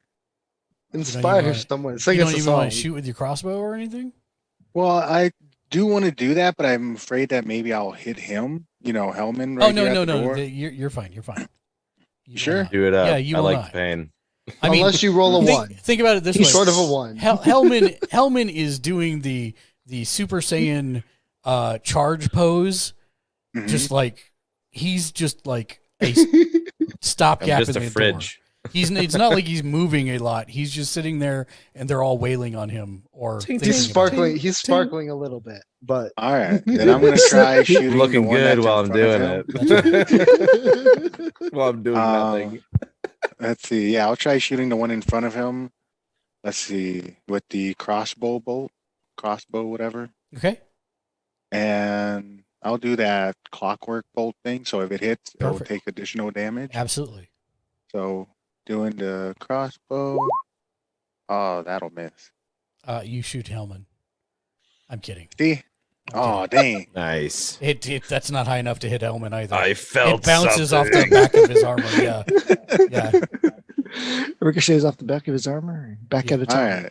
Inspire wanna- someone. You Sing don't us a even want song. to shoot with your crossbow or anything? Well, I do want to do that, but I'm afraid that maybe I'll hit him, Hellman right Oh, no, here no, at the no. door. You're fine. You're fine. You will Sure? not. Do it up. Yeah, you I will like not. the pain. I mean, Unless you roll a think, one. think about it this He's way. short of a one. Hellman is doing the Super Saiyan charge pose, Mhm. just like he's just like a I'm stopgap just in a the fridge. door. It's not like he's moving a lot. He's just sitting there, and they're all wailing on him or Ting, thinking He's about sparkling. He's sparkling a little bit, but All right, then I'm going to try shooting I'm looking the one good that's while in I'm front of doing him. it. While I'm doing nothing. Let's see. Yeah, I'll try shooting the one in front of him. Let's see, with the crossbow, whatever. Okay, And I'll do that clockwork bolt thing. So if it hits, it'll Perfect. take additional damage. absolutely. So doing the crossbow. Oh, that'll miss. You shoot Hellman. I'm kidding. See? I'm Oh, kidding. dang. Nice. That's not high enough to hit Hellman either. I felt It bounces something. off the back of his armor. Yeah, yeah. Ricochets off the back of his armor. Back Yeah. at a All time.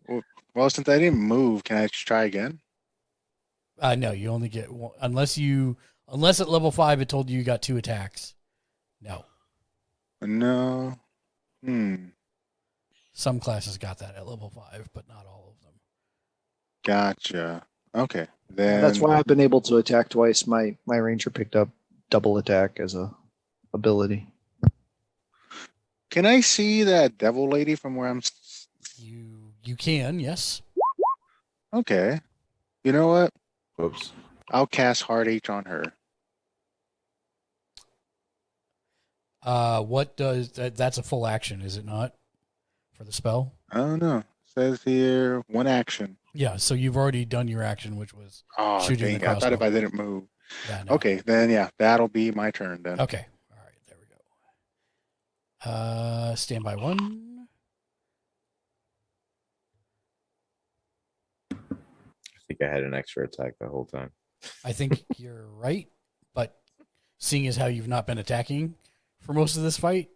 right. Well, since I didn't move, can I just try again? No, you only get one unless at level 5 it told you got 2 attacks. No, No. some classes got that at level 5, but not all of them. Gotcha. Okay. Then That's why I've been able to attack twice. My ranger picked up double attack as a ability. can I see that devil lady from where I'm? You can, yes. Okay. You know what? Whoops. I'll cast Hard H on her. What does that's a full action, is it not? For the spell? I don't know. Says here one action. Yeah, so you've already done your action, which was Oh, shooting dang. the I thought if crossbow. I didn't move. Yeah, no. Okay, then yeah, that'll be my turn then. Okay. All right, there we go. Standby 1. I think I had an extra attack the whole time. I think you're right, but seeing as how you've not been attacking for most of this fight,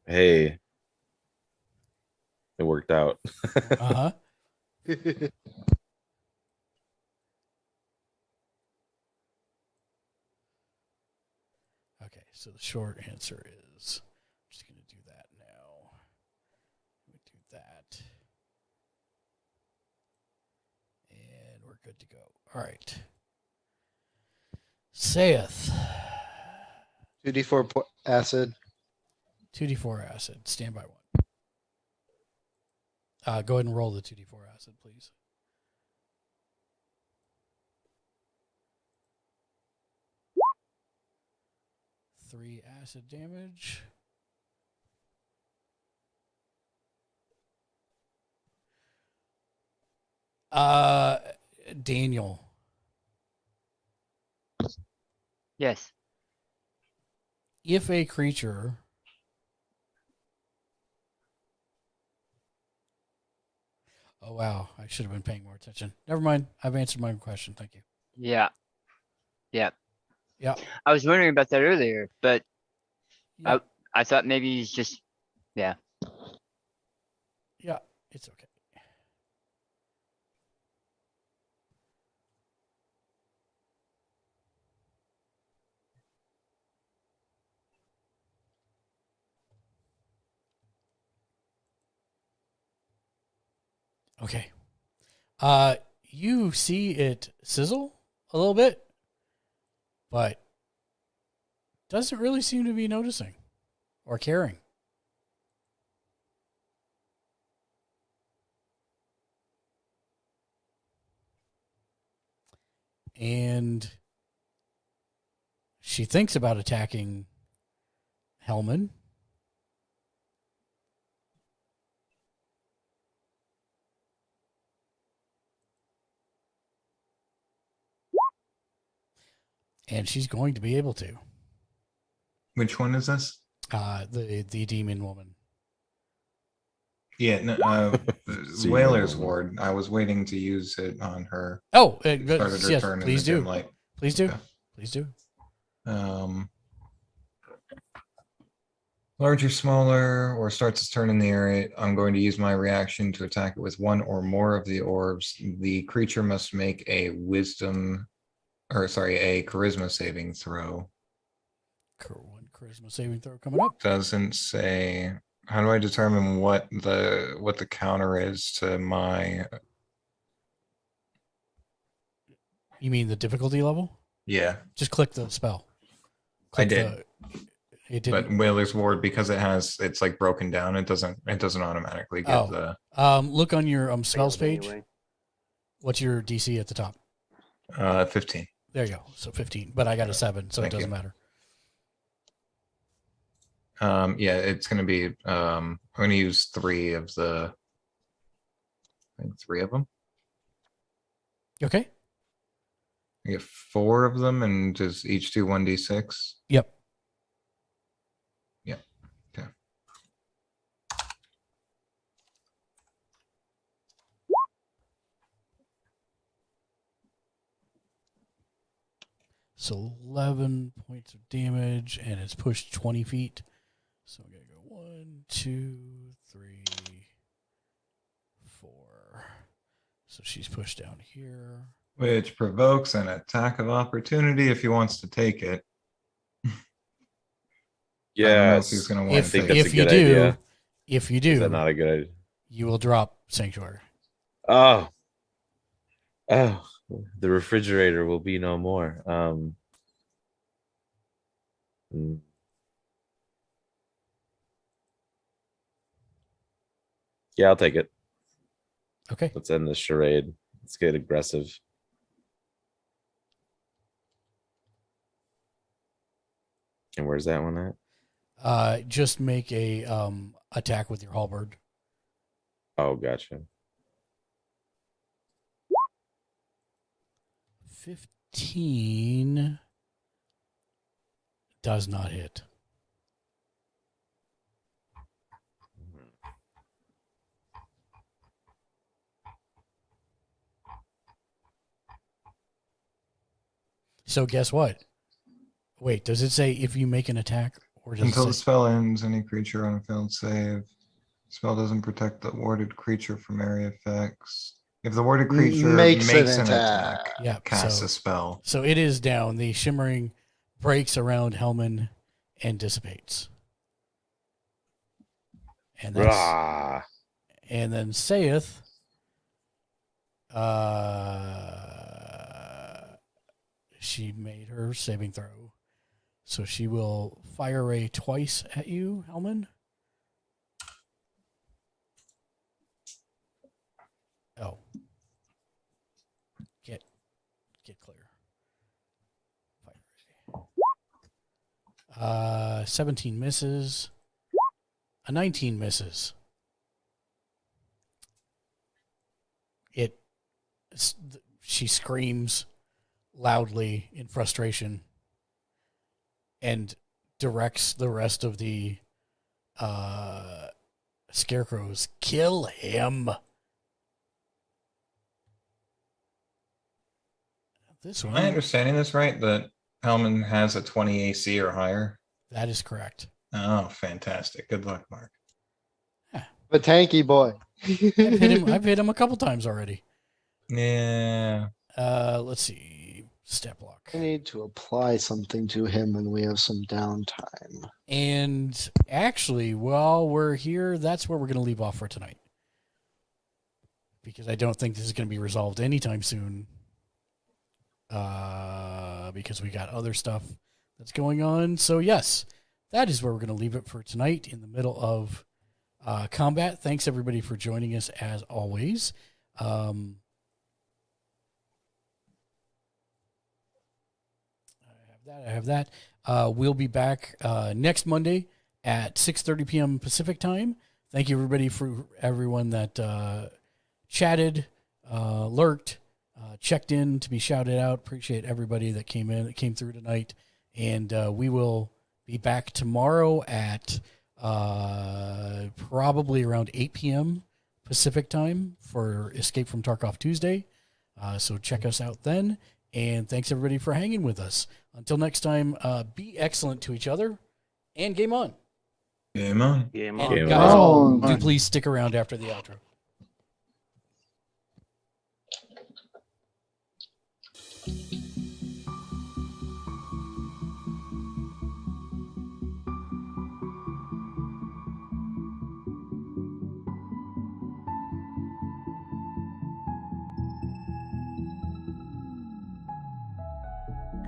Hey. It worked out. uh-huh. Okay, so the short answer is I'm just going to do that now. We do that. And we're good to go. All right. Saith. 2d4 acid. 2d4 acid. Standby 1. Go ahead and roll the 2d4 acid, please. Three acid damage. Daniel. Yes. If a creature Oh wow, I should have been paying more attention. Never mind. I've answered my own question. Thank you. Yeah. Yeah. Yeah. I was wondering about that earlier, but Yeah, I thought maybe he's just yeah, it's okay. Okay. You see it sizzle a little bit, but doesn't really seem to be noticing or caring. And she thinks about attacking Hellman. And she's going to be able to. Which one is this? The demon woman. Yeah, no, See, Whaler's Ward. I was waiting to use it on her. Oh, Started her yes, turn in please the dim do. light. Please do. Okay. Please do. Larger, smaller, or starts its turn in the area. I'm going to use my reaction to attack it with one or more of the orbs. The creature must make a charisma saving throw. One charisma saving throw coming up. Doesn't say. How do I determine what the counter is to my? You mean the difficulty level? Yeah, Just click the spell. I did. It But didn't. Whaler's Ward, because it's like broken down, it doesn't automatically give the Look on your spells Failed page. anyway. What's your DC at the top? 15. There you go. So 15. But I got a 7, so Thank it doesn't you. matter. Yeah, it's gonna be I'm gonna use three of them. Okay. I get 4 of them and just each do 1d6. Yep. Yeah. Okay. So 11 points of damage, and it's pushed 20 feet. So I'm going to go 1, 2, 3, 4. So she's pushed down here. Which provokes an attack of opportunity if he wants to take it. I don't know if he's Yes. gonna want If, to take that's it. a if you good do, idea. if you Is do, that not a good idea? you will drop Sanctuary. Oh. Oh, the refrigerator will be no more. Mm. Yeah, I'll take it. Okay. Let's end this charade. Let's get aggressive. And where's that one at? Just make a attack with your halberd. Oh, gotcha. 15 does not hit. So guess what? Wait, does it say if you make an attack, or does Until it the say, spell ends, any creature on a failed save. Spell doesn't protect the warded creature from area effects. If the warded creature Makes makes an an attack. attack, Yeah, casts so- a spell. So it is down. The shimmering breaks around Hellman and dissipates. And that's Rah. and then saith, she made her saving throw. So she will fire ray twice at you, Hellman. Oh. Get clear. Fire ray. 17 misses. A 19 misses. She screams loudly in frustration and directs the rest of the scarecrows. Kill him. This Am I one, understanding this right? That Hellman has a 20 AC or higher? that is correct. Oh, fantastic. Good luck, Mark. The tanky boy. I've hit him a couple times already. Yeah. Let's see. Step block. I need to apply something to him when we have some downtime. And actually, while we're here, that's where we're going to leave off for tonight. because I don't think this is going to be resolved anytime soon. Because we got other stuff that's going on. So yes, that is where we're going to leave it for tonight in the middle of combat. Thanks everybody for joining us as always. I have that. We'll be back next Monday at 6:30 p.m. Pacific time. Thank you everybody for everyone that chatted, lurked, checked in to be shouted out. Appreciate everybody that came through tonight. And we will be back tomorrow at probably around 8 p.m. Pacific time for Escape from Tarkov Tuesday. So check us out then. And thanks everybody for hanging with us. Until next time, be excellent to each other and game on. Game on. Game And on. Game guys, on. do please stick around after the outro.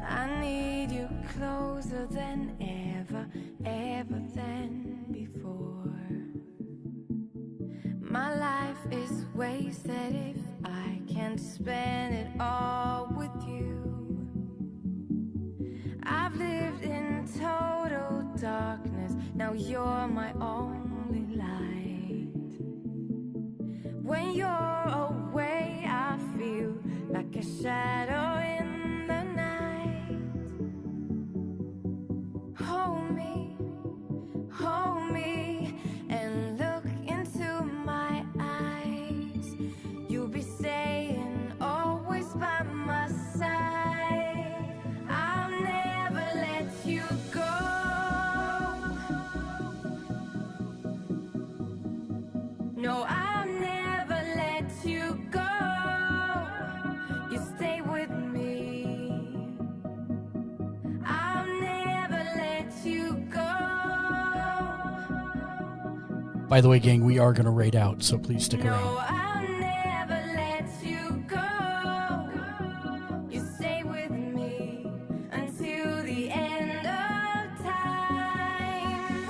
I need you closer than ever, ever than before. My life is wasted if I can't spend it all with you. I've lived in total darkness, now you're my only light. When you're away, I feel like a shadow in the night. Hold me, and look into my eyes. You'll be staying always by my side. I'll never let you go. No, I'll never let you go. You stay with me. I'll never let you go. By the way, gang, we are going to raid out, so please stick No, around. I'll never let you go. You stay with me until the end of time.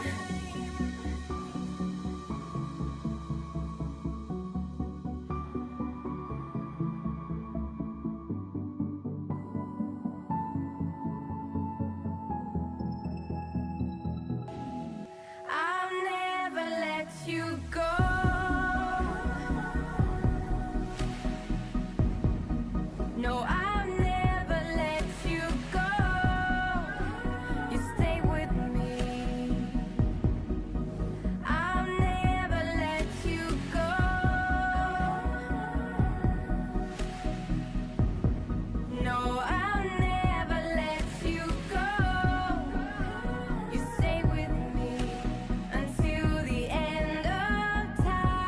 I'll never let you go. No, I'll never let you go. You stay with me. I'll never let you go. No, I'll never let you go. You stay with me until the end of time.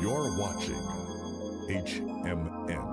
You're watching HMN.